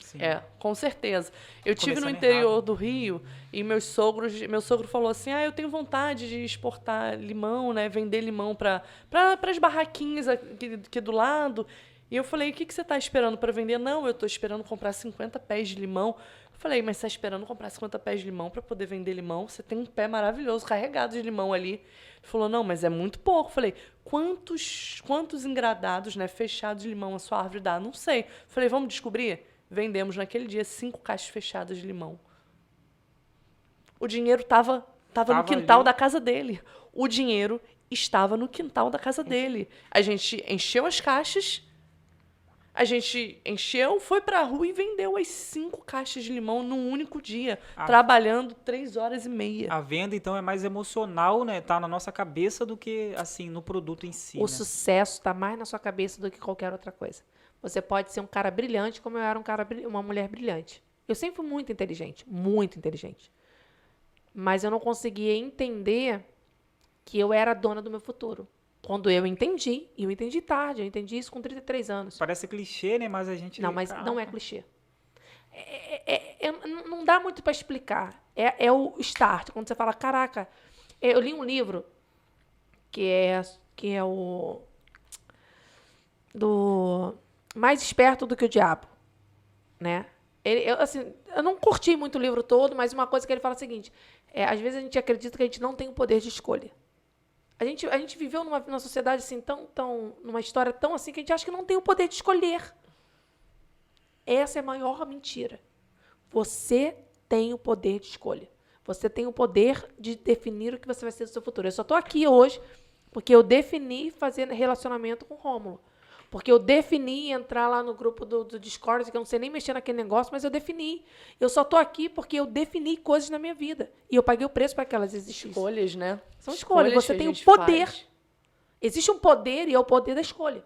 Sim. Com certeza. Eu tive no Começando interior errado. do Rio e meu sogro falou assim, eu tenho vontade de exportar limão, né, vender limão para as barraquinhas aqui do lado. E eu falei, o que você está esperando para vender? Não, eu estou esperando comprar 50 pés de limão. Eu falei, mas você está esperando comprar 50 pés de limão para poder vender limão? Você tem um pé maravilhoso, carregado de limão ali. Ele falou, não, mas é muito pouco. Eu falei, quantos engradados, né, fechados de limão a sua árvore dá? Não sei. Eu falei, vamos descobrir? Vendemos naquele dia 5 caixas fechadas de limão. O dinheiro estava no quintal ali. da casa dele. O dinheiro estava no quintal da casa dele. A gente encheu as caixas, foi pra rua e vendeu as 5 caixas de limão num único dia, trabalhando 3h30. A venda, então, é mais emocional, né? Tá na nossa cabeça do que, assim, no produto em si, O né? sucesso está mais na sua cabeça do que qualquer outra coisa. Você pode ser um cara brilhante, como eu era uma mulher brilhante. Eu sempre fui muito inteligente, muito inteligente. Mas eu não conseguia entender que eu era a dona do meu futuro. Quando eu entendi, e eu entendi tarde, eu entendi isso com 33 anos. Parece clichê, né? Mas a gente... Não, mas Caraca. não é clichê. Não dá muito para explicar. É o start. Quando você fala, caraca, eu li um livro que é o do Mais Esperto do que o Diabo, né? Eu não curti muito o livro todo, mas uma coisa que ele fala é a seguinte, às vezes a gente acredita que a gente não tem o poder de escolha. A gente viveu numa sociedade assim, numa história tão assim, que a gente acha que não tem o poder de escolher. Essa é a maior mentira. Você tem o poder de escolha. Você tem o poder de definir o que você vai ser no seu futuro. Eu só estou aqui hoje porque eu defini fazer relacionamento com o Rômulo. Porque eu defini entrar lá no grupo do Discord, que eu não sei nem mexer naquele negócio, mas eu defini. Eu só estou aqui porque eu defini coisas na minha vida. E eu paguei o preço para que elas existissem. Escolhas, né? São escolhas. Você que a tem o gente poder. faz. Existe um poder e é o poder da escolha.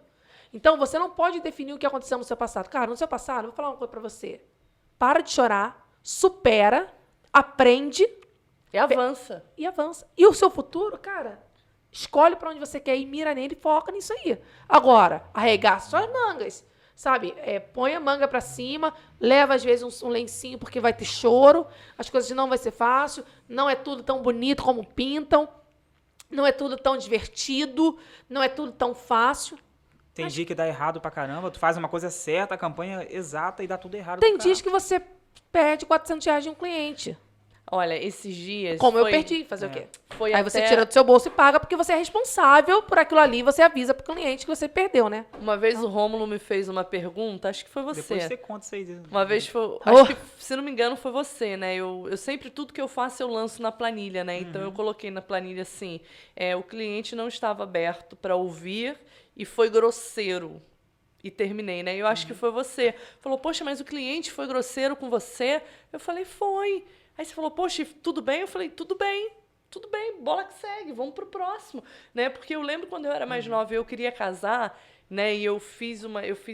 Então, você não pode definir o que aconteceu no seu passado. Cara, no seu passado, eu vou falar uma coisa para você. Para de chorar, supera, aprende E avança. e avança. E o seu futuro, cara, escolhe para onde você quer ir, mira nele e foca nisso aí. Agora, arregaça suas mangas, sabe? Põe a manga para cima, leva às vezes um lencinho porque vai ter choro, as coisas não vai ser fácil, não é tudo tão bonito como pintam, não é tudo tão divertido, não é tudo tão fácil. Tem dia que dá errado pra caramba, tu faz uma coisa certa, a campanha exata e dá tudo errado. Tem pro dias cara. que você perde R$400 de um cliente. Olha, esses dias... Como eu perdi, fazer o quê? foi Aí você tira do seu bolso e paga, porque você é responsável por aquilo ali, você avisa pro cliente que você perdeu, né? Uma vez o Rômulo me fez uma pergunta, acho que foi você. Depois você conta isso aí. Uma vez foi. Acho que, se não me engano, foi você, né? Eu sempre, tudo que eu faço, eu lanço na planilha, né? Então eu coloquei na planilha assim: o cliente não estava aberto para ouvir e foi grosseiro. E terminei, né? Eu acho que foi você. Falou, poxa, mas o cliente foi grosseiro com você? Eu falei, foi. Aí você falou, poxa, tudo bem? Eu falei, tudo bem, bola que segue, vamos pro próximo, né? Porque eu lembro quando eu era mais nova e eu queria casar, né? E eu fiz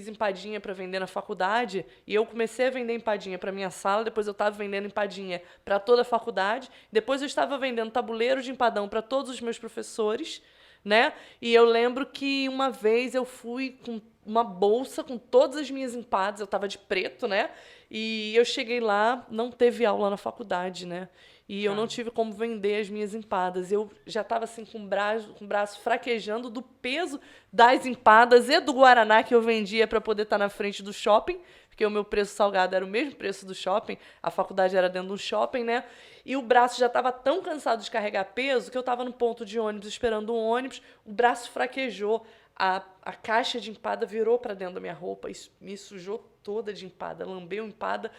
empadinha para vender na faculdade e eu comecei a vender empadinha para minha sala, depois eu estava vendendo empadinha para toda a faculdade, depois eu estava vendendo tabuleiro de empadão para todos os meus professores, né? E eu lembro que uma vez eu fui com uma bolsa com todas as minhas empadas, eu estava de preto, né? E eu cheguei lá, não teve aula na faculdade, né? E eu não tive como vender as minhas empadas. Eu já estava assim com o braço fraquejando do peso das empadas e do guaraná que eu vendia para poder estar na frente do shopping, porque o meu preço salgado era o mesmo preço do shopping, a faculdade era dentro do shopping, né? E o braço já estava tão cansado de carregar peso que eu estava no ponto de ônibus esperando um ônibus, o braço fraquejou, a caixa de empada virou para dentro da minha roupa, isso me sujou toda de empada, lambeu empada,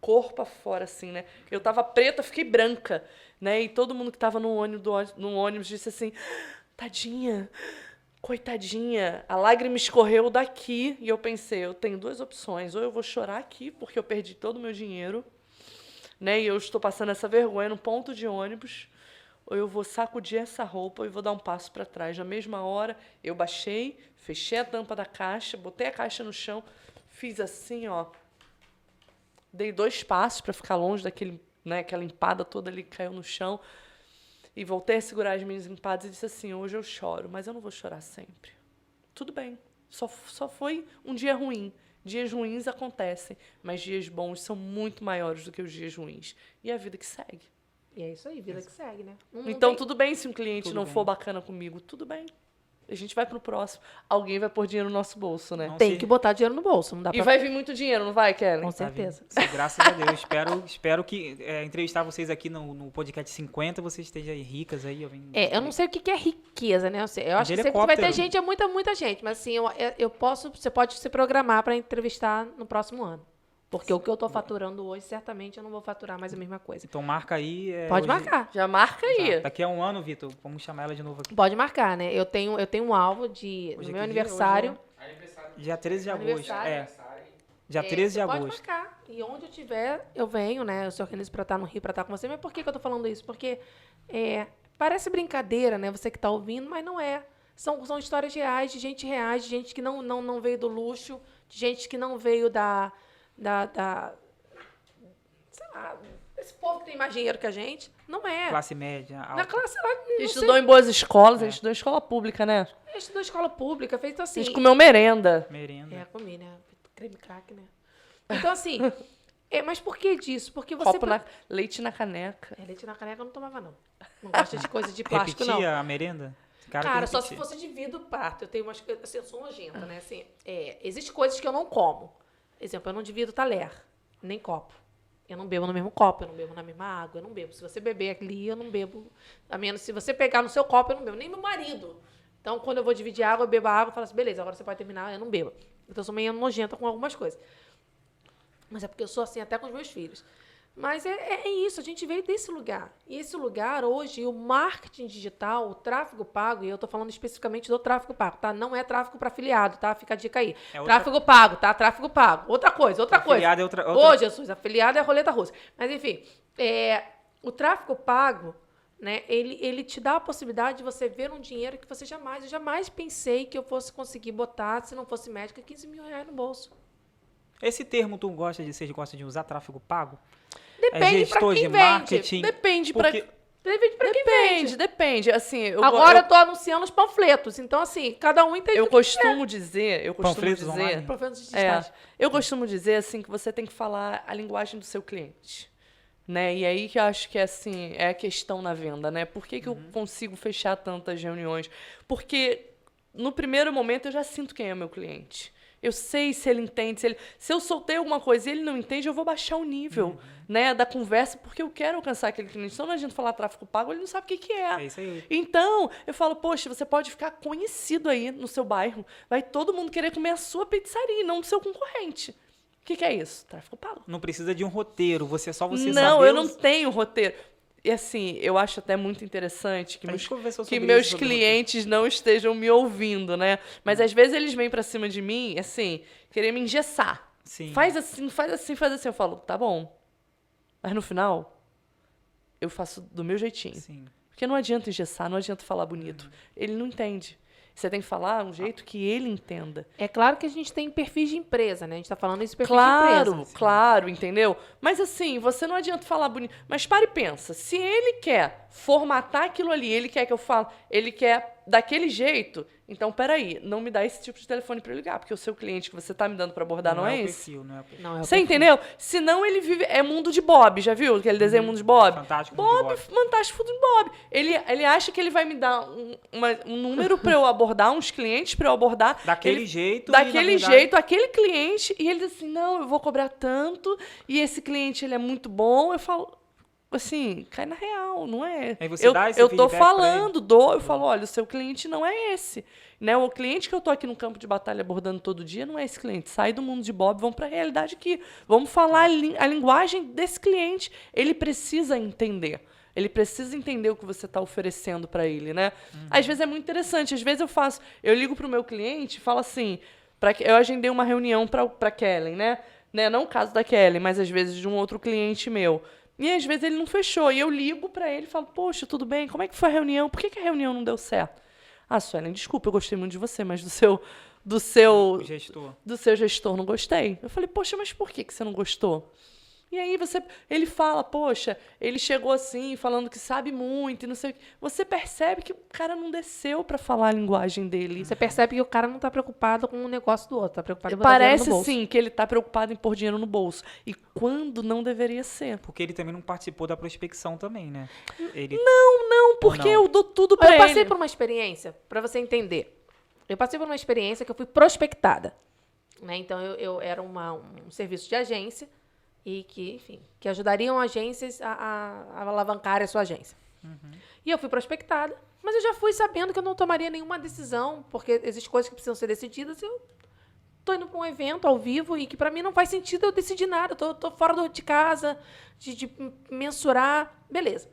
corpo afora, assim, né? Eu tava preta, fiquei branca, né? E todo mundo que tava no ônibus disse assim, tadinha, coitadinha, a lágrima escorreu daqui. E eu pensei, eu tenho duas opções, ou eu vou chorar aqui, porque eu perdi todo o meu dinheiro, né? E eu estou passando essa vergonha no ponto de ônibus, ou eu vou sacudir essa roupa e vou dar um passo para trás. Na mesma hora, eu baixei, fechei a tampa da caixa, botei a caixa no chão, fiz assim, ó, dei 2 passos para ficar longe daquele, né, aquela empada toda ali que caiu no chão. E voltei a segurar as minhas empadas e disse assim, hoje eu choro, mas eu não vou chorar sempre. Tudo bem, só foi um dia ruim. Dias ruins acontecem, mas dias bons são muito maiores do que os dias ruins. E é a vida que segue. E é isso aí, vida que segue, né? Então, tudo bem se um cliente Tudo não bem. for bacana comigo. Tudo bem. A gente vai pro próximo. Alguém vai pôr dinheiro no nosso bolso, né? Não Tem se- que botar dinheiro no bolso, não dá E pra... vai vir muito dinheiro, não vai, Kellen? Com Tá vindo. certeza. Sim, graças a Deus. Espero que entrevistar vocês aqui no podcast 50, vocês estejam aí ricas aí. Eu não sei o que é riqueza, né? Eu acho De que sempre vai ter helicóptero. gente, é muita gente. Mas assim, você pode se programar para entrevistar no próximo ano. Porque o que eu tô faturando hoje, certamente eu não vou faturar mais a mesma coisa. Então marca aí. Pode hoje- marcar. Já marca aí. Daqui a um ano, Vitor, vamos chamar ela de novo aqui. Pode marcar, né? Eu tenho um alvo Hoje no é meu que dia? aniversário. Dia 13 de agosto. Aniversário. Dia 13 de Você pode agosto. marcar. E onde eu tiver, eu venho, né? Eu se organizo pra estar no Rio, pra estar com você. Mas por que eu tô falando isso? Porque parece brincadeira, né? Você que tá ouvindo, mas não é. São histórias reais, de gente que não veio do luxo, de gente que não veio da sei lá, esse povo que tem mais dinheiro que a gente. Não é. Classe média, Na alta. classe lá, A não gente sei. estudou em boas escolas, a gente estudou em escola pública, né? Eu estudou escola pública, feito A assim. gente comeu merenda. Merenda. Comi, né? Creme crack, né? Então, assim, mas por que disso? Porque você... Leite na caneca. Leite na caneca eu não tomava, não. Não gosto de coisa de plástico, não. Repetia a merenda? Cara, que só se repetia. fosse de vidro prato. Eu tenho umas coisas, assim, eu sou nojenta, né? Assim, existem coisas que eu não como. Exemplo, eu não divido talher, nem copo. Eu não bebo no mesmo copo, eu não bebo na mesma água, eu não bebo. Se você beber ali, eu não bebo. A menos se você pegar no seu copo, eu não bebo. Nem meu marido. Então, quando eu vou dividir água, eu bebo a água e falo assim, beleza, agora você pode terminar, eu não bebo. Então, eu sou meio nojenta com algumas coisas. Mas é porque eu sou assim até com os meus filhos. Mas é isso, a gente veio desse lugar. E esse lugar, hoje, o marketing digital, o tráfego pago, e eu estou falando especificamente do tráfego pago, tá? Não é tráfego para afiliado, tá? Fica a dica aí. Tráfego pago, tá? Tráfego pago. Outra coisa. Afiliado é outra- Ô, Jesus, afiliado é a roleta russa. Mas, enfim, o tráfego pago, né, ele te dá a possibilidade de você ver um dinheiro que eu jamais pensei que eu fosse conseguir botar, se não fosse médica, 15 mil reais no bolso. Esse termo vocês gostam de usar, tráfego pago? Depende pra gestor quem de vende. marketing. Depende Porque Depende pra quem vende. Depende. Assim, Agora eu tô anunciando os panfletos. Então, assim, cada um entende eu o que costumo dizer, Panfletos online? panfletos digitais. eu costumo dizer assim que você tem que falar a linguagem do seu cliente, né? E aí que eu acho que assim, é a questão na venda, né? Por que eu consigo fechar tantas reuniões? Porque no primeiro momento eu já sinto quem é o meu cliente. Eu sei se ele entende. Se eu soltei alguma coisa e ele não entende, eu vou baixar o nível, né, da conversa, porque eu quero alcançar aquele cliente. Então não adianta falar tráfego pago, ele não sabe o que é. É isso aí. Então, eu falo, poxa, você pode ficar conhecido aí no seu bairro. Vai todo mundo querer comer a sua pizzaria, não o seu concorrente. O que é isso? Tráfego pago. Não precisa de um roteiro, você Não, saber eu não tenho roteiro. E assim, eu acho até muito interessante que A gente conversou que sobre meus isso, sobre clientes não estejam me ouvindo, né? Mas às vezes eles vêm pra cima de mim, assim, querer me engessar. Sim. Faz assim, faz assim, faz assim. Eu falo, tá bom. Mas no final, eu faço do meu jeitinho. Sim. Porque não adianta engessar, não adianta falar bonito. Ele não entende. Você tem que falar um jeito que ele entenda. É claro que a gente tem perfis de empresa, né? A gente tá falando isso perfil de Claro, empresa. claro, entendeu? Mas assim, você não adianta falar bonito. Mas para e pensa, se ele quer formatar aquilo ali, ele quer que eu fale, ele quer daquele jeito, então peraí, não me dá esse tipo de telefone para eu ligar, porque o seu cliente que você tá me dando para abordar não é o esse. perfil, não é o perfil. Não, é o Você perfil. entendeu? Senão ele vive. É mundo de Bob, já viu? Aquele desenho Mundo de Bob? Fantástico Mundo de Bob. Fantástico Mundo de Bob. Ele acha que ele vai me dar um número para eu abordar, uns clientes para eu abordar. Daquele jeito. e, Daquele na verdade, jeito, aquele cliente, e ele diz assim, não, eu vou cobrar tanto, e esse cliente, ele é muito bom. Eu falo, assim, cai na real, não é? Aí você dá esse eu tô feedback pra falando, eu falo, olha, o seu cliente não é esse. Né? O cliente que eu tô aqui no campo de batalha abordando todo dia não é esse cliente. Sai do mundo de Bob, vamos para a realidade aqui. Vamos falar a linguagem desse cliente. Ele precisa entender. Ele precisa entender o que você está oferecendo para ele, né? Às vezes é muito interessante. Às vezes eu ligo para o meu cliente e falo assim, eu agendei uma reunião para Kellen, né? Não o caso da Kellen, mas às vezes de um outro cliente meu. E às vezes ele não fechou. E eu ligo para ele e falo, poxa, tudo bem? Como é que foi a reunião? Por que a reunião não deu certo? Ah, Suelen, desculpa, eu gostei muito de você, mas do seu gestor não gostei. Eu falei, poxa, mas por que você não gostou? E aí ele fala, poxa, ele chegou assim, falando que sabe muito e não sei o quê. Você percebe que o cara não desceu para falar a linguagem dele. Você percebe que o cara não tá preocupado com o negócio do outro, tá preocupado em botar dinheiro Parece no bolso. sim que ele tá preocupado em pôr dinheiro no bolso. E quando não deveria ser. Porque ele também não participou da prospecção também, né? Ele... Não, porque não? eu dou tudo pra Eu ele. passei por uma experiência, pra você entender. Eu passei por uma experiência que eu fui prospectada. Né? Então, eu era um serviço de agência e que ajudariam agências a alavancar a sua agência. E eu fui prospectada, mas eu já fui sabendo que eu não tomaria nenhuma decisão, porque existem coisas que precisam ser decididas e eu tô indo para um evento ao vivo e que para mim não faz sentido eu decidir nada. Eu tô fora de casa, de mensurar. Beleza.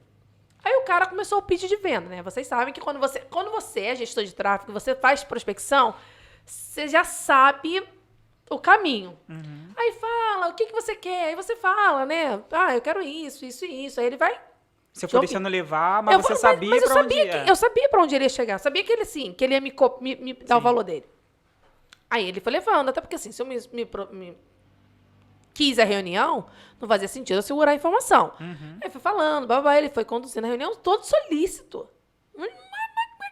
Aí o cara começou o pitch de venda, né? Vocês sabem que quando você é gestor de tráfego, você faz prospecção, você já sabe o caminho. Aí fala, o que você quer? Aí você fala, né? Ah, eu quero isso, isso e isso. Aí ele vai... Você foi deixando levar, mas você sabia mas pra onde ia. eu sabia pra onde ele ia chegar. Eu sabia que ele, assim, que ele ia me dar o valor dele. Aí ele foi levando, até porque, assim, se eu me quis a reunião, não fazia sentido eu segurar a informação. Aí foi falando, babá, ele foi conduzindo a reunião todo solícito. Uma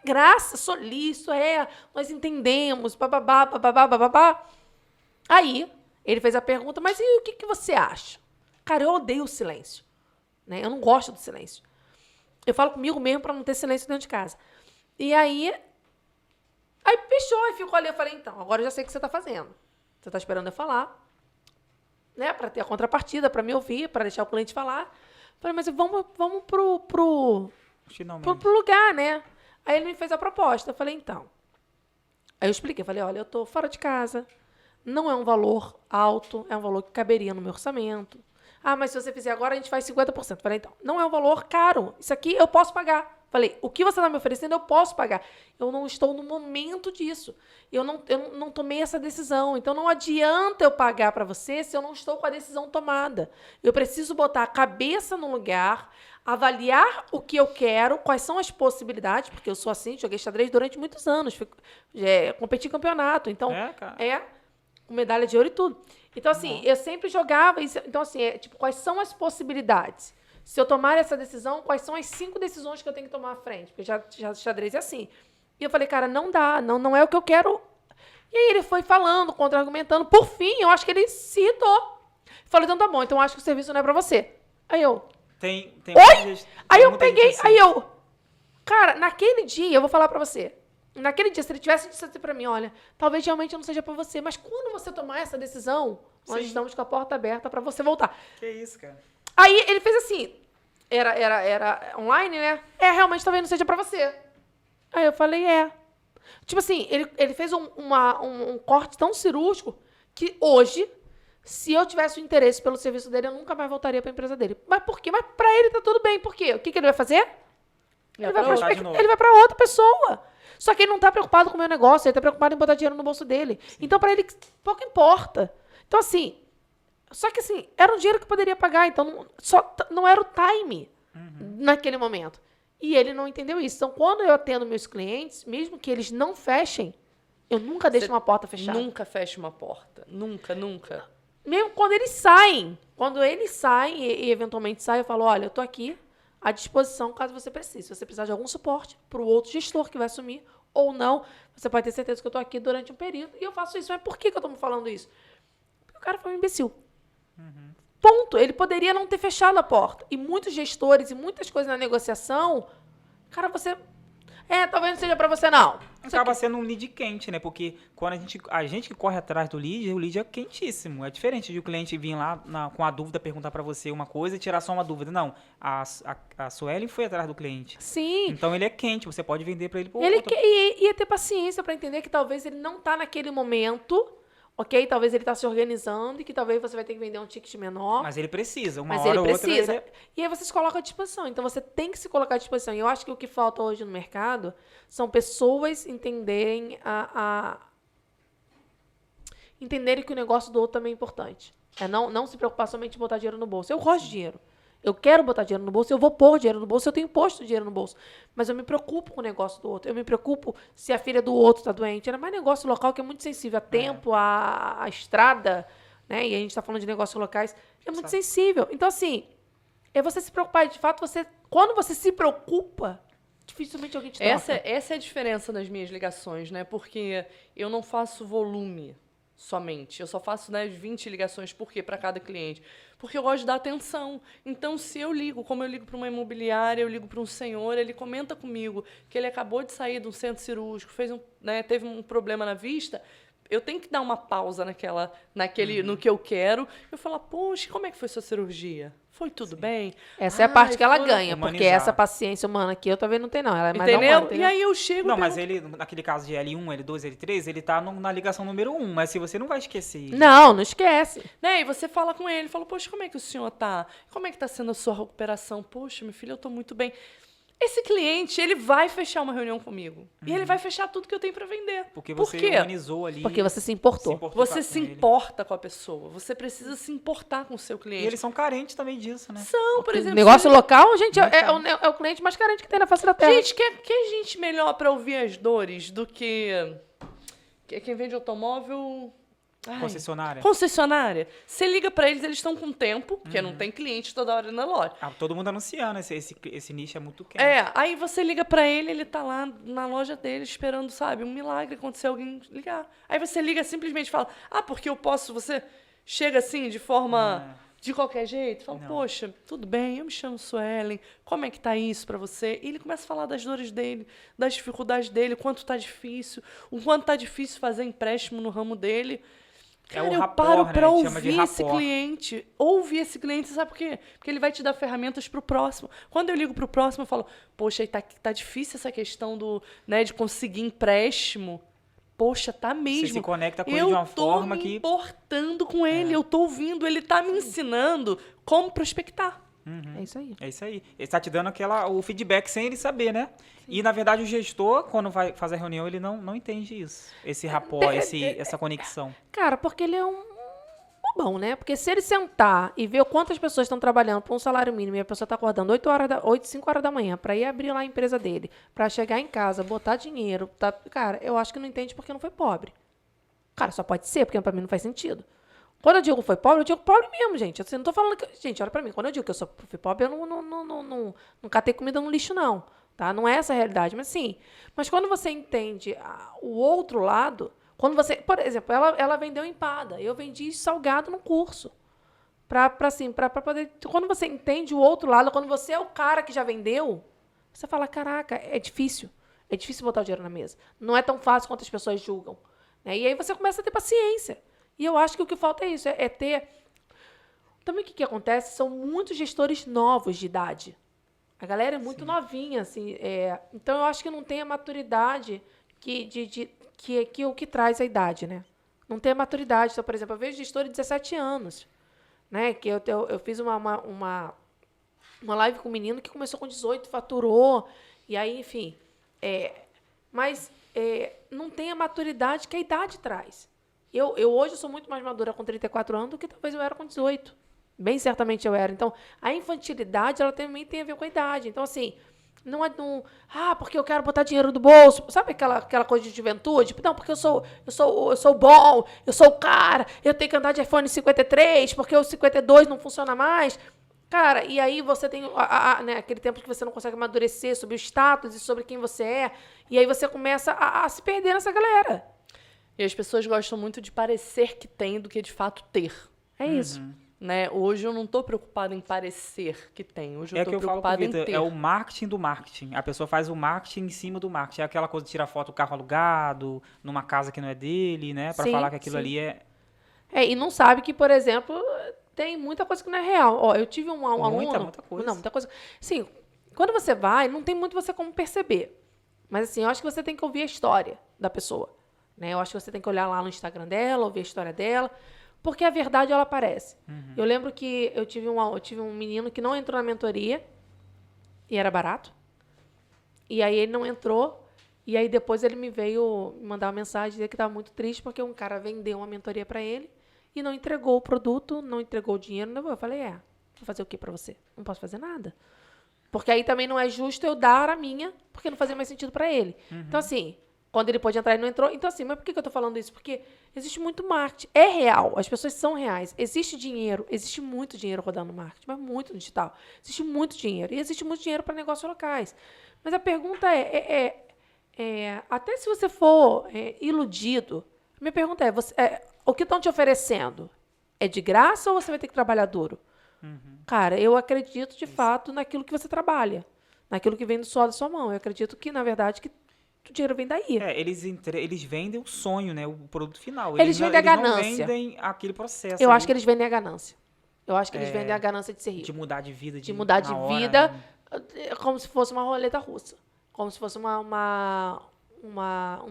graça, solícito, nós entendemos, bababá, bababá, bababá. Aí, ele fez a pergunta, mas e o que você acha? Cara, eu odeio o silêncio. Né? Eu não gosto do silêncio. Eu falo comigo mesmo para não ter silêncio dentro de casa. E aí fechou, aí ficou ali. Eu falei, então, agora eu já sei o que você está fazendo. Você está esperando eu falar, né? Para ter a contrapartida, para me ouvir, para deixar o cliente falar. Eu falei, mas vamos pro lugar, né? Aí ele me fez a proposta. Eu falei, então. Aí eu expliquei, falei, olha, eu tô fora de casa. Não é um valor alto, é um valor que caberia no meu orçamento. Ah, mas se você fizer agora, a gente faz 50%. Falei, então, não é um valor caro. Isso aqui eu posso pagar. Falei, o que você está me oferecendo, eu posso pagar. Eu não estou no momento disso. Eu não tomei essa decisão. Então, não adianta eu pagar para você se eu não estou com a decisão tomada. Eu preciso botar a cabeça no lugar, avaliar o que eu quero, quais são as possibilidades, porque eu sou assim, joguei xadrez durante muitos anos. Competi em campeonato. Então, com medalha de ouro e tudo. Então, assim, eu sempre jogava. Então, assim, quais são as possibilidades? Se eu tomar essa decisão, quais são as 5 decisões que eu tenho que tomar à frente? Porque já xadrez é assim. E eu falei, cara, não dá, não é o que eu quero. E aí ele foi falando, contra-argumentando. Por fim, eu acho que ele se irritou. Falei, então tá bom, então eu acho que o serviço não é pra você. Aí eu... Tem oi? Aí eu peguei, cara, naquele dia, eu vou falar pra você. naquele dia, se ele tivesse dito assim pra mim, olha, talvez realmente não seja pra você, mas quando você tomar essa decisão, nós Sim. estamos com a porta aberta pra você voltar. Que isso, cara. Aí ele fez assim, era online, né? Realmente talvez não seja pra você. Aí eu falei, Tipo assim, ele fez um corte tão cirúrgico que hoje, se eu tivesse o interesse pelo serviço dele, eu nunca mais voltaria pra empresa dele. Mas por quê? Mas pra ele tá tudo bem. Por quê? O que ele vai fazer? Ele vai pra outra pessoa. Só que ele não tá preocupado com o meu negócio, ele tá preocupado em botar dinheiro no bolso dele. Sim. Então, pra ele, pouco importa. Então, assim, só que assim, era um dinheiro que eu poderia pagar, então não era o time naquele momento. E ele não entendeu isso. Então, quando eu atendo meus clientes, mesmo que eles não fechem, eu nunca deixo uma porta fechada. Nunca fecha uma porta. Nunca, nunca. Mesmo quando eles saem. Quando eles saem e eventualmente saem, eu falo, olha, eu tô aqui à disposição caso você precise. Se você precisar de algum suporte para o outro gestor que vai assumir ou não, você pode ter certeza que eu tô aqui durante um período e eu faço isso. Mas por que eu tô falando isso? Porque o cara foi um imbecil. Ponto. Ele poderia não ter fechado a porta. E muitos gestores e muitas coisas na negociação, cara, você... talvez não seja pra você, não. Acaba sendo um lead quente, né? Porque quando a gente que corre atrás do lead, o lead é quentíssimo. É diferente de o cliente vir lá com a dúvida, perguntar pra você uma coisa e tirar só uma dúvida. Não, a Suelen foi atrás do cliente. Sim. Então ele é quente, você pode vender pra ele por ia ter paciência pra entender que talvez ele não tá naquele momento, ok? Talvez ele tá se organizando e que talvez você vai ter que vender um ticket menor. Mas ele precisa, Mas ele precisa. E aí você se coloca à disposição. Então você tem que se colocar à disposição. E eu acho que o que falta hoje no mercado são pessoas entenderem entenderem que o negócio do outro também é importante. Não se preocupar somente em botar dinheiro no bolso. Eu gosto de dinheiro. Eu quero botar dinheiro no bolso, eu vou pôr dinheiro no bolso, eu tenho posto dinheiro no bolso. Mas eu me preocupo com o negócio do outro. Eu me preocupo se a filha do outro está doente. Era mais negócio local que é muito sensível. A tempo, a estrada, né? E a gente está falando de negócios locais. É muito sensível. Então, assim, é você se preocupar. De fato, quando você se preocupa, dificilmente alguém te toca. Essa é a diferença das minhas ligações, né? Porque eu não faço volume somente. Eu só faço 20 ligações por quê? Para cada cliente. Porque eu gosto de dar atenção. Então, se eu ligo, como eu ligo para uma imobiliária, eu ligo para um senhor, ele comenta comigo que ele acabou de sair de um centro cirúrgico, teve um problema na vista, eu tenho que dar uma pausa no que eu quero. Eu falo, poxa, como é que foi sua cirurgia? Foi tudo bem? Essa é a parte que ela ganha, porque essa paciência humana aqui eu talvez não tenho, não. Ela é mais entendeu? E aí eu chego... Não, mas ele, naquele caso de L1, L2, L3, ele tá na ligação número 1, mas se você não vai esquecer... Não esquece. Né? E você fala com ele, fala, poxa, como é que o senhor tá? Como é que tá sendo a sua recuperação? Poxa, meu filho, eu tô muito bem. Esse cliente, ele vai fechar uma reunião comigo. E ele vai fechar tudo que eu tenho para vender. Porque você organizou ali. Porque você se importou. Você se importa com a pessoa. Você precisa se importar com o seu cliente. E eles são carentes também disso, né? São, por exemplo... Negócio local, gente, é o cliente mais carente que tem na face da terra. Gente, quer gente melhor para ouvir as dores do que quem vende automóvel... Concessionária. Você liga pra eles estão com tempo, porque não tem cliente toda hora na loja. Todo mundo anunciando, esse nicho é muito quente. Aí você liga pra ele tá lá na loja dele esperando, sabe, um milagre acontecer, alguém ligar. Aí você liga simplesmente e fala, porque eu posso, você chega assim de forma... De qualquer jeito, fala, poxa, tudo bem, eu me chamo Suelen, como é que tá isso pra você? E ele começa a falar das dores dele, das dificuldades dele, o quanto tá difícil fazer empréstimo no ramo dele. Cara, eu paro pra ouvir esse cliente. Ouvir esse cliente, sabe por quê? Porque ele vai te dar ferramentas pro próximo. Quando eu ligo pro próximo, eu falo, poxa, aí tá difícil essa questão de conseguir empréstimo. Poxa, tá mesmo. Você se conecta com ele de uma forma que... Eu tô me importando com ele, eu tô ouvindo, ele tá me ensinando como prospectar. É isso aí. É isso aí. Ele está te dando o feedback sem ele saber, né? Sim. E, na verdade, o gestor, quando vai fazer a reunião, ele não entende isso. Esse rapport, essa conexão. Cara, porque ele é um bobão, né? Porque se ele sentar e ver quantas pessoas estão trabalhando por um salário mínimo e a pessoa está acordando 5 horas da manhã para ir abrir lá a empresa dele, para chegar em casa, botar dinheiro, cara, eu acho que não entende porque não foi pobre. Cara, só pode ser, porque para mim não faz sentido. Quando eu digo foi pobre, eu digo pobre mesmo, gente. Eu não tô falando que... Gente, olha pra mim. Quando eu digo que eu fui pobre, eu não catei comida no lixo, não. Tá? Não é essa a realidade. Mas sim. Mas quando você entende o outro lado... Quando você... Por exemplo, ela vendeu empada. Eu vendi salgado no curso. Pra poder... Quando você entende o outro lado, quando você é o cara que já vendeu, você fala, caraca, é difícil. É difícil botar o dinheiro na mesa. Não é tão fácil quanto as pessoas julgam. Né? E aí você começa a ter paciência. E eu acho que o que falta é isso, é ter... Também o que acontece são muitos gestores novos de idade. A galera é muito novinha, assim. Então, eu acho que não tem a maturidade que o que traz a idade, né? Não tem a maturidade. Então, por exemplo, eu vejo gestor de 17 anos, né? Que eu fiz uma live com um menino que começou com 18, faturou, e aí, enfim. Mas não tem a maturidade que a idade traz. Eu hoje sou muito mais madura com 34 anos do que talvez eu era com 18. Bem certamente eu era. Então, a infantilidade, ela também tem a ver com a idade. Então, assim, não é porque eu quero botar dinheiro do bolso. Sabe aquela coisa de juventude? Não, porque eu sou bom, eu sou o cara, eu tenho que andar de iPhone 53, porque o 52 não funciona mais. Cara, e aí você tem né, aquele tempo que você não consegue amadurecer sobre o status e sobre quem você é. E aí você começa a se perder nessa galera. E as pessoas gostam muito de parecer que tem do que de fato ter. É isso. Né? Hoje eu não estou preocupada em parecer que tem. Hoje eu estou que eu falo preocupada pro em Vitor, ter. é o marketing do marketing. A pessoa faz o marketing em cima do marketing. É aquela coisa de tirar foto do carro alugado, numa casa que não é dele, né? Pra Sim, falar que aquilo sim. ali é... E não sabe que, por exemplo, tem muita coisa que não é real. Ó, eu tive um aluno... Muita coisa. Não, muita coisa. Sim, quando você vai, não tem muito você como perceber. Mas, assim, eu acho que você tem que ouvir a história da pessoa. Né? Eu acho que você tem que olhar lá no Instagram dela, ouvir a história dela, porque a verdade, ela aparece. Eu lembro que eu tive um menino que não entrou na mentoria, e era barato. E aí ele não entrou, e aí depois ele me veio mandar uma mensagem, dizer que estava muito triste, porque um cara vendeu uma mentoria para ele, e não entregou o produto, não entregou o dinheiro. Eu falei, vou fazer o quê para você? Não posso fazer nada. Porque aí também não é justo eu dar a minha, porque não fazia mais sentido para ele. Então, assim, quando ele pôde entrar, ele não entrou. Então, assim, mas por que eu tô falando isso? Porque existe muito marketing. É real, as pessoas são reais. Existe dinheiro, existe muito dinheiro rodando no marketing, mas muito no digital. Existe muito dinheiro. E existe muito dinheiro para negócios locais. Mas a pergunta até se você for iludido, a minha pergunta o que estão te oferecendo? É de graça ou você vai ter que trabalhar duro? Cara, eu acredito, de fato, naquilo que você trabalha. Naquilo que vem do suor da sua mão. Eu acredito que, na verdade, que o dinheiro vem daí. Eles vendem o sonho, né? O produto final. Eles vendem a ganância. Não vendem aquele processo. Eu acho que eles vendem a ganância. Eu acho que eles vendem a ganância de ser rico. De mudar de vida. De mudar de na hora, vida, né? como se fosse uma roleta russa. Como se fosse um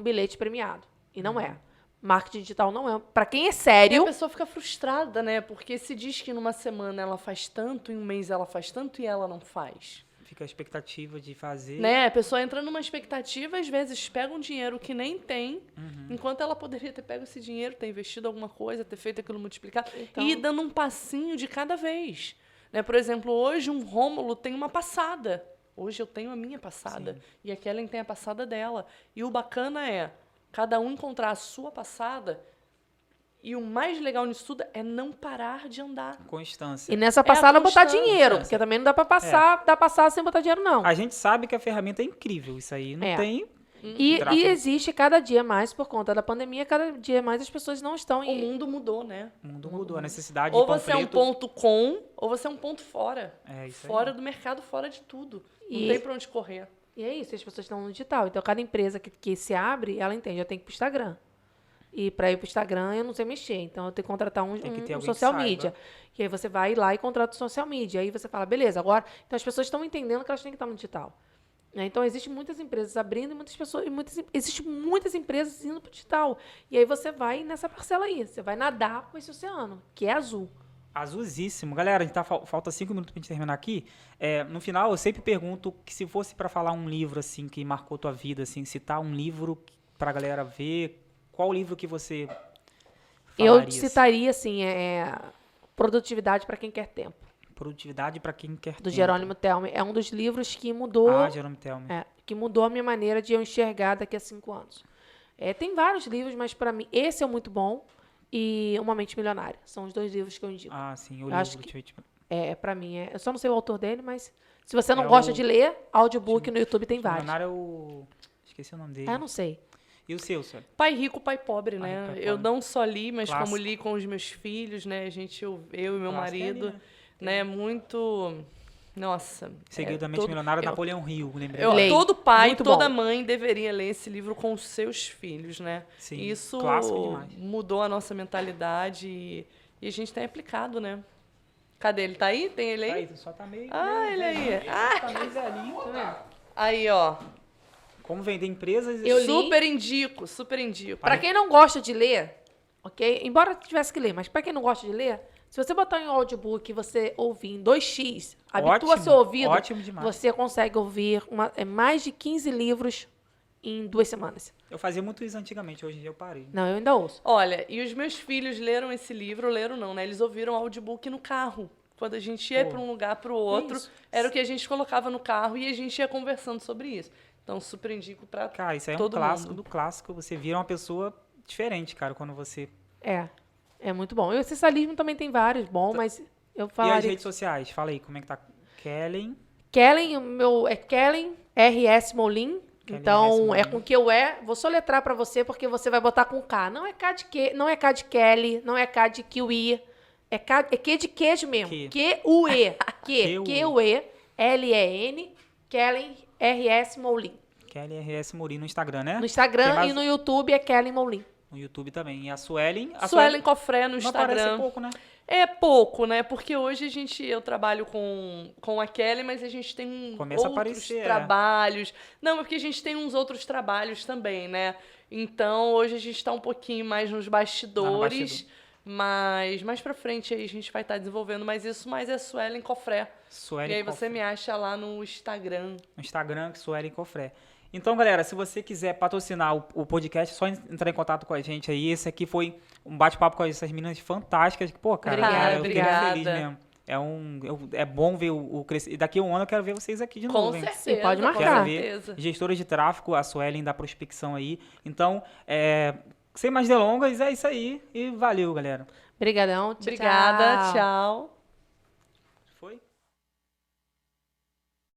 bilhete premiado. E não é. Marketing digital não é. Para quem é E a sério... pessoa fica frustrada, né? Porque se diz que numa semana ela faz tanto, em um mês ela faz tanto e ela não faz. Fica a expectativa de fazer. Né? A pessoa entra numa expectativa, às vezes pega um dinheiro que nem tem, enquanto ela poderia ter pego esse dinheiro, ter investido alguma coisa, ter feito aquilo multiplicar, Então... e ir dando um passinho de cada vez. Né? Por exemplo, hoje um Rômulo tem uma passada. Hoje eu tenho a minha passada. Sim. E a Kellen tem a passada dela. E o bacana é cada um encontrar a sua passada. E o mais legal nisso tudo é não parar de andar. Constância. E nessa passada botar constância. dinheiro, porque também não dá pra dar passada sem botar dinheiro, não. A gente sabe que a ferramenta é incrível. Isso aí não tem... E existe cada dia mais, por conta da pandemia, cada dia mais as pessoas não estão... O mundo mudou, né? O mundo mudou. A necessidade Ou de você é um ponto com, ou você é um ponto fora. Isso aí. Fora do mercado, fora de tudo. Não E- tem pra onde correr. E é isso, as pessoas estão no digital. Então, cada empresa que se abre, ela entende, eu tenho que ir pro Instagram. E para ir pro Instagram, eu não sei mexer. Então, eu tenho que contratar Tem que ter um alguém que social saiba. media. E aí você vai lá e contrata o social media. Aí você fala, beleza, agora... Então, as pessoas estão entendendo que elas têm que estar no digital. Né? Então, existem muitas empresas abrindo e existem muitas empresas indo pro digital. E aí você vai nessa parcela aí. Você vai nadar com esse oceano, que é azul. Azulzíssimo. Galera, a gente falta 5 minutos pra gente terminar aqui. No final, eu sempre pergunto que se fosse pra falar um livro, assim, que marcou tua vida, assim, citar um livro pra galera ver, qual livro que você falaria? Eu citaria, assim, Produtividade para quem quer tempo, Produtividade pra quem quer do tempo. Jerônimo Thelmy. É um dos livros que mudou... Jerônimo Thelmy. que mudou a minha maneira de eu enxergar daqui a 5 anos. Tem vários livros, mas para mim, esse é muito bom. E Uma Mente Milionária. São os 2 livros que eu indico. Sim, o Eu acho livro. Para mim, eu só não sei o autor dele, mas se você não gosta de ler, audiobook no YouTube tem vários. Milionário é o... Esqueci o nome dele. Eu não sei. E o seu, senhor? Pai rico, pai pobre, né? Pai rico, pai Eu pobre. não só li, mas Clássico. como li com os meus filhos, né? Eu e meu Clássico é marido, ali, né? Muito Nossa. Segredo da Mente Milionária, Napoleão Hill, lembrei. Leio. Todo pai, Muito toda bom. mãe deveria ler esse livro com os seus filhos, né? Sim, Isso clássico demais. mudou a nossa mentalidade e a gente tem aplicado, né? Cadê ele? Tá aí? Tem ele aí? Aí, só tá meio... Ah, ele aí. Tá meio velhinho, tá vendo? Aí, ó. Como vender empresas... Eu li. Super indico, super indico. Pra quem não gosta de ler, ok? Embora tivesse que ler, mas pra quem não gosta de ler, se você botar em audiobook e você ouvir em 2x, habitua Ótimo, seu ouvido, ótimo demais. você consegue ouvir mais de 15 livros em 2 semanas. Eu fazia muito isso antigamente, hoje em dia eu parei. Não, eu ainda ouço. Olha, e os meus filhos leram esse livro, leram não, né? Eles ouviram audiobook no carro. Quando a gente ia Pô, para um lugar para o outro, isso. era o que a gente colocava no carro e a gente ia conversando sobre isso. Então, super indico para Cara, isso aí é um todo clássico mundo. do clássico. Você vira uma pessoa diferente, cara, quando você... É muito bom. E o cessalismo também tem vários, bom, mas eu E as falaria... redes sociais? Fala aí, como é que tá? Kellen... Kellen, o meu é Kellen RS Molin. Kellen Então, RS Molin. é com Q-U-E. Vou soletrar pra você, porque você vai botar com K. Não é K de Q, não é K de Kelly, não é K de Kiwi. É Q de queijo mesmo. Q. Q-U-E. Q-U-E. Q-U-E. L-E-N. Kellen RS Molin. Kellen RS Mourinho no Instagram, né? No Tem Instagram mais- e no YouTube é Kellen Molin. No YouTube também. E a Suelen... A Suelen Cofré no não aparece Instagram. pouco, né? É pouco, né? Porque hoje eu trabalho com a Kelly, mas a gente tem Começa a outros aparecer, é. trabalhos. Não, é porque a gente tem uns outros trabalhos também, né? Então, hoje a gente tá um pouquinho mais nos bastidores, mas mais pra frente aí a gente vai estar desenvolvendo mais isso, mas é Suelen Cofré. Suelen E aí você Cofré. me acha lá no Instagram. No Instagram, Suelen Cofré. Então, galera, se você quiser patrocinar o podcast, é só entrar em contato com a gente aí. Esse aqui foi um bate-papo com essas meninas fantásticas. Pô, cara, Obrigada, eu fiquei obrigada. feliz mesmo. É bom ver o crescimento. E daqui a um ano eu quero ver vocês aqui de Com novo, hein? certeza. pode com marcar. Quero certeza. ver gestora de tráfego, a Suelen da prospecção aí. Então, sem mais delongas, é isso aí. E valeu, galera. Obrigadão. Tchau, Obrigada, tchau. tchau.